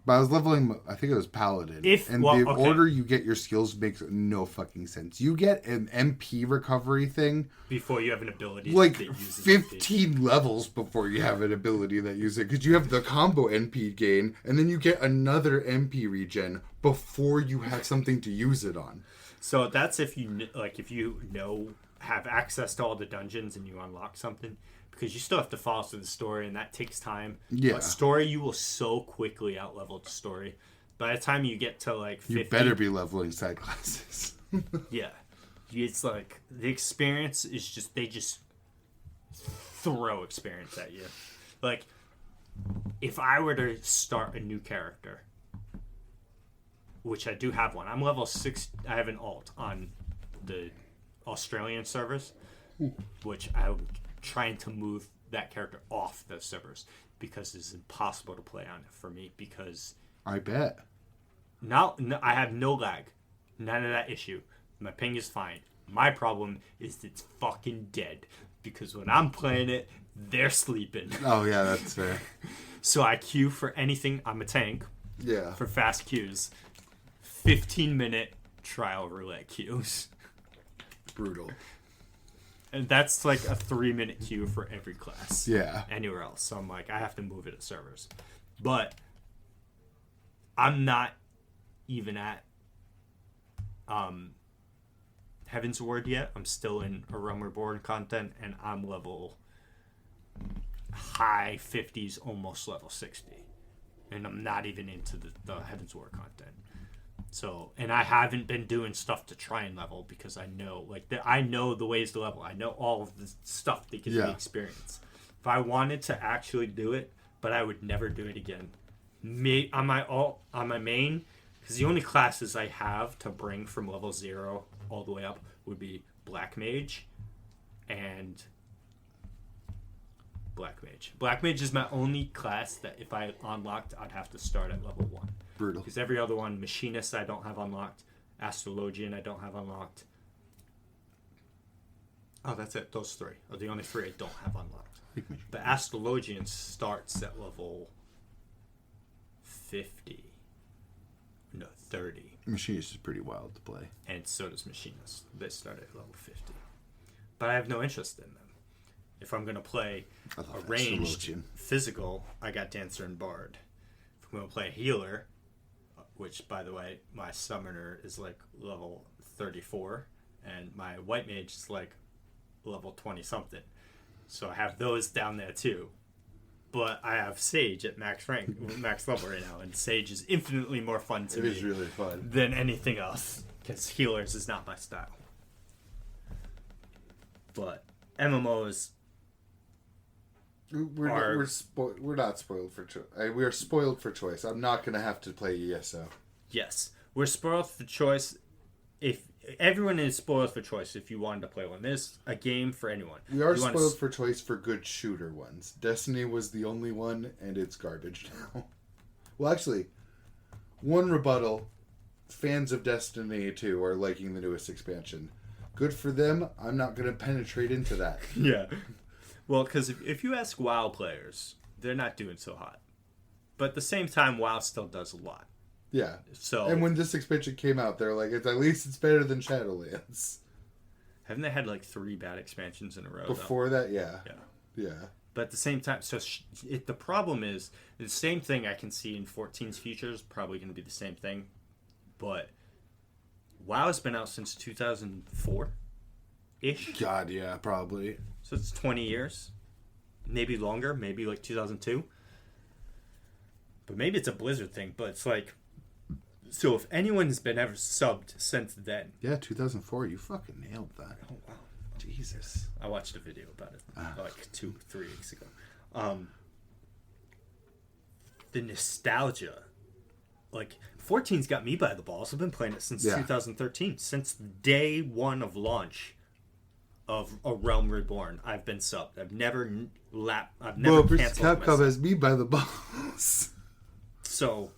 [SPEAKER 2] But I was leveling, I think it was Paladin. Order you get your skills makes no fucking sense. You get an MP recovery thing.
[SPEAKER 3] Before you have an ability
[SPEAKER 2] like
[SPEAKER 3] that uses
[SPEAKER 2] 15 levels before you have an ability that uses it. Because you have the combo NP gain, and then you get another MP regen before you have something to use it on.
[SPEAKER 3] So that's if you have access to all the dungeons and you unlock something. Because you still have to follow through the story, and that takes time.
[SPEAKER 2] Yeah.
[SPEAKER 3] But story, you will so quickly out-level the story. By the time you get to, like, 50...
[SPEAKER 2] You better be leveling side classes.
[SPEAKER 3] Yeah. It's like, the experience is just... They just throw experience at you. Like, if I were to start a new character, which I do have one. I'm level 6... I have an alt on the Australian servers, which I'm trying to move that character off the servers because it's impossible to play on it for me because
[SPEAKER 2] I bet.
[SPEAKER 3] now I have no lag, none of that issue, My ping is fine. My problem is it's fucking dead. Because when I'm playing it, they're sleeping.
[SPEAKER 2] Oh, yeah, that's fair.
[SPEAKER 3] So I queue for anything. I'm a tank.
[SPEAKER 2] Yeah.
[SPEAKER 3] For fast queues. 15-minute trial roulette queues.
[SPEAKER 2] Brutal.
[SPEAKER 3] And that's like a 3-minute queue for every class.
[SPEAKER 2] Yeah.
[SPEAKER 3] Anywhere else. So I'm like, I have to move it at servers. But I'm not even at Heaven's Ward yet. I'm still in A Realm Reborn content, and I'm level high 50s, almost level 60. And I'm not even into the Heaven's Ward content. So, and I haven't been doing stuff to try and level because I know, I know the ways to level. I know all of the stuff that gives me experience. If I wanted to actually do it, but I would never do it again. On my main, because the only classes I have to bring from level 0 all the way up would be Black Mage and Black Mage. Black Mage is my only class that if I unlocked, I'd have to start at level 1.
[SPEAKER 2] Brutal.
[SPEAKER 3] Because every other one, Machinist I don't have unlocked, Astrologian I don't have unlocked. Oh, that's it. Those 3 are the only 3 I don't have unlocked. But Astrologian starts at level 50. No, 30.
[SPEAKER 2] Machinist is pretty wild to play.
[SPEAKER 3] And so does Machinist. They start at level 50. But I have no interest in them. If I'm going to play a ranged physical, I got Dancer and Bard. If I'm going to play a healer, which, by the way, my summoner is like level 34, and my white mage is like level 20-something. So I have those down there too. But I have Sage at max rank, max level right now, and Sage is infinitely more fun to me.
[SPEAKER 2] It is really fun.
[SPEAKER 3] Than anything else, because healers is not my style. But MMOs
[SPEAKER 2] we're not spoiled for choice. We are spoiled for choice. I'm not gonna have to play ESO.
[SPEAKER 3] Yes, we're spoiled for choice. If everyone is spoiled for choice, if you wanted to play one, there's a game for anyone.
[SPEAKER 2] We are spoiled for choice for good shooter ones. Destiny was the only one, and it's garbage now. Well, actually, one rebuttal: fans of Destiny 2 are liking the newest expansion. Good for them. I'm not gonna penetrate into that.
[SPEAKER 3] Yeah. Well, because if you ask WoW players, they're not doing so hot. But at the same time, WoW still does a lot.
[SPEAKER 2] Yeah.
[SPEAKER 3] So,
[SPEAKER 2] and when this expansion came out, they're like, at least it's better than Shadowlands.
[SPEAKER 3] Haven't they had like 3 bad expansions in a row?
[SPEAKER 2] Before that, yeah.
[SPEAKER 3] Yeah. But at the same time, so the problem is, the same thing I can see in 14's future is probably going to be the same thing. But WoW has been out since 2004-ish.
[SPEAKER 2] God, yeah, probably.
[SPEAKER 3] So it's 20 years. Maybe longer. Maybe like 2002. But maybe it's a Blizzard thing. But it's like... So if anyone's been ever subbed since then...
[SPEAKER 2] Yeah, 2004. You fucking nailed that.
[SPEAKER 3] Oh, wow.
[SPEAKER 2] Jesus.
[SPEAKER 3] I watched a video about it like 2-3 weeks ago. The nostalgia... Like, 14's got me by the balls. I've been playing it since 2013. Since day 1 of launch of A Realm Reborn, I've been subbed. I've never canceled
[SPEAKER 2] Capcom has me by the balls.
[SPEAKER 3] So,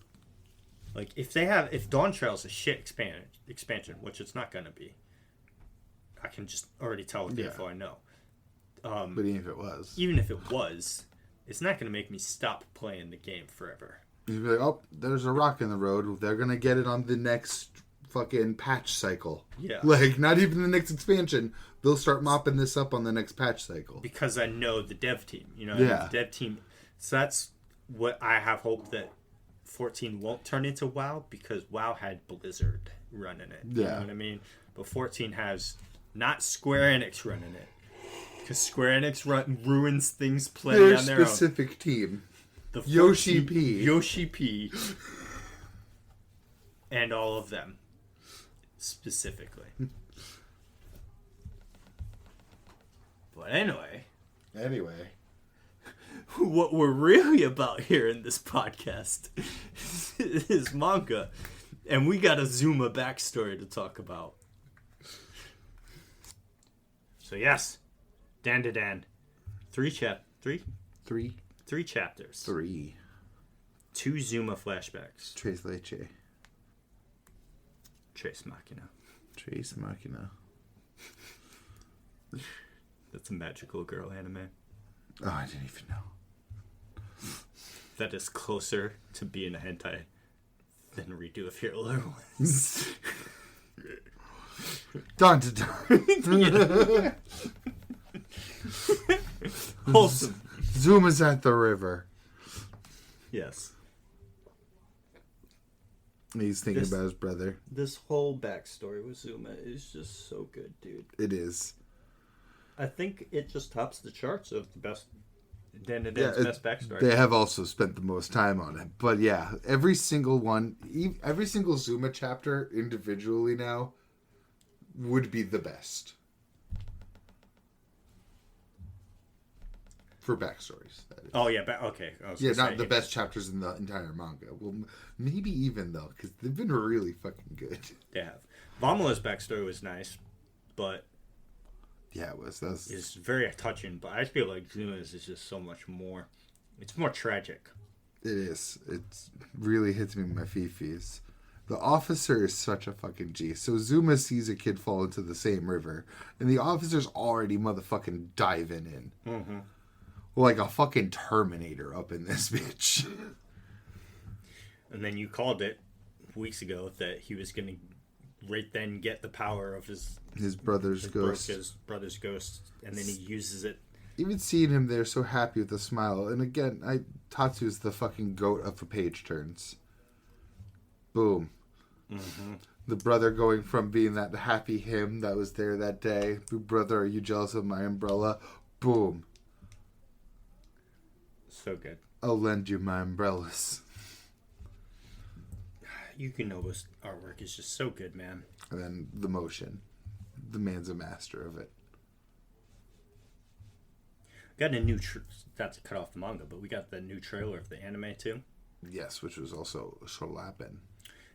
[SPEAKER 3] like, if Dawn Trail's a shit expansion, which it's not gonna be, I can just already tell with the info I know.
[SPEAKER 2] But even if it was,
[SPEAKER 3] it's not gonna make me stop playing the game forever.
[SPEAKER 2] You'd be like, oh, there's a rock in the road. They're gonna get it on the next fucking patch cycle.
[SPEAKER 3] Yeah.
[SPEAKER 2] Like, not even the next expansion. They'll start mopping this up on the next patch cycle.
[SPEAKER 3] Because I know the dev team.
[SPEAKER 2] The
[SPEAKER 3] dev team. So that's what I have hope that 14 won't turn into WoW, because WoW had Blizzard running it. You know what I mean? But 14 has not Square Enix running it. Because Square Enix ruins things playing on their own.
[SPEAKER 2] Specific team.
[SPEAKER 3] The
[SPEAKER 2] Yoshi P.
[SPEAKER 3] Yoshi P. And all of them. Specifically. But anyway. What we're really about here in this podcast is manga. And we got a Zuma backstory to talk about. So yes. Dandadan. 3 chapters. 2 Zuma flashbacks.
[SPEAKER 2] Tres Leche.
[SPEAKER 3] Tres Machina.
[SPEAKER 2] Trace Machina.
[SPEAKER 3] That's a magical girl anime.
[SPEAKER 2] Oh, I didn't even know.
[SPEAKER 3] That is closer to being a hentai than Redo of Your Little Ones.
[SPEAKER 2] Dun, dun, dun.
[SPEAKER 3] Wholesome.
[SPEAKER 2] Zuma's at the river.
[SPEAKER 3] Yes.
[SPEAKER 2] He's thinking about his brother.
[SPEAKER 3] This whole backstory with Zuma is just so good, dude.
[SPEAKER 2] It is.
[SPEAKER 3] I think it just tops the charts of the best Dandadan's best backstory.
[SPEAKER 2] They have also spent the most time on it. But yeah, every single one, every single Zuma chapter individually now would be the best. For backstories, that is.
[SPEAKER 3] Oh, yeah. Okay.
[SPEAKER 2] Not the best chapters in the entire manga. Well, maybe even, though, because they've been really fucking good.
[SPEAKER 3] They have. Vamala's backstory was nice, but...
[SPEAKER 2] Yeah, it was.
[SPEAKER 3] It's very touching, but I feel like Zuma's is just so much more... It's more tragic.
[SPEAKER 2] It is. It really hits me in my fifis. The officer is such a fucking G. So Zuma sees a kid fall into the same river, and the officer's already motherfucking diving in.
[SPEAKER 3] Mm-hmm.
[SPEAKER 2] Like a fucking Terminator up in this bitch.
[SPEAKER 3] And then you called it weeks ago that he was going to right then get the power of his
[SPEAKER 2] brother's ghost.
[SPEAKER 3] His brother's ghost, and then he uses it.
[SPEAKER 2] Even seeing him there so happy with a smile. And again, Tatsu's the fucking goat of the page turns. Boom.
[SPEAKER 3] Mm-hmm.
[SPEAKER 2] The brother going from being that happy him that was there that day. Brother, are you jealous of my umbrella? Boom.
[SPEAKER 3] So good.
[SPEAKER 2] I'll lend you my umbrellas.
[SPEAKER 3] Yukinobu's artwork is just so good, man.
[SPEAKER 2] And then the motion. The man's a master of it.
[SPEAKER 3] Got a new... not to cut off the manga, but we got the new trailer of the anime, too.
[SPEAKER 2] Yes, which was also Sholappin.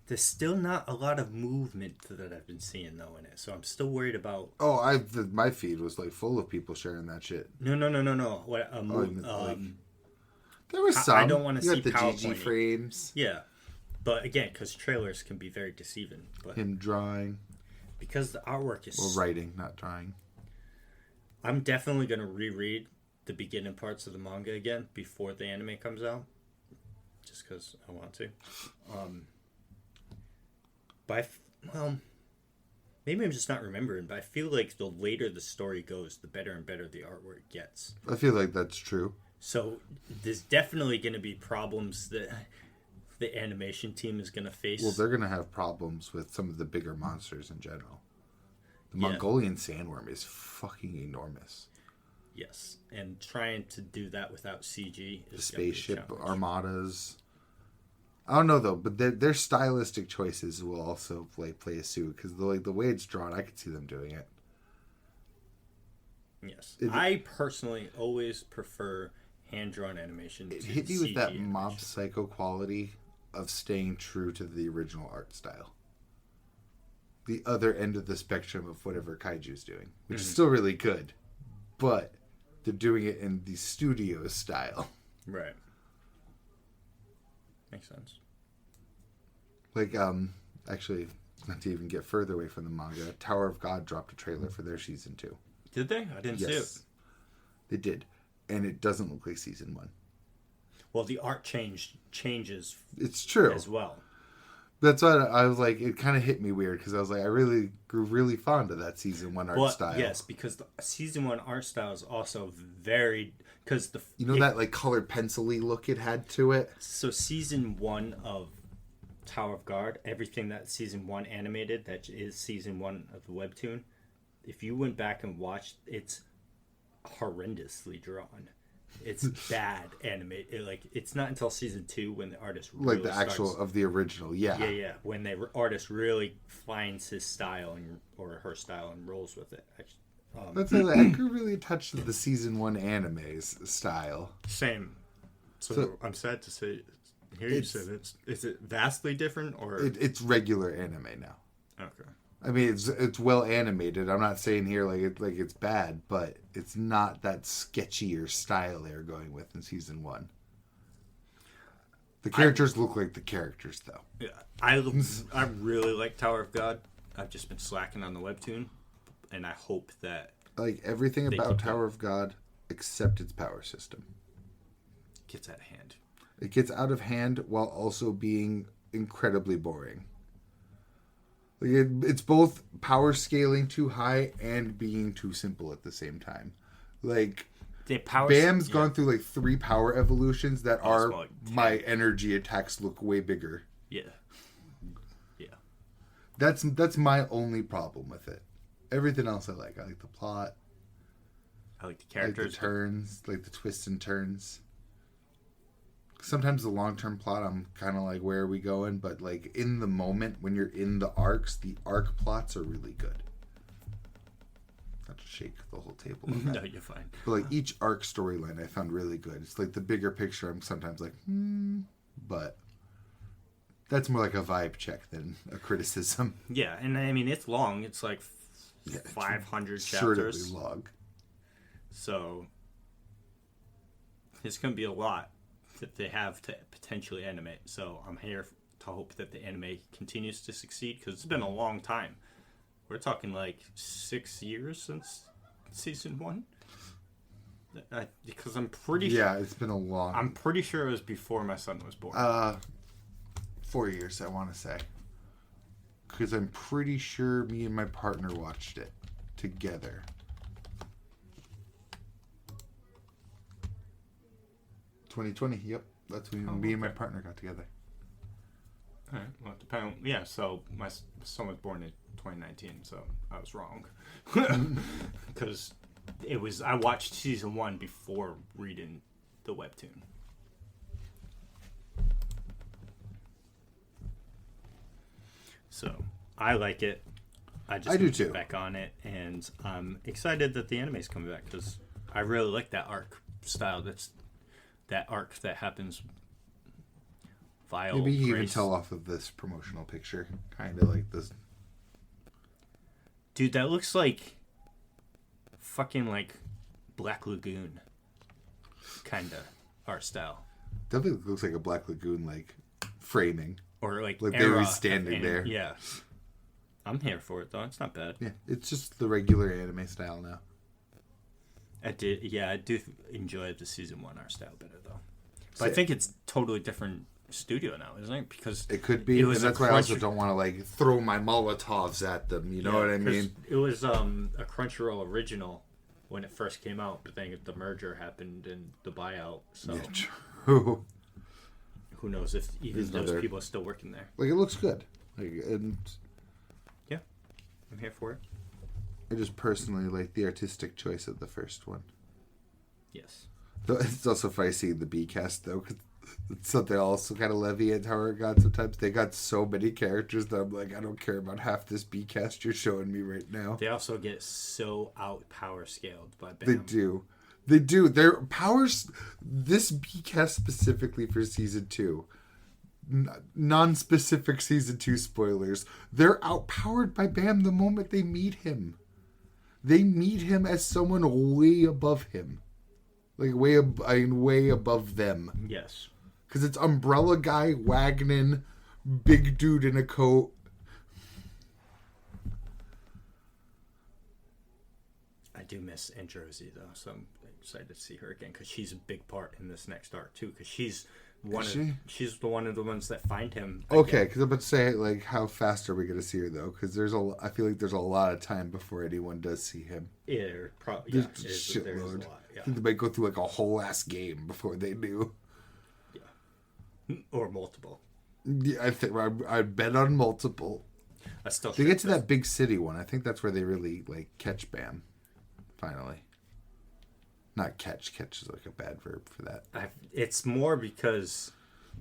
[SPEAKER 3] There's still not a lot of movement that I've been seeing, though, in it. So I'm still worried about...
[SPEAKER 2] Oh, my feed was, like, full of people sharing that shit.
[SPEAKER 3] No. What,
[SPEAKER 2] there was some.
[SPEAKER 3] I don't want to see
[SPEAKER 2] the
[SPEAKER 3] PowerPoint
[SPEAKER 2] GG frames.
[SPEAKER 3] Yeah. But, again, because trailers can be very deceiving. But
[SPEAKER 2] him drawing.
[SPEAKER 3] Because the artwork is...
[SPEAKER 2] Well, writing, not drawing.
[SPEAKER 3] I'm definitely going to reread the beginning parts of the manga again before the anime comes out. Just because I want to. Maybe I'm just not remembering, but I feel like the later the story goes, the better and better the artwork gets.
[SPEAKER 2] I feel like that's true.
[SPEAKER 3] So there's definitely going to be problems that the animation team is going to face.
[SPEAKER 2] Well, they're going to have problems with some of the bigger monsters in general. The Mongolian sandworm is fucking enormous.
[SPEAKER 3] Yes, and trying to do that without CG is
[SPEAKER 2] the spaceship armadas. I don't know though, but their stylistic choices will also play a suit because the way it's drawn, I could see them doing it.
[SPEAKER 3] Yes, I personally always prefer hand-drawn animation.
[SPEAKER 2] It hit me with that Mob Psycho quality of staying true to the original art style. The other end of the spectrum of whatever Kaiju's doing, which is still really good, but they're doing it in the studio style.
[SPEAKER 3] Right. Makes sense.
[SPEAKER 2] Like, actually, not to even get further away from the manga, Tower of God dropped a trailer for their season 2.
[SPEAKER 3] Did they? I didn't see it.
[SPEAKER 2] They did. And it doesn't look like season 1.
[SPEAKER 3] Well, the art changes.
[SPEAKER 2] It's true.
[SPEAKER 3] As well.
[SPEAKER 2] That's why I was like, it kind of hit me weird because I was like, I really grew really fond of that season 1 art style.
[SPEAKER 3] Yes, because the season 1 art style is also very
[SPEAKER 2] that like colored pencil-y look it had to it.
[SPEAKER 3] So season 1 of Tower of God, everything that season 1 animated, that is season 1 of the webtoon. If you went back and watched, it's horrendously drawn. It's bad animated. Like, it's not until season 2 when the artist really
[SPEAKER 2] like the actual of the original, yeah.
[SPEAKER 3] Yeah. When the artist really finds his style or her style and rolls with it.
[SPEAKER 2] That's like Edgar really touched the season 1 anime's style.
[SPEAKER 3] Same. So I'm sad to say, you said is it vastly different or
[SPEAKER 2] it's regular anime now.
[SPEAKER 3] Okay.
[SPEAKER 2] I mean, it's well animated. I'm not saying here like it's bad, but it's not that sketchier style they were going with in season 1. The characters look like the characters, though.
[SPEAKER 3] Yeah, I really like Tower of God. I've just been slacking on the webtoon, and I hope that
[SPEAKER 2] Like everything
[SPEAKER 3] They
[SPEAKER 2] about
[SPEAKER 3] keep
[SPEAKER 2] Tower of God, except its power system.
[SPEAKER 3] it gets out of hand.
[SPEAKER 2] It gets out of hand while also being incredibly boring. Like it's both power scaling too high and being too simple at the same time. Like Bam's gone through like 3 power evolutions that are
[SPEAKER 3] like
[SPEAKER 2] my energy attacks look way bigger.
[SPEAKER 3] Yeah.
[SPEAKER 2] That's my only problem with it. Everything else I like. I like the plot.
[SPEAKER 3] I like the
[SPEAKER 2] I like
[SPEAKER 3] characters.
[SPEAKER 2] the turns, like the twists and turns. Sometimes the long-term plot, I'm kind of like, where are we going? But like in the moment, when you're in the arcs, the arc plots are really good. Not to shake the whole table.
[SPEAKER 3] No, you're fine.
[SPEAKER 2] But like each arc storyline I found really good. It's like the bigger picture I'm sometimes like, but that's more like a vibe check than a criticism.
[SPEAKER 3] Yeah, and I mean, it's long. It's like 500 chapters.
[SPEAKER 2] Absurdly long.
[SPEAKER 3] So it's going to be a lot that they have to potentially animate. So I'm here to hope that the anime continues to succeed because it's been a long time. We're talking like 6 years since season 1. Because I'm pretty sure.
[SPEAKER 2] Yeah, it's been a long.
[SPEAKER 3] I'm pretty sure it was before my son was born.
[SPEAKER 2] 4 years, I want to say. Because I'm pretty sure me and my partner watched it together. $2020, yep. That's when me and my partner got together.
[SPEAKER 3] All right. Well, depending. Yeah. So my son was born in 2019, so I was wrong. Because I watched season 1 before reading the webtoon. So I like it. I
[SPEAKER 2] do
[SPEAKER 3] need to
[SPEAKER 2] too.
[SPEAKER 3] get back on it, and I'm excited that the anime's coming back because I really like that arc style. That arc that happens. Vile
[SPEAKER 2] Maybe you can
[SPEAKER 3] Grace.
[SPEAKER 2] tell off of this promotional picture. Kind of like this.
[SPEAKER 3] Dude, that looks like fucking like Black Lagoon kind of art style.
[SPEAKER 2] Definitely looks like a Black Lagoon like framing.
[SPEAKER 3] Or like
[SPEAKER 2] they
[SPEAKER 3] era
[SPEAKER 2] were standing
[SPEAKER 3] of
[SPEAKER 2] there.
[SPEAKER 3] Yeah. I'm here for it though. It's not bad.
[SPEAKER 2] Yeah, it's just the regular anime style now.
[SPEAKER 3] I do enjoy the season 1 art style better though. But I think it's totally different studio now, isn't it? Because
[SPEAKER 2] it could be, and that's why I also don't want to like throw my Molotovs at them. You know what I mean?
[SPEAKER 3] It was a Crunchyroll original when it first came out, but then the merger happened and the buyout. So
[SPEAKER 2] yeah, true.
[SPEAKER 3] Who knows if even those people are still working there?
[SPEAKER 2] Like it looks good, and
[SPEAKER 3] yeah, I'm here for it.
[SPEAKER 2] I just personally like the artistic choice of the first one.
[SPEAKER 3] Yes.
[SPEAKER 2] Though it's also funny seeing the B cast though, because it's something I also kind of levy at Tower of God. Sometimes they got so many characters that I'm like, I don't care about half this B cast you're showing me right now.
[SPEAKER 3] They also get so out power scaled by Bam.
[SPEAKER 2] They do. They do. Their powers. This B cast specifically for season 2. Non-specific season 2 spoilers. They're outpowered by Bam the moment they meet him. They meet him as someone way above him. Like way above them.
[SPEAKER 3] Yes.
[SPEAKER 2] Because it's Umbrella Guy, Wagner, big dude in a coat.
[SPEAKER 3] I do miss Androzy though, so I'm excited to see her again because she's a big part in this next arc too. Because she's she's one of the ones that find him.
[SPEAKER 2] Okay, because I'm about to say like, how fast are we going to see her though? Because I feel like there's a lot of time before anyone does see him.
[SPEAKER 3] Yeah,
[SPEAKER 2] there's
[SPEAKER 3] a
[SPEAKER 2] shitload.
[SPEAKER 3] lot. Yeah.
[SPEAKER 2] I think they might go through like a whole ass game before they do.
[SPEAKER 3] Yeah, or multiple.
[SPEAKER 2] Yeah, I think I'd bet on multiple.
[SPEAKER 3] I still.
[SPEAKER 2] They get to that big city one. I think that's where they really like catch Bam. Finally. Not catch. Catch is like a bad verb for that.
[SPEAKER 3] It's more because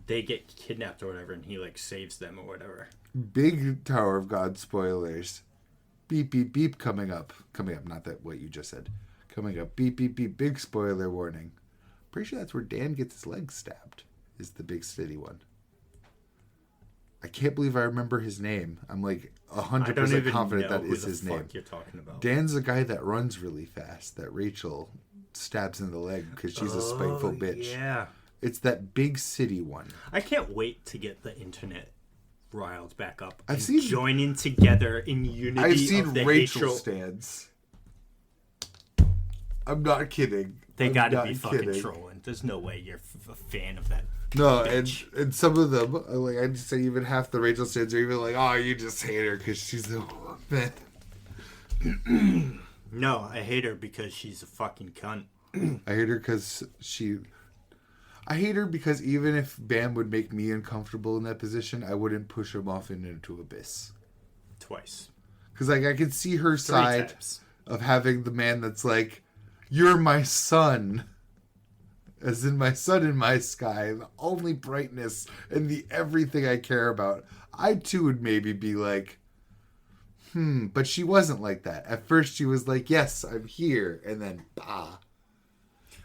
[SPEAKER 3] they get kidnapped or whatever, and he like saves them or whatever.
[SPEAKER 2] Big Tower of God spoilers. Beep beep beep coming up. Not that what you just said. Coming up. Beep beep beep. Big spoiler warning. Pretty sure that's where Dan gets his leg stabbed. Is the big city one. I can't believe I remember his name. I'm like 100% confident that is his name.
[SPEAKER 3] You're talking about.
[SPEAKER 2] Dan's the guy that runs really fast that Rachel stabs in the leg because she's a spiteful bitch.
[SPEAKER 3] Yeah.
[SPEAKER 2] It's that big city one.
[SPEAKER 3] I can't wait to get the internet riled back up.
[SPEAKER 2] I've seen
[SPEAKER 3] joining together in unity.
[SPEAKER 2] I've seen
[SPEAKER 3] of the
[SPEAKER 2] Rachel
[SPEAKER 3] hatred.
[SPEAKER 2] stands. I'm not kidding.
[SPEAKER 3] They
[SPEAKER 2] I'm
[SPEAKER 3] gotta
[SPEAKER 2] not
[SPEAKER 3] be fucking
[SPEAKER 2] kidding.
[SPEAKER 3] trolling. There's no way you're a fan of that.
[SPEAKER 2] No,
[SPEAKER 3] bitch.
[SPEAKER 2] and some of them, like I'd say, even half the Rachel stands are even like, "Oh, you just hate her because she's a woman."
[SPEAKER 3] No, I hate her because she's a fucking cunt.
[SPEAKER 2] I hate her because I hate her because even if Bam would make me uncomfortable in that position, I wouldn't push him off into abyss.
[SPEAKER 3] Twice.
[SPEAKER 2] Because like I could see her
[SPEAKER 3] 3
[SPEAKER 2] side
[SPEAKER 3] times.
[SPEAKER 2] of having the man that's like, "You're my sun," as in my sun in my sky, the only brightness and the everything I care about. I too would maybe be like, but she wasn't like that. At first she was like, "Yes, I'm here," and then bah.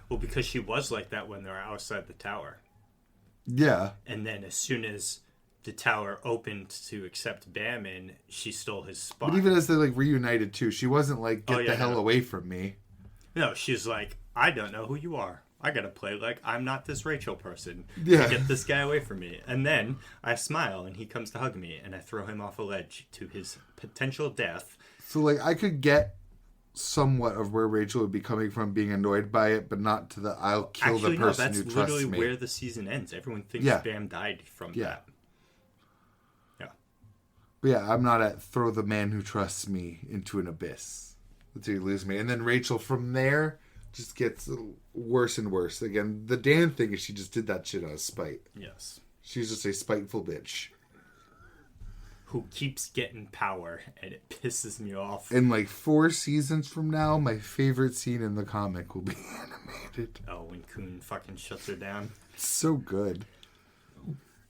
[SPEAKER 3] Well, because she was like that when they were outside the tower.
[SPEAKER 2] Yeah.
[SPEAKER 3] And then as soon as the tower opened to accept Bam in, she stole his spot.
[SPEAKER 2] But even as they like reunited too, she wasn't like, "Get the hell
[SPEAKER 3] no.
[SPEAKER 2] away from me."
[SPEAKER 3] No, she's like, I don't know who you are. I gotta play like I'm not this Rachel person.
[SPEAKER 2] Yeah.
[SPEAKER 3] Get this guy away from me. And then I smile and he comes to hug me and I throw him off a ledge to his potential death.
[SPEAKER 2] So like I could get somewhat of where Rachel would be coming from, being annoyed by it, but not to the "I'll kill the person who trusts me."
[SPEAKER 3] That's literally where the season ends. Everyone thinks Bam died from that. Yeah.
[SPEAKER 2] But yeah, I'm not at throw the man who trusts me into an abyss until you lose me. And then Rachel from there just gets worse and worse. Again, the Dan thing is she just did that shit out of spite.
[SPEAKER 3] Yes.
[SPEAKER 2] She's just a spiteful bitch.
[SPEAKER 3] Who keeps getting power, and it pisses me off.
[SPEAKER 2] In like 4 seasons from now, my favorite scene in the comic will be animated.
[SPEAKER 3] Oh, when Kun fucking shuts her down.
[SPEAKER 2] It's so good.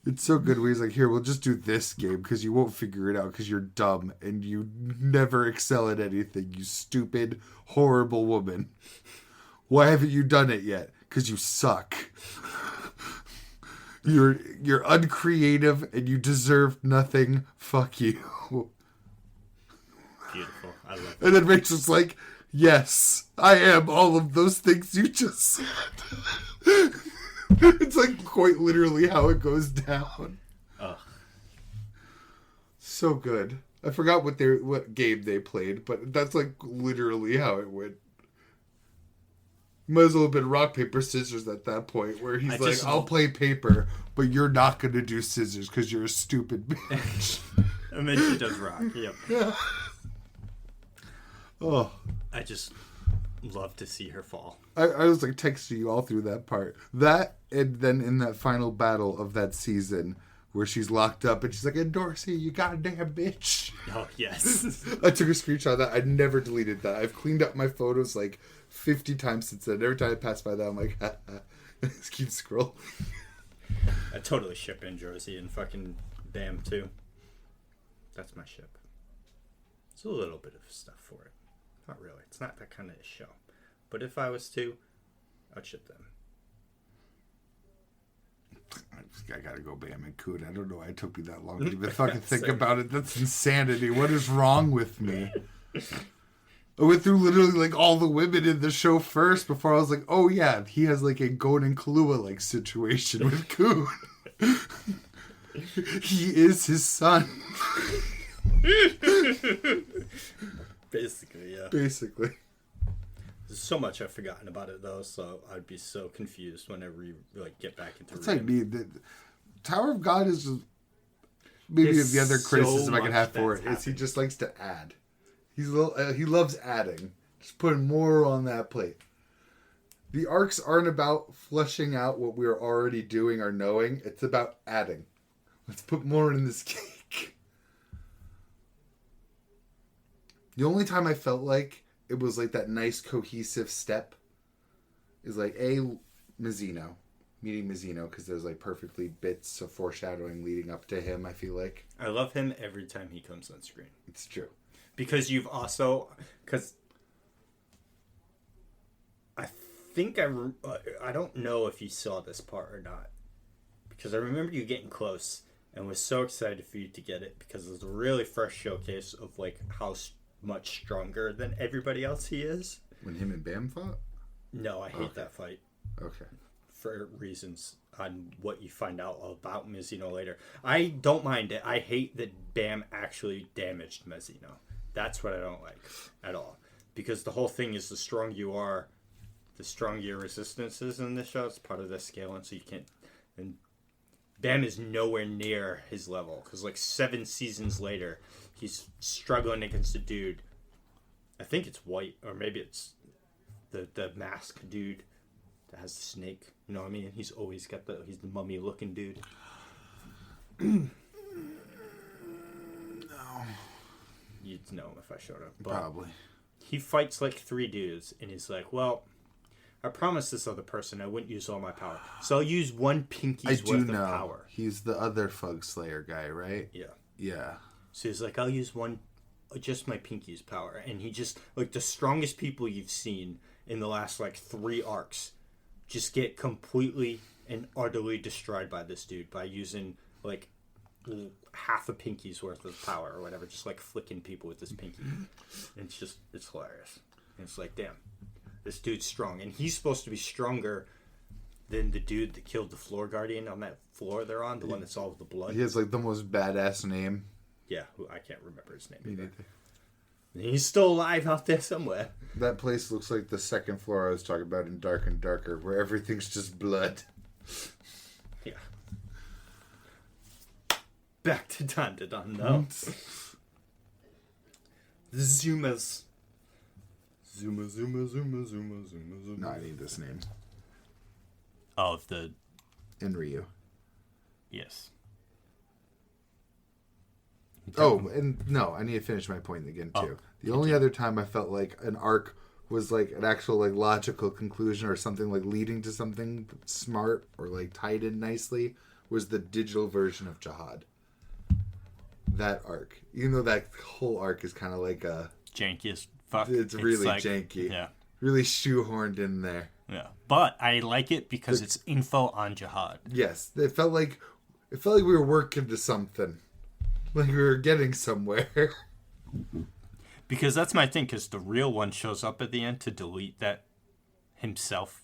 [SPEAKER 2] It's so good where he's like, "Here, we'll just do this game because you won't figure it out because you're dumb and you never excel at anything, you stupid, horrible woman. Why haven't you done it yet? Because you suck. You're uncreative and you deserve nothing. Fuck you."
[SPEAKER 3] Beautiful. I love it.
[SPEAKER 2] And then Rachel's like, "Yes, I am all of those things you just said." It's like quite literally how it goes down.
[SPEAKER 3] Ugh.
[SPEAKER 2] So good. I forgot what game they played, but that's like literally how it went. Might as well have been rock, paper, scissors at that point, where he's like, "I'll play paper, but you're not going to do scissors because you're a stupid bitch."
[SPEAKER 3] And then she does rock. Yep.
[SPEAKER 2] Yeah. Oh.
[SPEAKER 3] I just love to see her fall.
[SPEAKER 2] I was like texting you all through that part. That, and then in that final battle of that season, where she's locked up and she's like, "And Dorsey, you goddamn bitch."
[SPEAKER 3] Oh, yes.
[SPEAKER 2] I took a screenshot of that. I never deleted that. I've cleaned up my photos like 50 times since then. Every time I pass by that, I'm like, just keep scrolling.
[SPEAKER 3] I totally ship in Jersey and fucking Bam, too. That's my ship. It's a little bit of stuff for it. Not really. It's not that kind of show. But if I was to, I'd ship them.
[SPEAKER 2] I gotta go Bam and Coon. I don't know why it took me that long to even fucking think about it. That's insanity. What is wrong with me? I went through literally like all the women in the show first before I was like, "Oh yeah, he has like a Gon and Kahlua like situation with Coon." He is his son.
[SPEAKER 3] Basically, yeah.
[SPEAKER 2] Basically.
[SPEAKER 3] There's so much I've forgotten about it, though, so I'd be so confused whenever you like get back into
[SPEAKER 2] That's like me. The Tower of God is just, maybe
[SPEAKER 3] There's
[SPEAKER 2] the other criticism
[SPEAKER 3] so
[SPEAKER 2] I can have
[SPEAKER 3] much
[SPEAKER 2] for it
[SPEAKER 3] that's
[SPEAKER 2] is he
[SPEAKER 3] happened.
[SPEAKER 2] just likes to add. He loves adding. Just putting more on that plate. The arcs aren't about fleshing out what we're already doing or knowing. It's about adding. Let's put more in this cake. The only time I felt like it was like that nice cohesive step is like Mizuno. Meeting Mizuno, because there's like perfectly bits of foreshadowing leading up to him, I feel like.
[SPEAKER 3] I love him every time he comes on screen.
[SPEAKER 2] It's true.
[SPEAKER 3] Because you've also... Because... I think I don't know if you saw this part or not. Because I remember you getting close and was so excited for you to get it because it was a really fresh showcase of like how much stronger than everybody else he is.
[SPEAKER 2] When him and Bam fought?
[SPEAKER 3] No, I hate
[SPEAKER 2] Okay.
[SPEAKER 3] that fight.
[SPEAKER 2] Okay.
[SPEAKER 3] for reasons on what you find out about Mizuno later. I don't mind it. I hate that Bam actually damaged Mizuno. That's what I don't like at all. Because the whole thing is the stronger you are, the stronger your resistance is in this show. It's part of the scale, and so you can't... And Bam is nowhere near his level. Because like 7 seasons later, he's struggling against a dude. I think it's white, or maybe it's the masked dude that has the snake. You know what I mean? He's always got he's the mummy looking dude.
[SPEAKER 2] No.
[SPEAKER 3] You'd know if I showed up. But
[SPEAKER 2] Probably.
[SPEAKER 3] he fights like 3 dudes, and he's like, well, I promised this other person I wouldn't use all my power. So I'll use 1 pinky's worth of power.
[SPEAKER 2] He's the other Fug Slayer guy, right?
[SPEAKER 3] Yeah.
[SPEAKER 2] Yeah.
[SPEAKER 3] So he's like, I'll use just my pinky's power. And he just, like, the strongest people you've seen in the last, like, 3 arcs just get completely and utterly destroyed by this dude by using, like, half a pinky's worth of power or whatever, just, like, flicking people with this pinky. And it's hilarious. And it's like, damn, this dude's strong. And he's supposed to be stronger than the dude that killed the floor guardian on that floor they're on, the one that's all with the blood.
[SPEAKER 2] He has, like, the most badass name.
[SPEAKER 3] Yeah, who I can't remember his name either. He's still alive out there somewhere.
[SPEAKER 2] That place looks like the second floor I was talking about in Dark and Darker, where everything's just blood.
[SPEAKER 3] Yeah. Back to Dandadan, though. The Zumas. Zuma.
[SPEAKER 2] No, I need this name.
[SPEAKER 3] Of the...
[SPEAKER 2] In Ryu.
[SPEAKER 3] Yes.
[SPEAKER 2] Oh, and no, I need to finish my point again, too. The only other time I felt like an arc was like an actual like logical conclusion or something like leading to something smart or like tied in nicely was the digital version of Jihad. That arc. Even though that whole arc is kind of like a...
[SPEAKER 3] janky as fuck.
[SPEAKER 2] It's really like, janky.
[SPEAKER 3] Yeah.
[SPEAKER 2] Really shoehorned in there.
[SPEAKER 3] Yeah. But I like it because it's info on Jihad.
[SPEAKER 2] Yes. It felt like we were working to something. Like we were getting somewhere.
[SPEAKER 3] Because that's my thing, because the real one shows up at the end to delete that himself,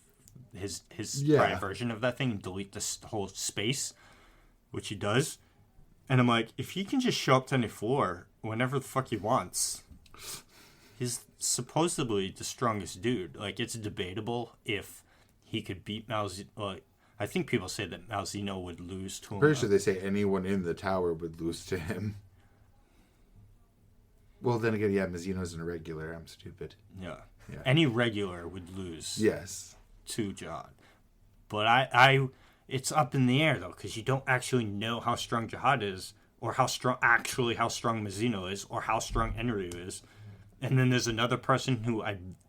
[SPEAKER 3] his prior version of that thing, and delete this whole space, which he does. And I'm like, if he can just show up to any floor whenever the fuck he wants, he's supposedly the strongest dude. Like, it's debatable if he could beat Malzeno. Like, I think people say that Malzeno would lose to him.
[SPEAKER 2] Pretty sure they say anyone in the tower would lose to him. Well, then again, yeah, Mizuno's an irregular. I'm stupid.
[SPEAKER 3] Yeah. Any regular would lose.
[SPEAKER 2] Yes.
[SPEAKER 3] To Jihad. But I it's up in the air, though, because you don't actually know how strong Jihad is, or how strong Mizuno is, or how strong Enryu is. And then there's another person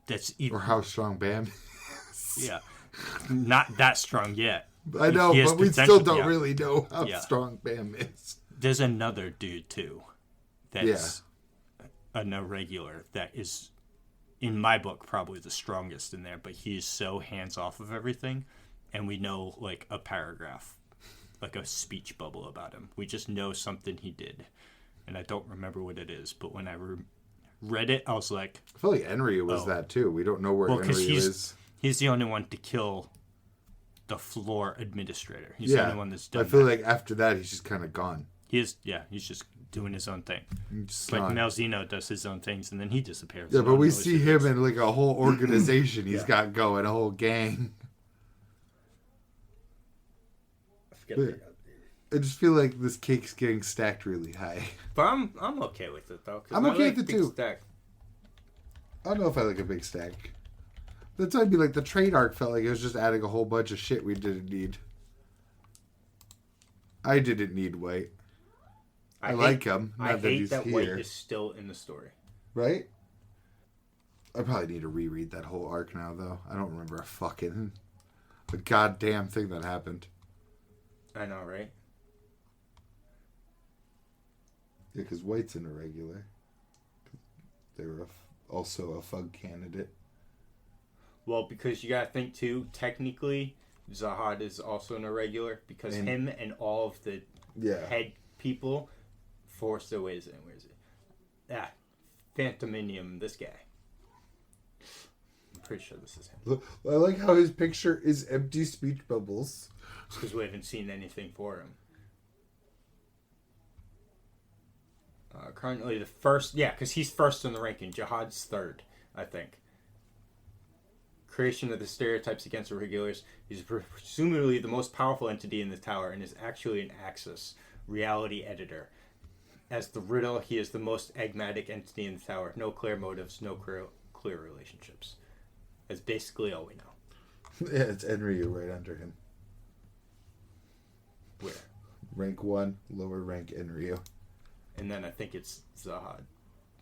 [SPEAKER 3] that's even...
[SPEAKER 2] Or how strong Bam is.
[SPEAKER 3] Yeah. Not that strong yet.
[SPEAKER 2] I know, but we still don't really know how strong Bam is.
[SPEAKER 3] There's another dude, too, that's an irregular that is, in my book, probably the strongest in there, but he is so hands-off of everything, and we know, like, a paragraph, like a speech bubble about him. We just know something he did, and I don't remember what it is, but when I read it, I was like...
[SPEAKER 2] I feel like Enryu was that, too. We don't know where Enryu is.
[SPEAKER 3] He's the only one to kill the floor administrator. He's the only one that's done
[SPEAKER 2] I feel like after that, he's just kind of gone.
[SPEAKER 3] He's just doing his own thing. Just like Malzeno does his own things, and then he disappears.
[SPEAKER 2] Yeah, but we see him in like a whole organization he's got going, a whole gang. I just feel like this cake's getting stacked really high.
[SPEAKER 3] But I'm okay with it, though.
[SPEAKER 2] I'm okay with it, too.
[SPEAKER 3] Stack.
[SPEAKER 2] I don't know if I like a big stack. That's why I'd be like, the trade arc felt like it was just adding a whole bunch of shit we didn't need. I didn't need White. I like him.
[SPEAKER 3] I hate that White is still in the story.
[SPEAKER 2] Right? I probably need to reread that whole arc now, though. I don't remember a goddamn thing that happened.
[SPEAKER 3] I know, right?
[SPEAKER 2] Yeah, because White's an irregular. They were also a Fug candidate.
[SPEAKER 3] Well, because you gotta think, too, technically, Jihad is also an irregular, because him and all of the head people forced their ways in. Where is it? Phantominium, this guy. I'm pretty sure this is him.
[SPEAKER 2] I like how his picture is empty speech bubbles.
[SPEAKER 3] Because we haven't seen anything for him. Currently the first... Yeah, because he's first in the ranking. Jihad's third, I think. Creation of the stereotypes against the regulars. He's presumably the most powerful entity in the tower and is actually an Axis reality editor. As the riddle, he is the most enigmatic entity in the tower. No clear motives, no clear relationships. That's basically all we know.
[SPEAKER 2] Yeah, it's Enryu right under him.
[SPEAKER 3] Where?
[SPEAKER 2] Rank 1, lower rank Enryu.
[SPEAKER 3] And then I think it's Zahad,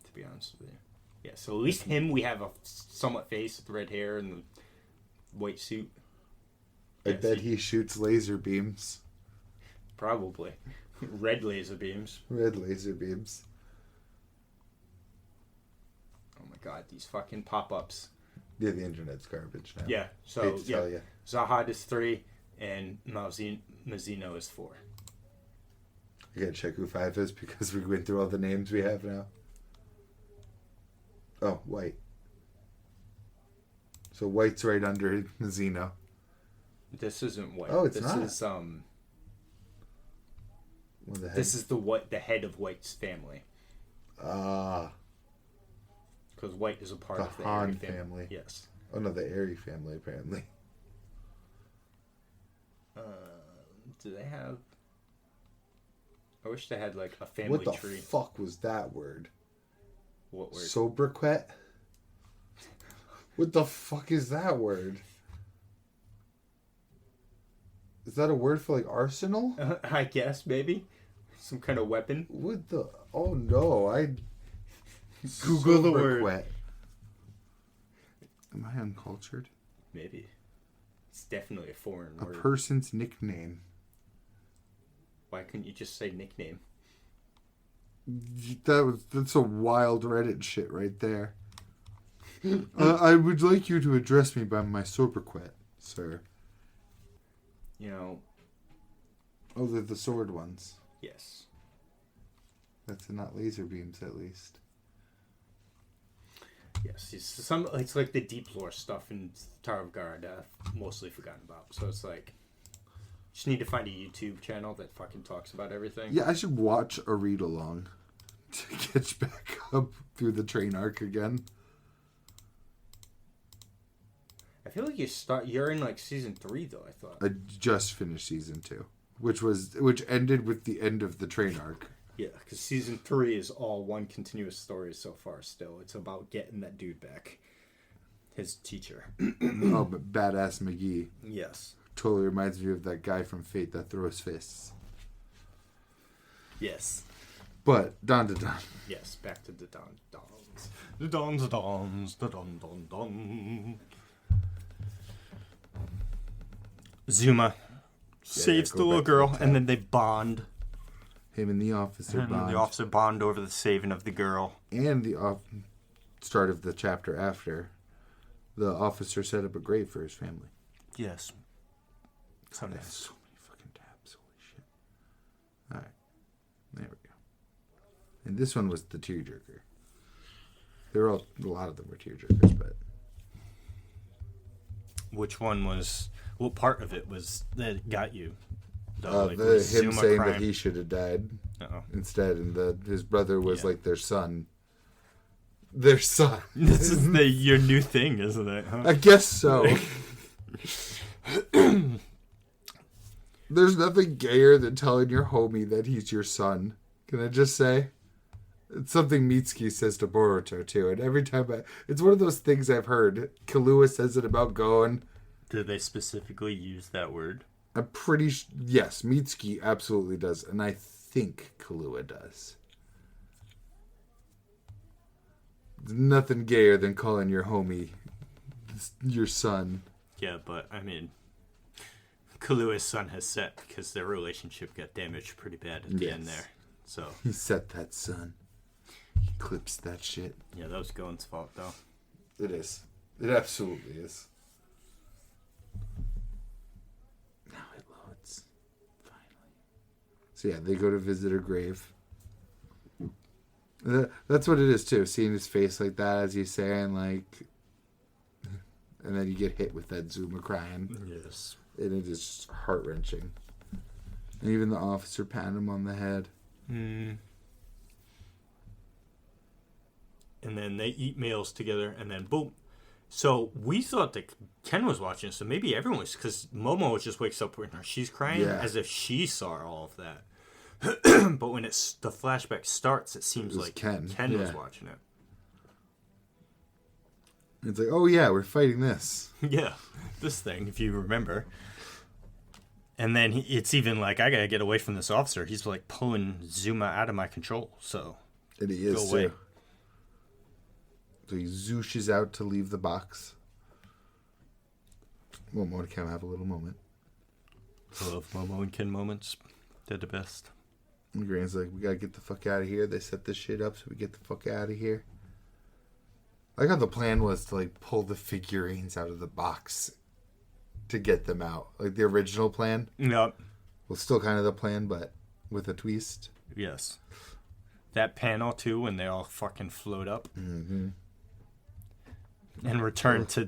[SPEAKER 3] to be honest with you. Yeah, so at least him, we have a somewhat face with red hair and the white suit.
[SPEAKER 2] I bet he shoots laser beams.
[SPEAKER 3] Probably. Red laser beams.
[SPEAKER 2] Red laser beams.
[SPEAKER 3] Oh my god, these fucking pop-ups.
[SPEAKER 2] Yeah, the internet's garbage now.
[SPEAKER 3] Yeah, so yeah,
[SPEAKER 2] you.
[SPEAKER 3] Zahad is 3 and Mazino is 4.
[SPEAKER 2] I gotta check who 5 is because we went through all the names we have now. Oh, White. So White's right under Mazino.
[SPEAKER 3] This isn't White.
[SPEAKER 2] Oh, it's
[SPEAKER 3] this
[SPEAKER 2] not.
[SPEAKER 3] Is,
[SPEAKER 2] What the heck?
[SPEAKER 3] this is the head of White's family.
[SPEAKER 2] Ah.
[SPEAKER 3] Because White is a part
[SPEAKER 2] The
[SPEAKER 3] of the
[SPEAKER 2] Han
[SPEAKER 3] Airy
[SPEAKER 2] family.
[SPEAKER 3] Yes.
[SPEAKER 2] Oh no, the Airy family apparently.
[SPEAKER 3] Do they have... I wish they had like a family
[SPEAKER 2] What the
[SPEAKER 3] tree.
[SPEAKER 2] fuck was that word?
[SPEAKER 3] What word?
[SPEAKER 2] Sobriquet? What the fuck is that word? Is that a word for like arsenal?
[SPEAKER 3] I guess maybe some kind of weapon.
[SPEAKER 2] What the? Oh no! I
[SPEAKER 3] Google the word.
[SPEAKER 2] Sobriquet. Am I uncultured?
[SPEAKER 3] Maybe it's definitely a foreign
[SPEAKER 2] A
[SPEAKER 3] word.
[SPEAKER 2] person's nickname.
[SPEAKER 3] Why couldn't you just say nickname?
[SPEAKER 2] That's a wild Reddit shit right there. I would like you to address me by my sobriquet, sir.
[SPEAKER 3] You know.
[SPEAKER 2] Oh, they're the sword ones.
[SPEAKER 3] Yes.
[SPEAKER 2] That's not laser beams, at least.
[SPEAKER 3] Yes. It's like the deep lore stuff in Tower of God. Mostly forgotten about. So it's like. Just need to find a YouTube channel that fucking talks about everything.
[SPEAKER 2] Yeah, I should watch a read along to catch back up through the train arc again.
[SPEAKER 3] I feel like you're in like season 3 though, I thought.
[SPEAKER 2] I just finished season 2, which ended with the end of the train arc.
[SPEAKER 3] Yeah, because season 3 is all one continuous story so far still. It's about getting that dude back. His teacher.
[SPEAKER 2] Oh, but Badass McGee.
[SPEAKER 3] Yes.
[SPEAKER 2] Totally reminds me of that guy from Fate that throws fists.
[SPEAKER 3] Yes.
[SPEAKER 2] But, Dandadan.
[SPEAKER 3] Yes, back to the Dons. The Dons, the Don. Zuma saves the little girl, and then they bond.
[SPEAKER 2] Him and the officer bond.
[SPEAKER 3] The officer bond over the saving of the girl.
[SPEAKER 2] And the start of the chapter after, the officer set up a grave for his family.
[SPEAKER 3] Yes. So
[SPEAKER 2] There's
[SPEAKER 3] nice.
[SPEAKER 2] so many fucking tabs. Holy shit. Alright. There we go. And this one was the tearjerker. A lot of them were tearjerkers, but...
[SPEAKER 3] Which one was... What part of it was that got you?
[SPEAKER 2] him
[SPEAKER 3] Zuma
[SPEAKER 2] saying
[SPEAKER 3] crime?
[SPEAKER 2] that he should have died
[SPEAKER 3] Uh-oh.
[SPEAKER 2] instead, and his brother was
[SPEAKER 3] Yeah.
[SPEAKER 2] like their son. Their son.
[SPEAKER 3] This is your new thing, isn't it? Huh?
[SPEAKER 2] I guess so. There's nothing gayer than telling your homie that he's your son. Can I just say? It's something Mitsuki says to Boruto, too. And every time it's one of those things I've heard. Killua says it about Gon.
[SPEAKER 3] Did they specifically use that word?
[SPEAKER 2] I'm pretty yes, Mitsuki absolutely does. And I think Killua does. There's nothing gayer than calling your homie your son.
[SPEAKER 3] Yeah, but, I mean... Kalua's son has set because their relationship got damaged pretty bad at the end there. So
[SPEAKER 2] He set that son. He clips that shit.
[SPEAKER 3] yeah, that was Gon's fault though.
[SPEAKER 2] It is. It absolutely is. Now it loads. Finally. So yeah, they go to visit her grave. That's what it is too. Seeing his face like that as he's saying like And then you get hit with that Zuma crying.
[SPEAKER 3] Yes.
[SPEAKER 2] And it is just heart-wrenching. And even the officer patted him on the head.
[SPEAKER 3] Mm. And then they eat meals together, and then boom. So we thought that Ken was watching, so maybe everyone was, because Momo just wakes up when she's crying, as if she saw all of that. But when the flashback starts, it seems like Ken was watching it.
[SPEAKER 2] It's like, oh yeah, we're fighting this.
[SPEAKER 3] Yeah, this thing, if you remember. And then it's even like, I gotta get away from this officer. He's like pulling Zuma out of my control, so
[SPEAKER 2] and he is
[SPEAKER 3] go away.
[SPEAKER 2] Too. So he zooshes out to leave the box. Momo and Ken have a little moment.
[SPEAKER 3] I love Momo and Ken moments. They're the best.
[SPEAKER 2] And Grant's like, we gotta get the fuck out of here. They set this shit up so we get the fuck out of here. I like how the plan was to like pull the figurines out of the box to get them out. Like the original plan.
[SPEAKER 3] Yep.
[SPEAKER 2] Well, still kind of the plan, but with a twist.
[SPEAKER 3] Yes. That panel too, when they all fucking float up.
[SPEAKER 2] Mm-hmm.
[SPEAKER 3] And return to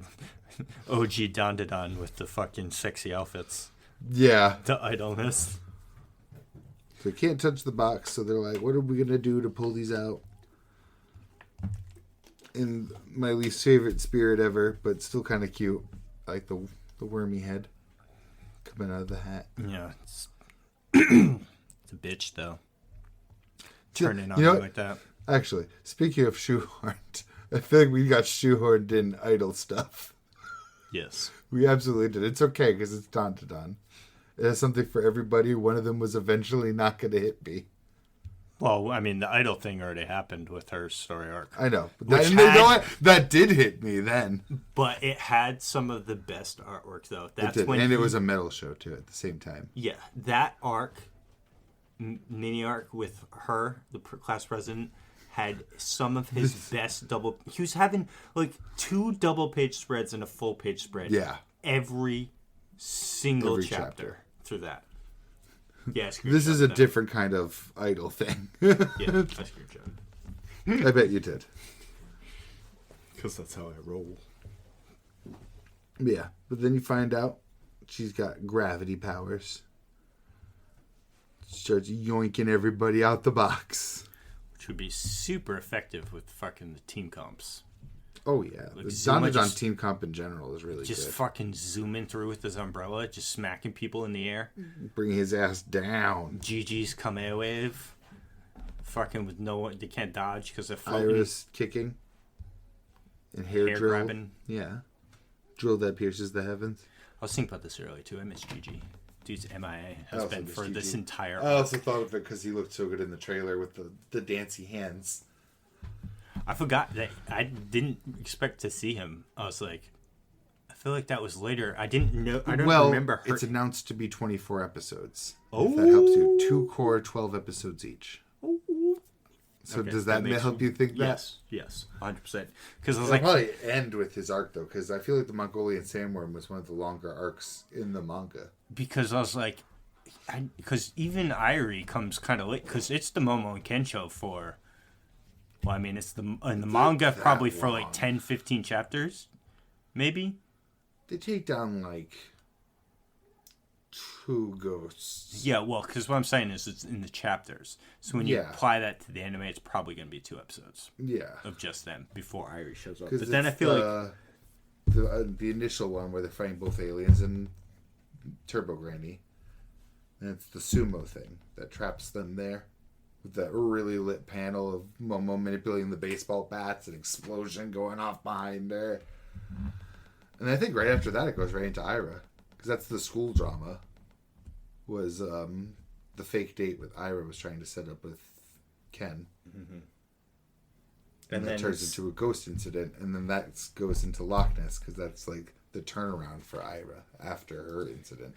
[SPEAKER 3] OG Dandadan with the fucking sexy outfits.
[SPEAKER 2] Yeah.
[SPEAKER 3] The idleness.
[SPEAKER 2] So they can't touch the box, so they're like, what are we going to do to pull these out? And my least favorite spirit ever, but still kind of cute. I like the wormy head coming out of the hat.
[SPEAKER 3] Yeah. It's a bitch, though. Turning on you like that.
[SPEAKER 2] Actually, speaking of shoehorned, I feel like we got shoehorned in idle stuff.
[SPEAKER 3] Yes.
[SPEAKER 2] We absolutely did. It's okay because it's Dandadan. It has something for everybody. One of them was eventually not going to hit me.
[SPEAKER 3] Well, I mean, the idol thing already happened with her story arc.
[SPEAKER 2] I know. That did hit me then.
[SPEAKER 3] But it had some of the best artwork, though. That's
[SPEAKER 2] it did.
[SPEAKER 3] when
[SPEAKER 2] And it was a metal show, too, at the same time.
[SPEAKER 3] Yeah. That arc, mini arc with her, the class president, had some of his best double... He was having, like, 2 double-page spreads and a full-page spread.
[SPEAKER 2] Yeah.
[SPEAKER 3] Every single chapter through that. Yeah,
[SPEAKER 2] this is a different kind of idol thing.
[SPEAKER 3] Yeah, I screenshot.
[SPEAKER 2] I bet you did.
[SPEAKER 3] Because that's how I roll.
[SPEAKER 2] Yeah, but then you find out she's got gravity powers. She starts yoinking everybody out the box.
[SPEAKER 3] Which would be super effective with fucking the team comps.
[SPEAKER 2] Oh, yeah.
[SPEAKER 3] Like
[SPEAKER 2] the Dandadan team comp in general is really
[SPEAKER 3] just
[SPEAKER 2] good.
[SPEAKER 3] fucking zooming through with his umbrella, just smacking people in the air.
[SPEAKER 2] Bringing his ass down.
[SPEAKER 3] GG's Kamea wave. Fucking with they can't dodge because they're floating.
[SPEAKER 2] Iris kicking. And hair drill.
[SPEAKER 3] Grabbing.
[SPEAKER 2] Yeah. Drill that pierces the heavens.
[SPEAKER 3] I was thinking about this earlier too. I miss GG. Dude's MIA has been for
[SPEAKER 2] GG.
[SPEAKER 3] this entire
[SPEAKER 2] I also thought of it because he looked so good in the trailer with the dancey hands.
[SPEAKER 3] I forgot that I didn't expect to see him. I was like, I feel like that was later. I didn't know. I don't remember.
[SPEAKER 2] It's announced to be 24 episodes.
[SPEAKER 3] Oh,
[SPEAKER 2] if that helps you. 2 core, 12 episodes each.
[SPEAKER 3] Oh.
[SPEAKER 2] So okay, does that help you think that?
[SPEAKER 3] Yes, 100%. Because I was
[SPEAKER 2] It'll
[SPEAKER 3] like,
[SPEAKER 2] probably end with his arc though, because I feel like the Mongolian Sandworm was one of the longer arcs in the manga.
[SPEAKER 3] Because I was like, because even Irie comes kind of late, because it's the Momo and Ken show for. Well, I mean, it's in the manga probably for like 10, 15 chapters, maybe.
[SPEAKER 2] They take down like 2 ghosts.
[SPEAKER 3] Yeah, well, because what I'm saying is it's in the chapters. So when you apply that to the anime, it's probably going to be 2 episodes.
[SPEAKER 2] Yeah.
[SPEAKER 3] Of just them before Irie shows up. But then I feel like
[SPEAKER 2] the initial one where they're fighting both aliens and Turbo Granny, and it's the sumo thing that traps them there. With that really lit panel of Momo manipulating the baseball bats and explosion going off behind her. And I think right after that it goes right into Ira. Because that's the school drama. Was the fake date with Ira was trying to set up with Ken. Mm-hmm. And that turns into a ghost incident. And then that goes into Loch Ness. Because that's like the turnaround for Ira after her incident.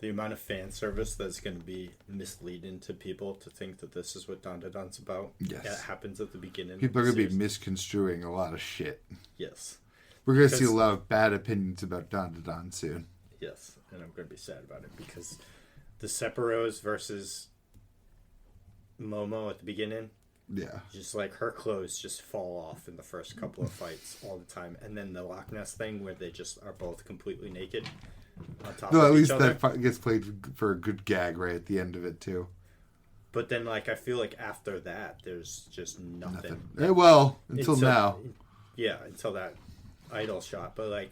[SPEAKER 1] The amount of fan service that's going to be misleading to people to think that this is what Dandadan's about.
[SPEAKER 2] Yes.
[SPEAKER 1] It happens at the beginning.
[SPEAKER 2] People are going to be misconstruing a lot of shit.
[SPEAKER 1] Yes.
[SPEAKER 2] We're going to see a lot of bad opinions about Dandadan soon.
[SPEAKER 1] Yes, and I'm going to be sad about it because the Sephiroths versus Momo at the beginning
[SPEAKER 2] Yeah.
[SPEAKER 3] Just like her clothes just fall off in the first couple of fights all the time, and then the Loch Ness thing where they just are both completely naked on top
[SPEAKER 2] No,
[SPEAKER 3] of
[SPEAKER 2] at
[SPEAKER 3] each
[SPEAKER 2] least
[SPEAKER 3] other.
[SPEAKER 2] that fight gets played for a good gag right at the end of it too.
[SPEAKER 3] But then, like, I feel like after that, there's just nothing.
[SPEAKER 2] Well, until now.
[SPEAKER 3] Yeah, until that idol shot. But, like,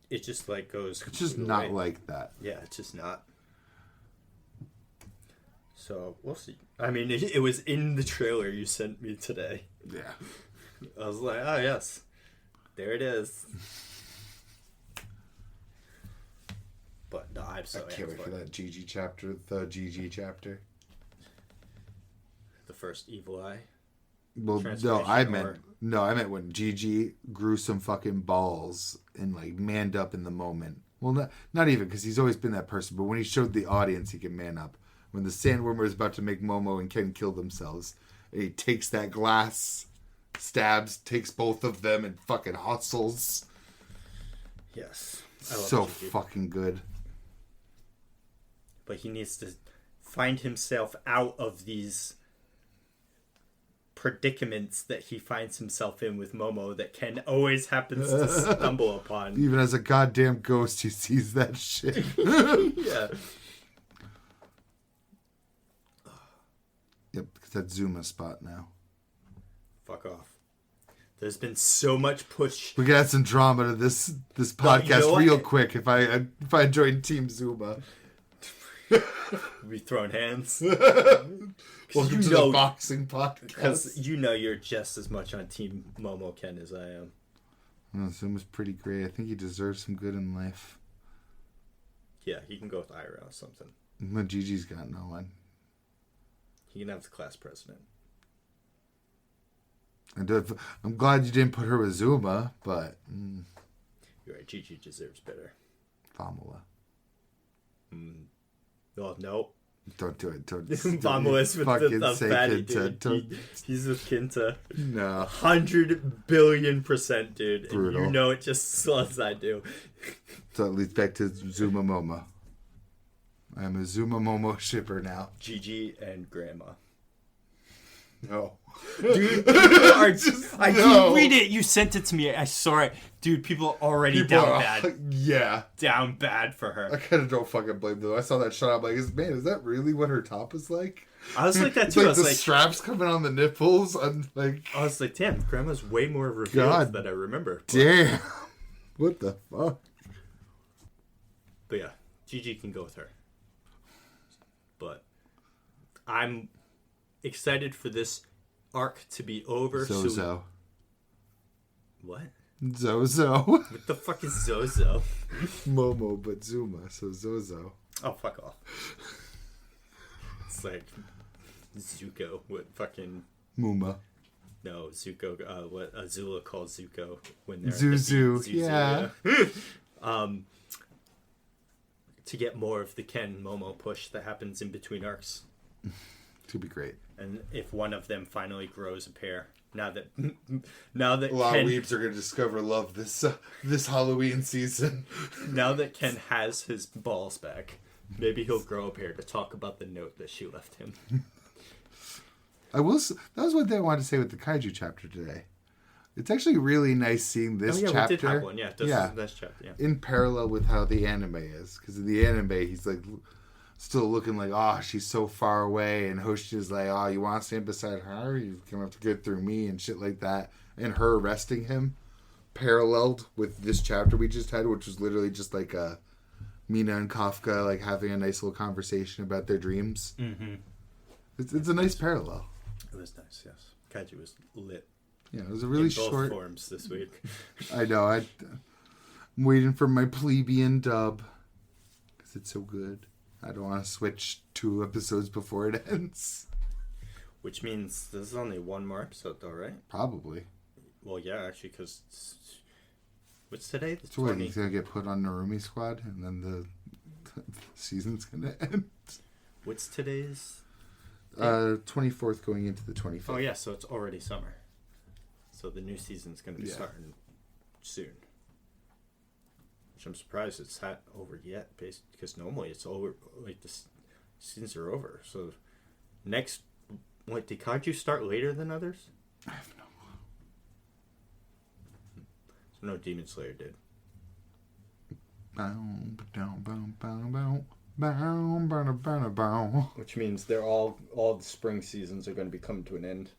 [SPEAKER 3] it just, like, goes...
[SPEAKER 2] It's just not like that.
[SPEAKER 3] Yeah, it's just not. So, we'll see. I mean, it was in the trailer you sent me today.
[SPEAKER 2] Yeah.
[SPEAKER 3] I was like, oh, yes. There it is. But no, I'm so
[SPEAKER 2] I can't wait for that GG chapter, the GG chapter.
[SPEAKER 3] The first Evil Eye.
[SPEAKER 2] Well, no, I meant when GG grew some fucking balls and like manned up in the moment. Well, not even because he's always been that person, but when he showed the audience he can man up. When the Sandwormer is about to make Momo and Ken kill themselves, and he takes that glass, stabs, takes both of them, and fucking hustles.
[SPEAKER 3] Yes.
[SPEAKER 2] So fucking good.
[SPEAKER 3] But he needs to find himself out of these predicaments that he finds himself in with Momo that Ken always happens to stumble upon.
[SPEAKER 2] Even as a goddamn ghost, he sees that shit.
[SPEAKER 3] Yeah.
[SPEAKER 2] Yep, it's that Zuma spot now.
[SPEAKER 3] Fuck off. There's been so much push.
[SPEAKER 2] We could add some drama to this podcast real quick if I join Team Zuma.
[SPEAKER 3] We throwing hands.
[SPEAKER 2] Welcome to the boxing podcast.
[SPEAKER 3] Because you know you're just as much on Team Momo Ken as I am.
[SPEAKER 2] Oh, Zuma's pretty great. I think he deserves some good in life.
[SPEAKER 3] Yeah, he can go with Ira or something.
[SPEAKER 2] But Gigi's got no one.
[SPEAKER 3] He can have the class president.
[SPEAKER 2] I'm glad you didn't put her with Zuma, but...
[SPEAKER 3] You're right, Gigi deserves better.
[SPEAKER 2] Famula.
[SPEAKER 3] Oh, no.
[SPEAKER 2] Don't do it. Don't
[SPEAKER 3] Famula's with the fatty dude. He's with Kinta.
[SPEAKER 2] No.
[SPEAKER 3] 100 billion%, dude.
[SPEAKER 2] Brutal.
[SPEAKER 3] And you know it just as well as I do.
[SPEAKER 2] So it leads back to Zuma Momo. I'm a Zuma Momo shipper now.
[SPEAKER 3] Gigi and Grandma.
[SPEAKER 2] No.
[SPEAKER 3] Dude, people are just... I didn't read it. You sent it to me. I saw it. Dude, people are already down bad.
[SPEAKER 2] Yeah.
[SPEAKER 3] Down bad for her.
[SPEAKER 2] I kind of don't fucking blame them. I saw that shot. I'm like, man, is that really what her top is like?
[SPEAKER 3] I was like that
[SPEAKER 2] It's
[SPEAKER 3] too.
[SPEAKER 2] like
[SPEAKER 3] I was
[SPEAKER 2] the
[SPEAKER 3] like...
[SPEAKER 2] straps coming on the nipples. I'm like...
[SPEAKER 3] I was like, damn, Grandma's way more revealed than I remember.
[SPEAKER 2] Damn. What the fuck?
[SPEAKER 3] But yeah, Gigi can go with her. But I'm excited for this arc to be over.
[SPEAKER 2] Zozo.
[SPEAKER 3] What?
[SPEAKER 2] Zozo.
[SPEAKER 3] What the fuck is Zozo?
[SPEAKER 2] Momo, but Zuma, so Zozo.
[SPEAKER 3] Oh, fuck off. It's like Zuko. What fucking...
[SPEAKER 2] Muma.
[SPEAKER 3] No, Zuko. What Azula calls Zuko when they're...
[SPEAKER 2] Zuzu. Yeah.
[SPEAKER 3] To get more of the Ken Momo push that happens in between arcs.
[SPEAKER 2] To be great.
[SPEAKER 3] And if one of them finally grows a pair, now that
[SPEAKER 2] a
[SPEAKER 3] lot
[SPEAKER 2] of weebs are gonna discover love this Halloween season.
[SPEAKER 3] Now that Ken has his balls back, maybe he'll grow a pair to talk about the note that she left him.
[SPEAKER 2] That was one thing I wanted to say with the Kaiju chapter today. It's actually really nice seeing this chapter.
[SPEAKER 3] We did have one, yeah. This chapter, yeah.
[SPEAKER 2] In parallel with how the anime is, because in the anime he's like still looking like, oh, she's so far away, and Hoshi's like, oh, you want to stand beside her? You're gonna have to get through me and shit like that, and her arresting him, paralleled with this chapter we just had, which was literally just like Mina and Kafka like having a nice little conversation about their dreams.
[SPEAKER 3] Mm-hmm.
[SPEAKER 2] It's a nice parallel.
[SPEAKER 3] It was nice, yes. Kaiju was lit.
[SPEAKER 2] Yeah, it was a really short.
[SPEAKER 3] Both forms this week.
[SPEAKER 2] I know. I'm waiting for my plebeian dub because it's so good. I don't want to switch 2 episodes before it ends.
[SPEAKER 3] Which means this is only one more episode, though, right?
[SPEAKER 2] Probably.
[SPEAKER 3] Well, yeah, actually, because what's today? The
[SPEAKER 2] so 20. Wait, he's gonna get put on Narumi Squad, and then the season's gonna end.
[SPEAKER 3] What's today's?
[SPEAKER 2] 24th going into the 25th.
[SPEAKER 3] Oh yeah, so it's already summer. So the new season's going to be starting soon. Which I'm surprised it's not over yet, because normally it's over, like the seasons are over. So next Wait, did Kaiju start later than others?
[SPEAKER 2] I have no clue.
[SPEAKER 3] So no, Demon Slayer did. Which means they're all the spring seasons are going to be coming to an end.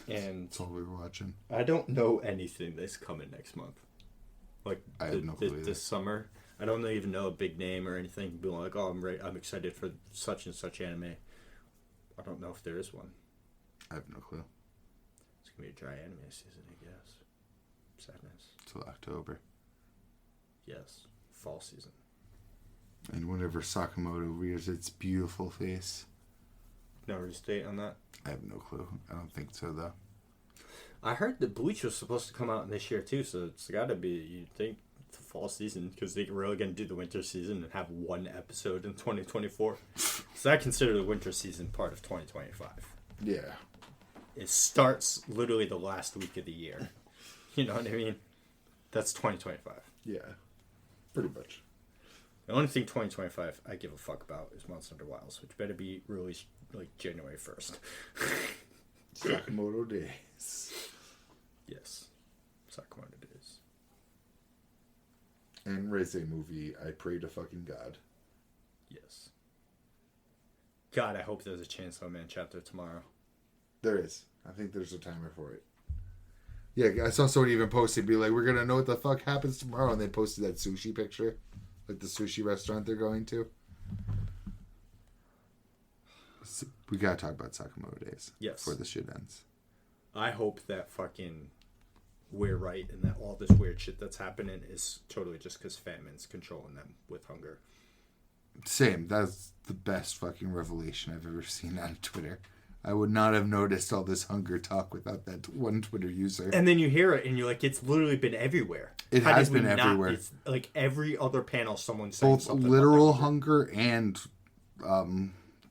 [SPEAKER 3] And
[SPEAKER 2] that's all we were watching.
[SPEAKER 3] I don't know anything that's coming next month. Like
[SPEAKER 2] I have no clue
[SPEAKER 3] this summer. I don't even know a big name or anything. Being like, oh, I'm excited for such and such anime. I don't know if there is one.
[SPEAKER 2] I have no clue.
[SPEAKER 3] It's gonna be a dry anime season, I guess. Sadness.
[SPEAKER 2] Till October.
[SPEAKER 3] Yes, fall season.
[SPEAKER 2] And whenever Sakamoto rears its beautiful face.
[SPEAKER 3] No release date on that?
[SPEAKER 2] I have no clue. I don't think so, though.
[SPEAKER 3] I heard that Bleach was supposed to come out this year, too, so it's got to be, you'd think, the fall season, because they're really going to do the winter season and have one episode in 2024. So I consider the winter season part of 2025.
[SPEAKER 2] Yeah.
[SPEAKER 3] It starts literally the last week of the year. You know what I mean? That's 2025.
[SPEAKER 2] Yeah. Pretty much.
[SPEAKER 3] The only thing 2025 I give a fuck about is Monster Hunter Wilds, which better be released like January 1st.
[SPEAKER 2] Sakamoto Days.
[SPEAKER 3] Yes. Sakamoto Days.
[SPEAKER 2] And raise a movie, I pray to fucking God.
[SPEAKER 3] Yes. God, I hope there's a Chainsaw Man chapter tomorrow.
[SPEAKER 2] There is. I think there's a timer for it. Yeah, I saw someone even posted, be like, we're going to know what the fuck happens tomorrow. And they posted that sushi picture. Like the sushi restaurant they're going to. So we got to talk about Sakamoto Days.
[SPEAKER 3] Yes.
[SPEAKER 2] Before the shit ends.
[SPEAKER 3] I hope that fucking we're right and that all this weird shit that's happening is totally just because famine's controlling them with hunger.
[SPEAKER 2] Same. That's the best fucking revelation I've ever seen on Twitter. I would not have noticed all this hunger talk without that one Twitter user.
[SPEAKER 3] And then you hear it and you're like, it's literally been everywhere.
[SPEAKER 2] It has been everywhere.
[SPEAKER 3] It's like every other panel someone's saying
[SPEAKER 2] both
[SPEAKER 3] something
[SPEAKER 2] literal
[SPEAKER 3] about
[SPEAKER 2] hunger and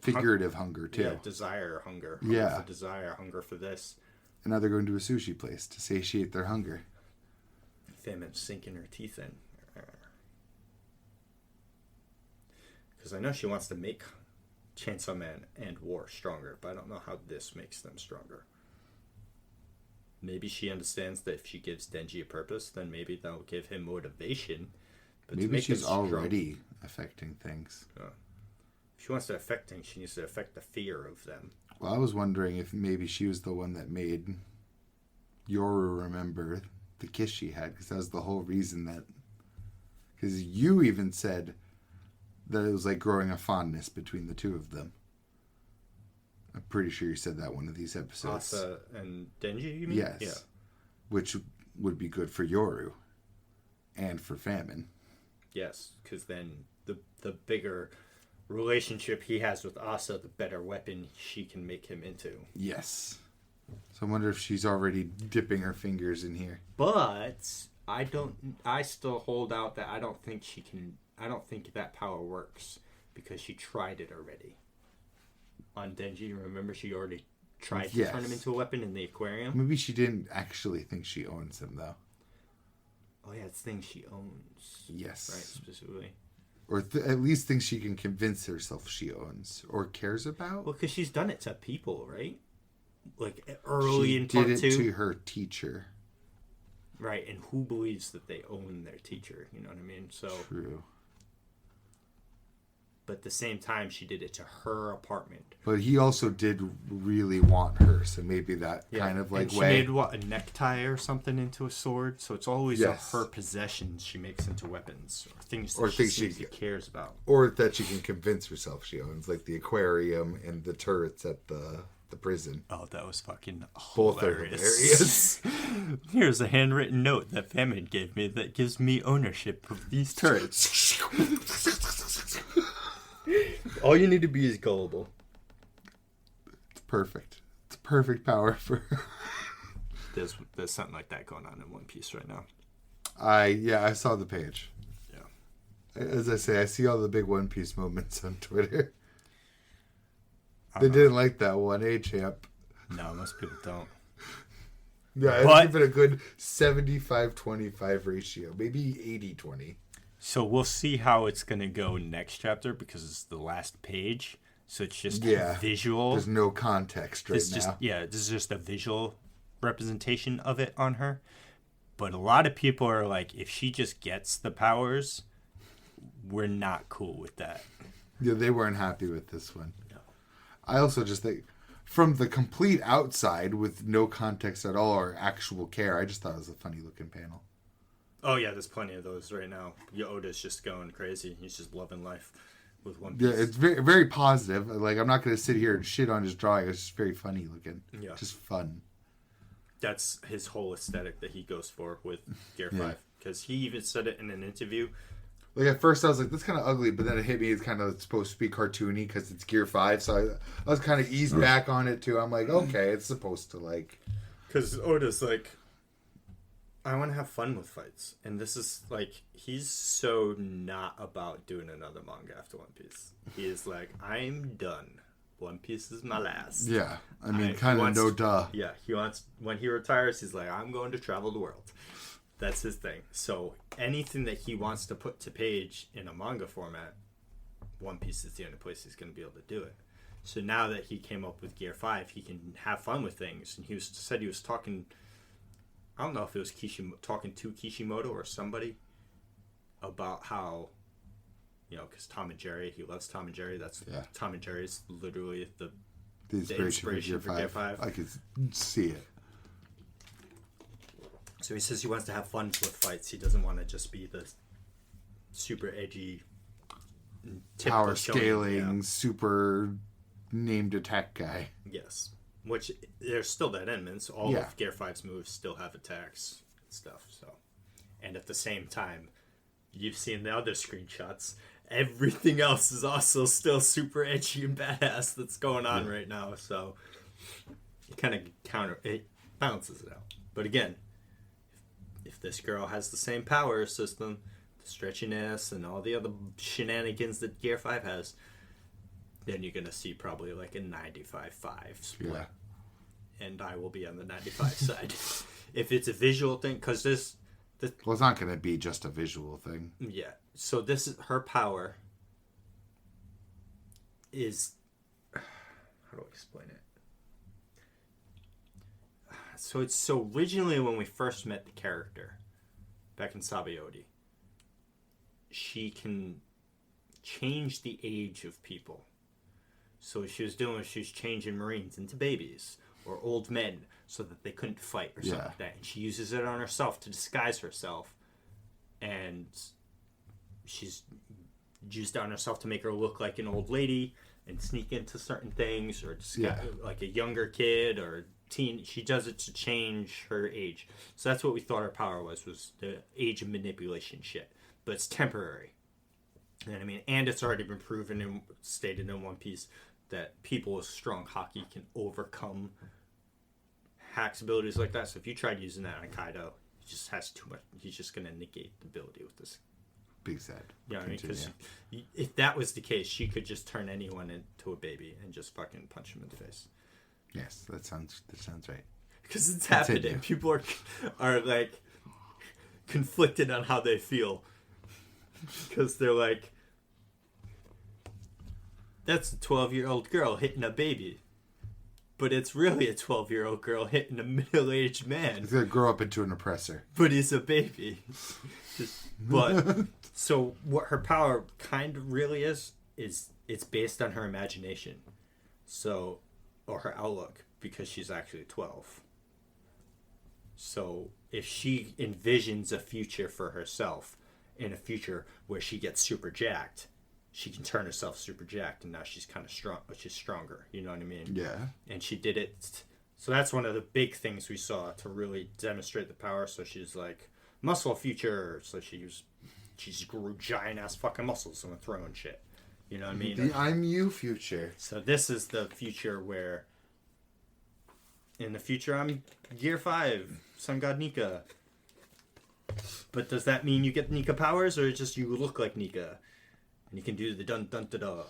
[SPEAKER 2] figurative hunger too.
[SPEAKER 3] Yeah, desire, hunger.
[SPEAKER 2] Yeah.
[SPEAKER 3] For desire, hunger for this.
[SPEAKER 2] And now they're going to a sushi place to satiate their hunger.
[SPEAKER 3] Famine's sinking her teeth in. Because I know she wants to make Chainsaw Man and War stronger, but I don't know how this makes them stronger. Maybe she understands that if she gives Denji a purpose, then maybe that'll give him motivation. But
[SPEAKER 2] maybe she's already affecting things.
[SPEAKER 3] If she wants to affect things, she needs to affect the fear of them.
[SPEAKER 2] Well, I was wondering if maybe she was the one that made Yoru remember the kiss she had, because that was the whole reason that... Because you even said that it was like growing a fondness between the two of them. I'm pretty sure you said that one of these episodes.
[SPEAKER 3] Asa and Denji, you mean?
[SPEAKER 2] Yes.
[SPEAKER 3] Yeah.
[SPEAKER 2] Which would be good for Yoru and for Famine.
[SPEAKER 3] Yes, because then the bigger relationship he has with Asa, the better weapon she can make him into.
[SPEAKER 2] Yes. So I wonder if she's already dipping her fingers in here.
[SPEAKER 3] But I still hold out that I don't think that power works because she tried it already. On Denji, remember she already tried to turn him into a weapon in the aquarium?
[SPEAKER 2] Maybe she didn't actually think she owns him, though.
[SPEAKER 3] Oh yeah, it's things she owns.
[SPEAKER 2] Yes.
[SPEAKER 3] Right, specifically.
[SPEAKER 2] Or at least things she can convince herself she owns or cares about.
[SPEAKER 3] Well, because she's done it to people, right? Like early in part 2.
[SPEAKER 2] She did it to her teacher.
[SPEAKER 3] Right, and who believes that they own their teacher? You know what I mean? So
[SPEAKER 2] true.
[SPEAKER 3] But at the same time, she did it to her apartment.
[SPEAKER 2] But he also did really want her, so maybe that kind of like
[SPEAKER 3] and she made a necktie or something into a sword. So it's always her possessions she makes into weapons or things that she cares about,
[SPEAKER 2] or that she can convince herself she owns, like the aquarium and the turrets at the prison.
[SPEAKER 3] Oh, that was fucking
[SPEAKER 2] both hilarious.
[SPEAKER 3] Here's a handwritten note that Famine gave me that gives me ownership of these turrets. All you need to be is gullible.
[SPEAKER 2] It's perfect. It's perfect power for her.
[SPEAKER 3] There's something like that going on in One Piece right now.
[SPEAKER 2] I saw the page.
[SPEAKER 3] Yeah.
[SPEAKER 2] As I say, I see all the big One Piece moments on Twitter. They didn't like that one, champ?
[SPEAKER 3] No, most people don't.
[SPEAKER 2] Yeah, I'd give it a good 75-25 ratio. Maybe 80-20.
[SPEAKER 3] So we'll see how it's going to go next chapter because it's the last page. So it's just
[SPEAKER 2] Yeah.
[SPEAKER 3] visual.
[SPEAKER 2] There's no context right now.
[SPEAKER 3] This is just a visual representation of it on her. But a lot of people are like, if she just gets the powers, we're not cool with that.
[SPEAKER 2] Yeah, they weren't happy with this one.
[SPEAKER 3] No.
[SPEAKER 2] I also just think, from the complete outside with no context at all or actual care, I just thought it was a funny looking panel.
[SPEAKER 3] Oh yeah, there's plenty of those right now. Oda's just going crazy. He's just loving life with One Piece.
[SPEAKER 2] Yeah, it's very, very positive. Like, I'm not going to sit here and shit on his drawing. It's just very funny looking.
[SPEAKER 3] Yeah.
[SPEAKER 2] Just fun.
[SPEAKER 3] That's his whole aesthetic that he goes for with Gear 5. Because he even said it in an interview.
[SPEAKER 2] Like, at first I was like, that's kind of ugly, but then it hit me, it's kind of supposed to be cartoony because it's Gear 5, so I was kind of eased back on it too. I'm like, okay, it's supposed to, like...
[SPEAKER 3] Because Oda's like, I want to have fun with fights. And this is, like, he's so not about doing another manga after One Piece. He is like, I'm done. One Piece is my last.
[SPEAKER 2] Yeah, I mean, kind of no duh.
[SPEAKER 3] Yeah, he wants, when he retires, he's like, I'm going to travel the world. That's his thing. So anything that he wants to put to page in a manga format, One Piece is the only place he's going to be able to do it. So now that he came up with Gear 5, he can have fun with things. And said he was talking, I don't know if it was talking to Kishimoto or somebody about how, because Tom and Jerry, he loves Tom and Jerry. Tom and Jerry's literally the inspiration for Gear 5.
[SPEAKER 2] I could see it.
[SPEAKER 3] So he says he wants to have fun with fights. He doesn't want to just be the super edgy,
[SPEAKER 2] power scaling, super named attack guy.
[SPEAKER 3] Yes. Which, there's still that elements. All of Gear 5's moves still have attacks and stuff. So, and at the same time, you've seen the other screenshots. Everything else is also still super edgy and badass that's going on right now. So, it kind of it balances it out. But again, if this girl has the same power system, the stretchiness and all the other shenanigans that Gear 5 has, then you're going to see probably like a 95-5 split. Yeah. And I will be on the 95 side. If it's a visual thing, because this...
[SPEAKER 2] Well, it's not going to be just a visual thing.
[SPEAKER 3] Yeah. So this is her power is... How do I explain it? So originally when we first met the character, back in Sabayoti, she can change the age of people. So what she was doing was she was changing Marines into babies or old men so that they couldn't fight or something like that. And she uses it on herself to disguise herself. And she's used it on herself to make her look like an old lady and sneak into certain things or like a younger kid or teen. She does it to change her age. So that's what we thought her power was the age of manipulation shit. But it's temporary. You know what I mean? And it's already been proven and stated in One Piece that people with strong haki can overcome Hack's abilities like that. So if you tried using that on Kaido, he just has too much. He's just going to negate the ability with this.
[SPEAKER 2] Big sad.
[SPEAKER 3] You know what I mean? Because if that was the case, she could just turn anyone into a baby and just fucking punch him in the face.
[SPEAKER 2] Yes, that sounds right.
[SPEAKER 3] Because it's happening. People are like conflicted on how they feel. Because they're like, that's a 12-year-old girl hitting a baby. But it's really a 12-year-old girl hitting a middle-aged man.
[SPEAKER 2] He's going to grow up into an oppressor.
[SPEAKER 3] But he's a baby. But, so what her power kind of really is it's based on her imagination. So, or her outlook, because she's actually 12. So, if she envisions a future for herself, in a future where she gets super jacked, she can turn herself super jacked, and now she's kind of strong. She's stronger. You know what I mean?
[SPEAKER 2] Yeah.
[SPEAKER 3] And she did it. So that's one of the big things we saw to really demonstrate the power. So she's like muscle future. So she grew giant ass fucking muscles on the throne and shit. You know what I mean?
[SPEAKER 2] The I'm you future.
[SPEAKER 3] So this is the future where, in the future, I'm Gear 5, Sun God Nika. But does that mean you get Nika powers, or just you look like Nika? And you can do the dun dun da da.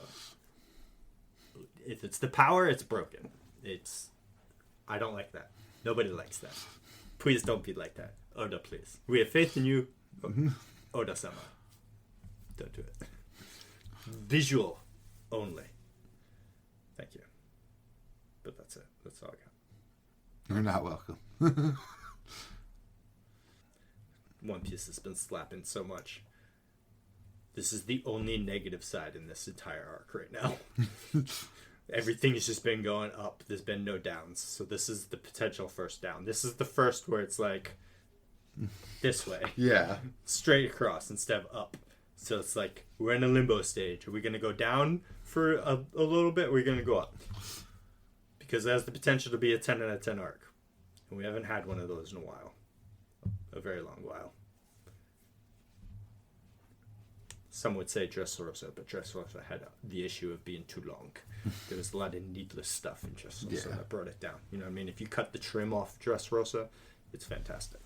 [SPEAKER 3] If it's the power, it's broken. I don't like that. Nobody likes that. Please don't be like that. Oda, please. We have faith in you. Oda-sama. Don't do it. Visual only. Thank you. But that's it. That's all I got.
[SPEAKER 2] You're not welcome.
[SPEAKER 3] One Piece has been slapping so much. This is the only negative side in this entire arc right now. Everything has just been going up. There's been no downs. So this is the potential first down. This is the first where it's like this way.
[SPEAKER 2] Yeah.
[SPEAKER 3] Straight across instead of up. So it's like we're in a limbo stage. Are we going to go down for a little bit? Or are we going to go up? Because it has the potential to be a 10 out of 10 arc. And we haven't had one of those in a while. A very long while. Some would say Dressrosa, but Dressrosa had the issue of being too long. There was a lot of needless stuff in Dressrosa that brought it down. You know what I mean? If you cut the trim off Dressrosa, it's fantastic.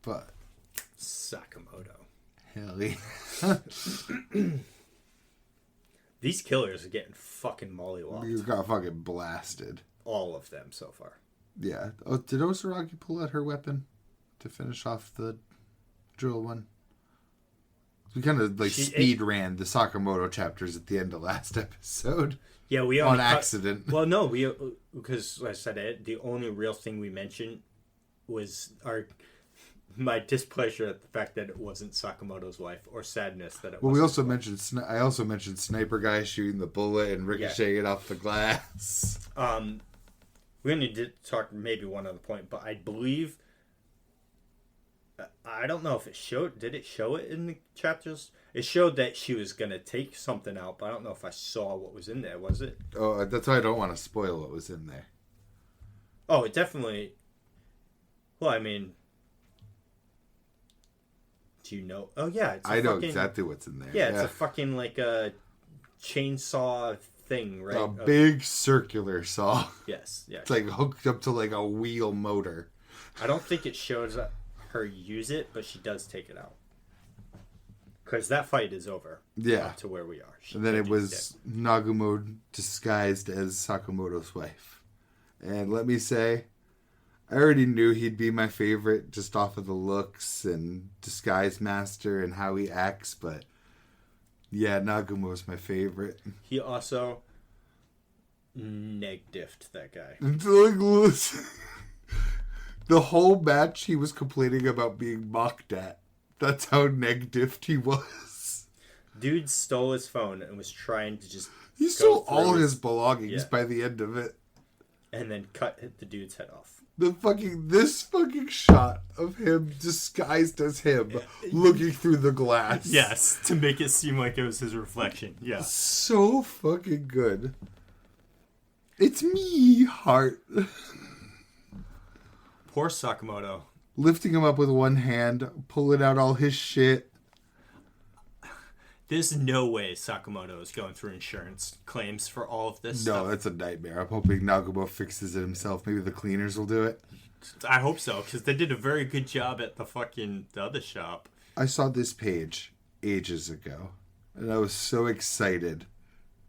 [SPEAKER 3] But Sakamoto.
[SPEAKER 2] Hell yeah.
[SPEAKER 3] These killers are getting fucking mollywopped.
[SPEAKER 2] You got fucking blasted.
[SPEAKER 3] All of them so far.
[SPEAKER 2] Yeah. Oh, did Osaragi pull out her weapon to finish off the drill one? We kind of speed ran the Sakamoto chapters at the end of last episode.
[SPEAKER 3] Yeah, we
[SPEAKER 2] on accident.
[SPEAKER 3] Well, no, because like I said, the only real thing we mentioned was my displeasure at the fact that it wasn't Sakamoto's wife, or sadness that it. Well,
[SPEAKER 2] we also mentioned. I also mentioned Sniper Guy shooting the bullet and ricocheting it off the glass.
[SPEAKER 3] We only did talk maybe one other point, but I believe. I don't know if it showed. Did it show it in the chapters? It showed that she was gonna take something out, but I don't know if I saw what was in there. Was it?
[SPEAKER 2] Oh, that's why I don't want to spoil what was in there.
[SPEAKER 3] Oh, it definitely. Well, I mean, do you know? Oh yeah,
[SPEAKER 2] I know exactly what's in there.
[SPEAKER 3] Yeah, it's a fucking like a chainsaw thing, right?
[SPEAKER 2] A big circular saw.
[SPEAKER 3] Yes, yeah.
[SPEAKER 2] It's like hooked up to like a wheel motor.
[SPEAKER 3] I don't think it shows her use it, but she does take it out. Because that fight is over.
[SPEAKER 2] Yeah.
[SPEAKER 3] To where we are.
[SPEAKER 2] And then it was Nagumo disguised as Sakamoto's wife. And let me say, I already knew he'd be my favorite just off of the looks and disguise master and how he acts, but yeah, Nagumo's my favorite.
[SPEAKER 3] He also neg-diffed that guy.
[SPEAKER 2] The whole match he was complaining about being mocked at. That's how neg-diffed he was.
[SPEAKER 3] Dude stole his phone and was trying to just...
[SPEAKER 2] He stole all his belongings by the end of it.
[SPEAKER 3] And then cut the dude's head off.
[SPEAKER 2] This fucking shot of him disguised as him looking through the glass.
[SPEAKER 3] Yes, to make it seem like it was his reflection. Yeah.
[SPEAKER 2] So fucking good. It's me, heart.
[SPEAKER 3] Poor Sakamoto.
[SPEAKER 2] Lifting him up with one hand, pulling out all his shit.
[SPEAKER 3] There's no way Sakamoto is going through insurance claims for all of this stuff.
[SPEAKER 2] No, that's a nightmare. I'm hoping Nagumo fixes it himself. Maybe the cleaners will do it.
[SPEAKER 3] I hope so, because they did a very good job at the other shop.
[SPEAKER 2] I saw this page ages ago, and I was so excited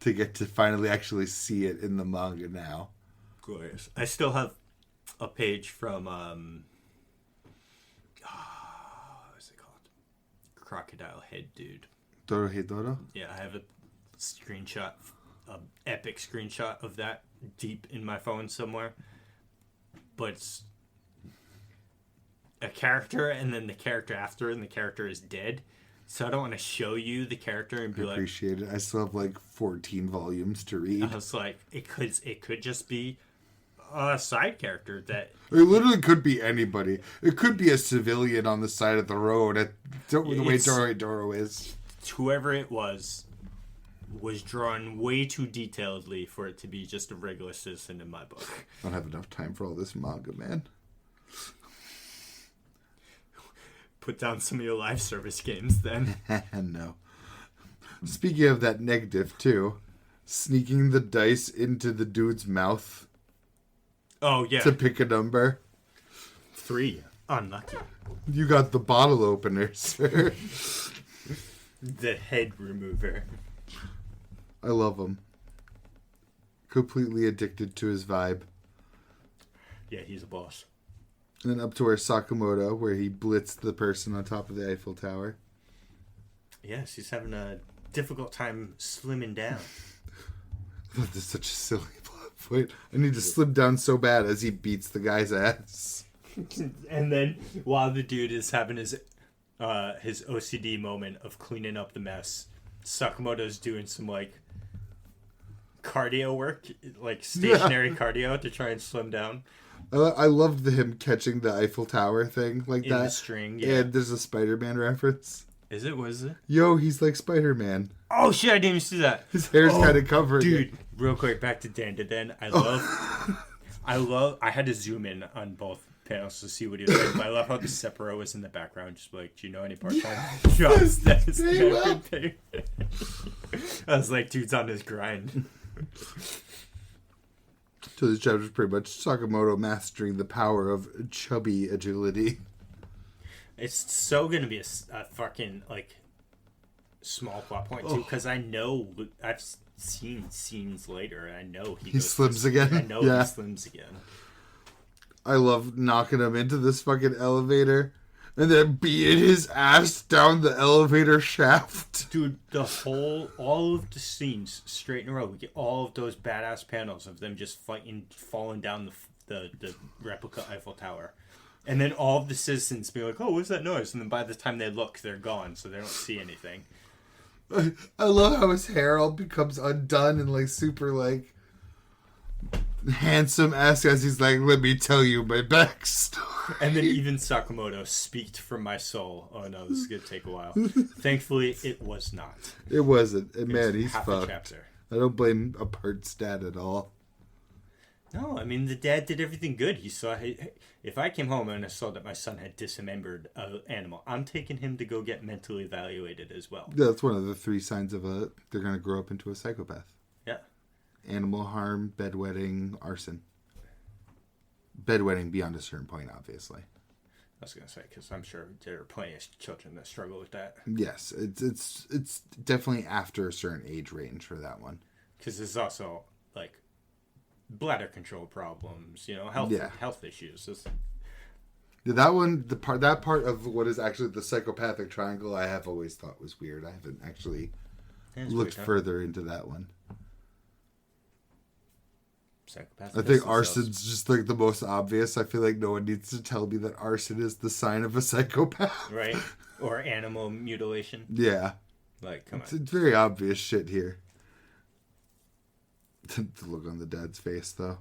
[SPEAKER 2] to get to finally actually see it in the manga now.
[SPEAKER 3] Glorious. I still have a page from, what is it called? Crocodile Head Dude.
[SPEAKER 2] Dorohedoro?
[SPEAKER 3] Yeah, I have a screenshot, an epic screenshot of that deep in my phone somewhere. But it's a character, and then the character after, and the character is dead. So I don't want to show you the character and be like... I
[SPEAKER 2] appreciate it. I still have like 14 volumes to read.
[SPEAKER 3] I was like, it could just be a side character that...
[SPEAKER 2] It literally could be anybody. It could be a civilian on the side of the road the way Dorohedoro is.
[SPEAKER 3] Whoever it was drawn way too detailedly for it to be just a regular citizen in my book.
[SPEAKER 2] I don't have enough time for all this manga, man.
[SPEAKER 3] Put down some of your live service games, then.
[SPEAKER 2] No. Speaking of that negative, too, sneaking the dice into the dude's mouth.
[SPEAKER 3] Oh, yeah.
[SPEAKER 2] To pick a number.
[SPEAKER 3] 3. Unlucky.
[SPEAKER 2] You got the bottle opener, sir.
[SPEAKER 3] The head remover.
[SPEAKER 2] I love him. Completely addicted to his vibe.
[SPEAKER 3] Yeah, he's a boss.
[SPEAKER 2] And then up to our Sakamoto, where he blitzed the person on top of the Eiffel Tower.
[SPEAKER 3] Yes, he's having a difficult time slimming down.
[SPEAKER 2] This is such a silly plot point. I need to slim down so bad as he beats the guy's ass.
[SPEAKER 3] And then while the dude is having his OCD moment of cleaning up the mess, Sakamoto's doing some like cardio work, like stationary cardio to try and slim down.
[SPEAKER 2] I loved him catching the Eiffel Tower thing like
[SPEAKER 3] In
[SPEAKER 2] that.
[SPEAKER 3] the string, yeah.
[SPEAKER 2] And there's a Spider-Man reference.
[SPEAKER 3] Is it? Was it?
[SPEAKER 2] Yo, he's like Spider-Man.
[SPEAKER 3] Oh shit! I didn't even see that.
[SPEAKER 2] His hair's kind of covered.
[SPEAKER 3] Dude, real quick, back to Dandadan. I had to zoom in on both panels to see what he was saying, but I love how the Sephiroth was in the background, just like, do you know any part-time jobs? That's everything. I was like, dude's on his grind.
[SPEAKER 2] So this chapter is pretty much Sakamoto mastering the power of chubby agility.
[SPEAKER 3] It's so gonna be a fucking like small plot point too, because I know I've seen scenes later, and I know he
[SPEAKER 2] slims again.
[SPEAKER 3] I know
[SPEAKER 2] Yeah.
[SPEAKER 3] he slims again.
[SPEAKER 2] I love knocking him into this fucking elevator and then beating his ass down the elevator shaft.
[SPEAKER 3] Dude, all of the scenes straight in a row, we get all of those badass panels of them just fighting, falling down the replica Eiffel Tower. And then all of the citizens be like, oh, what's that noise? And then by the time they look, they're gone, so they don't see anything.
[SPEAKER 2] I love how his hair all becomes undone and like super like handsome-esque as he's like, let me tell you my backstory.
[SPEAKER 3] And then even Sakamoto speaked from my soul. Oh no, this is going to take a while. Thankfully, it was not.
[SPEAKER 2] It wasn't. And
[SPEAKER 3] It
[SPEAKER 2] man,
[SPEAKER 3] was
[SPEAKER 2] he's
[SPEAKER 3] half a
[SPEAKER 2] fucked.
[SPEAKER 3] chapter.
[SPEAKER 2] I don't blame a part's dad at all.
[SPEAKER 3] No, I mean, the dad did everything good. He saw, if I came home and I saw that my son had dismembered an animal, I'm taking him to go get mentally evaluated as well.
[SPEAKER 2] Yeah, that's one of the 3 signs of they're going to grow up into a psychopath.
[SPEAKER 3] Yeah.
[SPEAKER 2] Animal harm, bedwetting, arson. Bedwetting beyond a certain point, obviously.
[SPEAKER 3] I was going to say, because I'm sure there are plenty of children that struggle with that.
[SPEAKER 2] Yes, it's definitely after a certain age range for that one.
[SPEAKER 3] Because there's also, like, bladder control problems, health issues.
[SPEAKER 2] That one, that part of what is actually the psychopathic triangle, I have always thought was weird. I haven't actually looked further into that one. I think arson's just like the most obvious. I feel like no one needs to tell me that arson is the sign of a psychopath.
[SPEAKER 3] Right? Or animal mutilation.
[SPEAKER 2] Yeah.
[SPEAKER 3] Like, come on.
[SPEAKER 2] It's very obvious shit here. The look on the dad's face, though.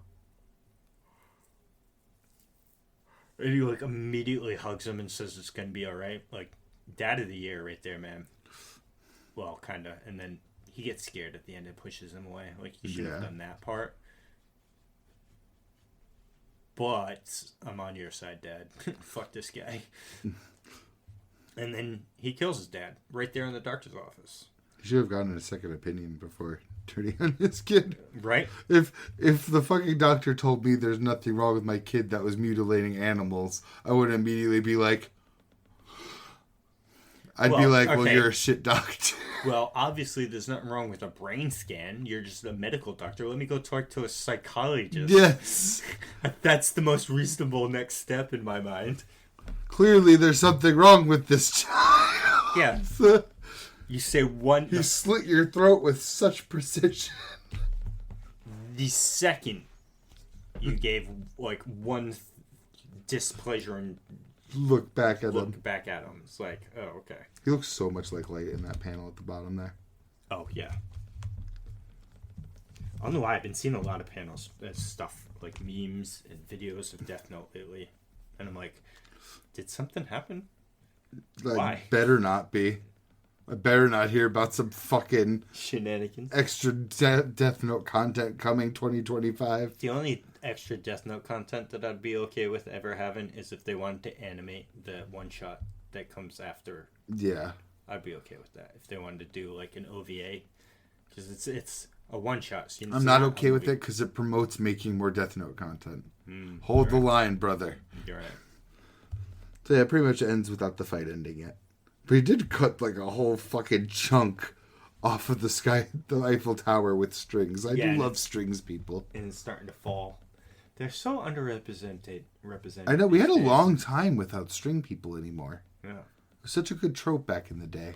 [SPEAKER 3] And he, like, immediately hugs him and says it's going to be alright. Like, dad of the year right there, man. Well, kind of. And then he gets scared at the end and pushes him away. Like, you should have done that part. But I'm on your side, Dad. Fuck this guy. And then he kills his dad right there in the doctor's office.
[SPEAKER 2] He should have gotten a second opinion before turning on his kid.
[SPEAKER 3] Right?
[SPEAKER 2] If the fucking doctor told me there's nothing wrong with my kid that was mutilating animals, I would immediately be like... well, you're a shit doctor.
[SPEAKER 3] Well, obviously there's nothing wrong with a brain scan. You're just a medical doctor. Let me go talk to a psychologist.
[SPEAKER 2] Yes.
[SPEAKER 3] That's the most reasonable next step in my mind.
[SPEAKER 2] Clearly there's something wrong with this child.
[SPEAKER 3] Yeah. You say one...
[SPEAKER 2] He slit your throat with such precision.
[SPEAKER 3] The second you gave, like, one displeasure and...
[SPEAKER 2] Look back at him.
[SPEAKER 3] It's like, oh, okay.
[SPEAKER 2] He looks so much like Light in that panel at the bottom there.
[SPEAKER 3] Oh, yeah. I don't know why I've been seeing a lot of panels and stuff, like memes and videos of Death Note lately. And I'm like, did something happen? Why?
[SPEAKER 2] Better not be. I better not hear about some fucking
[SPEAKER 3] shenanigans.
[SPEAKER 2] Extra Death Note content coming 2025.
[SPEAKER 3] The only extra Death Note content that I'd be okay with ever having is if they wanted to animate the one shot that comes after.
[SPEAKER 2] Yeah.
[SPEAKER 3] I'd be okay with that. If they wanted to do like an OVA. Because it's a one shot. So
[SPEAKER 2] I'm not okay with it because it promotes making more Death Note content. Hold the line, brother.
[SPEAKER 3] You're right.
[SPEAKER 2] So yeah, it pretty much ends without the fight ending yet. But he did cut like a whole fucking chunk off of the Eiffel Tower with strings. I do love strings, people.
[SPEAKER 3] And it's starting to fall. They're so underrepresented.
[SPEAKER 2] I know, we had a long time without string people anymore.
[SPEAKER 3] Yeah.
[SPEAKER 2] It was such a good trope back in the day.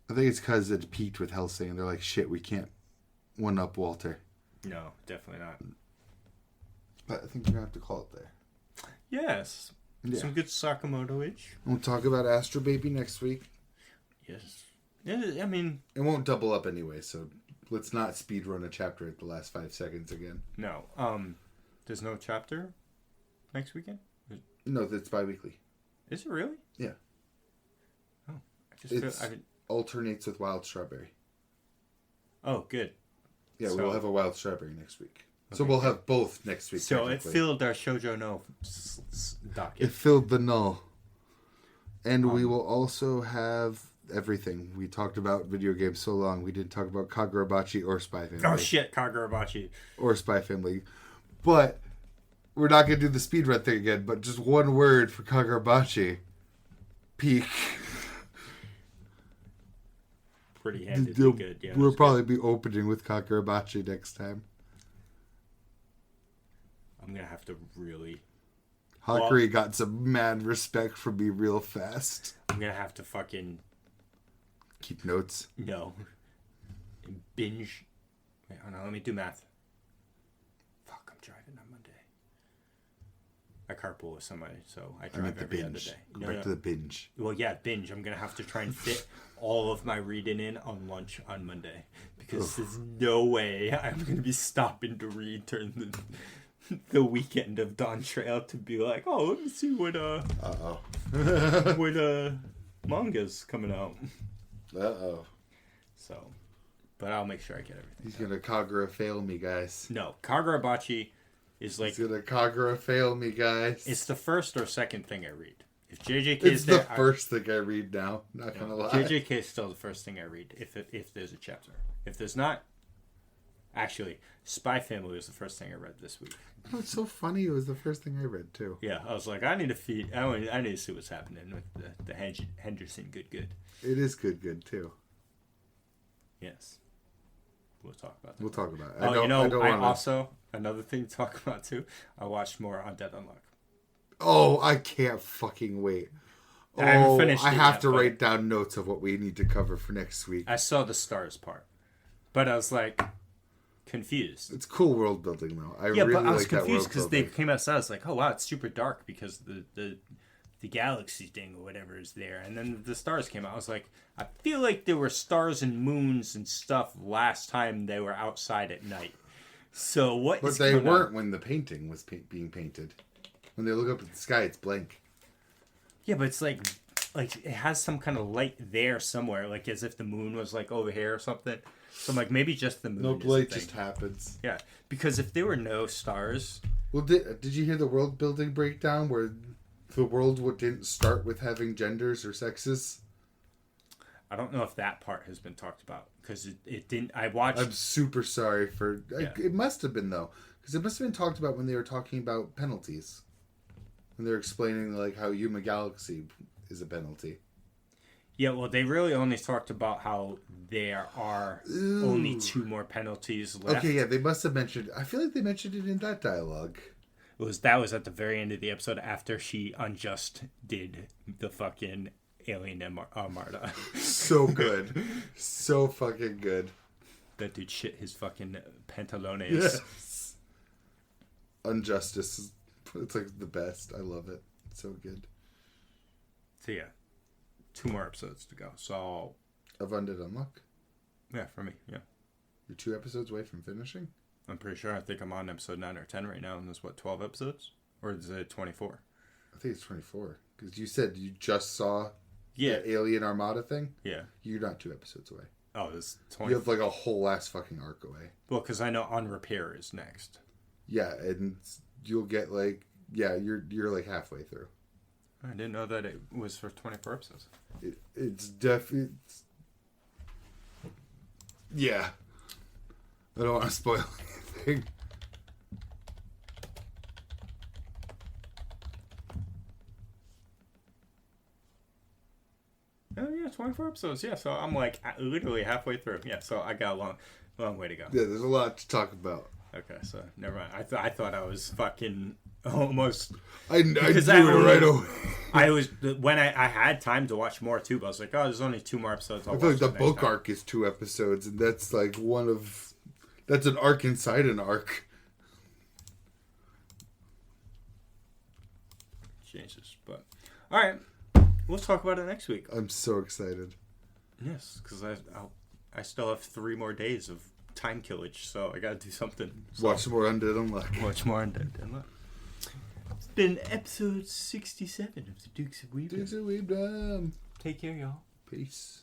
[SPEAKER 2] I think it's because it peaked with Hellsing, and they're like, shit, we can't one-up Walter.
[SPEAKER 3] No, definitely not.
[SPEAKER 2] But I think you're going to have to call it there.
[SPEAKER 3] Yes.
[SPEAKER 2] Yeah.
[SPEAKER 3] Some good Sakamoto-ish.
[SPEAKER 2] We'll talk about Astro Baby next week.
[SPEAKER 3] Yes. Yeah, I mean...
[SPEAKER 2] It won't double up anyway, so let's not speedrun a chapter at the last 5 seconds again.
[SPEAKER 3] No. There's no chapter next weekend?
[SPEAKER 2] No, that's bi-weekly.
[SPEAKER 3] Is it really?
[SPEAKER 2] Yeah.
[SPEAKER 3] Oh. I just feel...
[SPEAKER 2] Alternates with Wild Strawberry.
[SPEAKER 3] Oh, good.
[SPEAKER 2] Yeah,
[SPEAKER 3] So-
[SPEAKER 2] we'll have a Wild Strawberry next week.
[SPEAKER 3] Okay,
[SPEAKER 2] So we'll
[SPEAKER 3] good.
[SPEAKER 2] have both next week.
[SPEAKER 3] So it
[SPEAKER 2] technically.
[SPEAKER 3] filled our Shoujo No docket.
[SPEAKER 2] It filled the null. And we will also have everything. We talked about video games so long, we didn't talk about Kagurabachi or Spy Family.
[SPEAKER 3] Oh shit, Kagurabachi.
[SPEAKER 2] Or Spy Family. But we're not going to do the speedrun thing again, but just one word for Kagurabachi. Peak.
[SPEAKER 3] Pretty handedly good, yeah.
[SPEAKER 2] We'll probably be opening with Kagurabachi next time.
[SPEAKER 3] I'm gonna have to really...
[SPEAKER 2] Hakuri got some mad respect from me real fast.
[SPEAKER 3] I'm gonna have to fucking...
[SPEAKER 2] Keep notes.
[SPEAKER 3] No. Binge... Wait, hold on, let me do math. Fuck, I'm driving on Monday. I carpool with somebody, so I
[SPEAKER 2] I
[SPEAKER 3] drive
[SPEAKER 2] meant the
[SPEAKER 3] every other
[SPEAKER 2] binge.
[SPEAKER 3] day.
[SPEAKER 2] Go back to the binge.
[SPEAKER 3] Well, yeah, binge. I'm going to have to try and fit all of my reading in on lunch on Monday. Because there's no way I'm going to be stopping to read during the weekend of Dawn Trail to be like, oh, let me see what manga's coming out.
[SPEAKER 2] Uh-oh.
[SPEAKER 3] So, but I'll make sure I get everything.
[SPEAKER 2] He's going to Kagura fail me, guys.
[SPEAKER 3] No, Kagurabachi is like...
[SPEAKER 2] He's going to Kagura fail me, guys.
[SPEAKER 3] It's the first or second thing I read. If JJK
[SPEAKER 2] It's
[SPEAKER 3] is
[SPEAKER 2] the
[SPEAKER 3] there...
[SPEAKER 2] first thing I read now. Not going to lie.
[SPEAKER 3] JJK is still the first thing I read if there's a chapter. If there's not... Actually, Spy Family was the first thing I read this week.
[SPEAKER 2] Oh, it's so funny. It was the first thing I read, too.
[SPEAKER 3] Yeah, I was like, I need to see what's happening with the Henderson good.
[SPEAKER 2] It is good, too.
[SPEAKER 3] Yes. We'll talk about that.
[SPEAKER 2] We'll talk about it.
[SPEAKER 3] Also, another thing to talk about, too, I watched more Undead Unluck.
[SPEAKER 2] Oh, I can't fucking wait.
[SPEAKER 3] I haven't finished
[SPEAKER 2] I
[SPEAKER 3] it
[SPEAKER 2] have
[SPEAKER 3] yet,
[SPEAKER 2] to
[SPEAKER 3] but-
[SPEAKER 2] write down notes of what we need to cover for next week.
[SPEAKER 3] I saw the stars part, but I was like, confused.
[SPEAKER 2] It's cool world building, though. I
[SPEAKER 3] Yeah,
[SPEAKER 2] really
[SPEAKER 3] but I was
[SPEAKER 2] like that world
[SPEAKER 3] confused because they
[SPEAKER 2] building.
[SPEAKER 3] came outside. I was like, oh wow, it's super dark because the galaxy thing or whatever is there, and then the stars came out. I was like, I feel like there were stars and moons and stuff last time they were outside at night. So what?
[SPEAKER 2] But
[SPEAKER 3] is
[SPEAKER 2] they
[SPEAKER 3] going
[SPEAKER 2] weren't
[SPEAKER 3] on?
[SPEAKER 2] when the painting was being painted. When they look up at the sky, it's blank.
[SPEAKER 3] Yeah, but it's like it has some kind of light there somewhere, like as if the moon was like over here or something. So I'm like, maybe just the moon.
[SPEAKER 2] No
[SPEAKER 3] is the
[SPEAKER 2] light
[SPEAKER 3] thing.
[SPEAKER 2] just happens.
[SPEAKER 3] Yeah, because if there were no stars,
[SPEAKER 2] Well, did you hear the world building breakdown where the world didn't start with having genders or sexes?
[SPEAKER 3] I don't know if that part has been talked about because it didn't. I watched.
[SPEAKER 2] I'm super sorry for...
[SPEAKER 3] Yeah.
[SPEAKER 2] It must have been, though. Because it must have been talked about when they were talking about penalties. When they're explaining, like, how Yuma Galaxy is a penalty.
[SPEAKER 3] Yeah, well, they really only talked about how there are only 2 more penalties left.
[SPEAKER 2] Okay, yeah, they must have mentioned... I feel like they mentioned it in that dialogue.
[SPEAKER 3] That was at the very end of the episode after she unjust did the fucking alien Armada.
[SPEAKER 2] So good. So fucking good.
[SPEAKER 3] That dude shit his fucking pantalones.
[SPEAKER 2] Yes. Unjustice is... It's like the best. I love it. It's so good.
[SPEAKER 3] So yeah, 2 more episodes to go. So
[SPEAKER 2] Of Undead Unluck?
[SPEAKER 3] yeah, for me, yeah.
[SPEAKER 2] You're 2 episodes away from finishing?
[SPEAKER 3] I'm pretty sure. I think I'm on episode 9 or 10 right now, and there's 12 episodes, or is it 24?
[SPEAKER 2] I think it's 24. Because you said you just saw
[SPEAKER 3] Yeah,
[SPEAKER 2] the Alien Armada thing?
[SPEAKER 3] yeah.
[SPEAKER 2] You're not 2 episodes away.
[SPEAKER 3] Oh, there's 20.
[SPEAKER 2] You have like a whole ass fucking arc away.
[SPEAKER 3] Well, because I know On Repair is next.
[SPEAKER 2] Yeah, and you'll get like... Yeah, you're like halfway through.
[SPEAKER 3] I didn't know that it was for 24 episodes.
[SPEAKER 2] It's definitely... Yeah. I don't want to spoil anything.
[SPEAKER 3] Oh yeah, 24 episodes. Yeah, so I'm like literally halfway through. Yeah, so I got a long way to go.
[SPEAKER 2] Yeah, there's a lot to talk about.
[SPEAKER 3] Okay, so never mind. I thought I was fucking almost.
[SPEAKER 2] I knew
[SPEAKER 3] because
[SPEAKER 2] it right away.
[SPEAKER 3] I was when I had time to watch more too, but I was like, oh, there's only 2 more episodes.
[SPEAKER 2] I feel like the book arc is 2 episodes, and that's like that's an arc inside an arc.
[SPEAKER 3] Jesus, but all right, we'll talk about it next week.
[SPEAKER 2] I'm so excited.
[SPEAKER 3] Yes, because I still have 3 more days of time killage, so I gotta do something. So,
[SPEAKER 2] Watch more Undead Unluck.
[SPEAKER 3] watch more Undead. It's been episode 67 of the Dukes of Weebdom.
[SPEAKER 2] Dukes of Weebdom.
[SPEAKER 3] Take care, y'all.
[SPEAKER 2] Peace.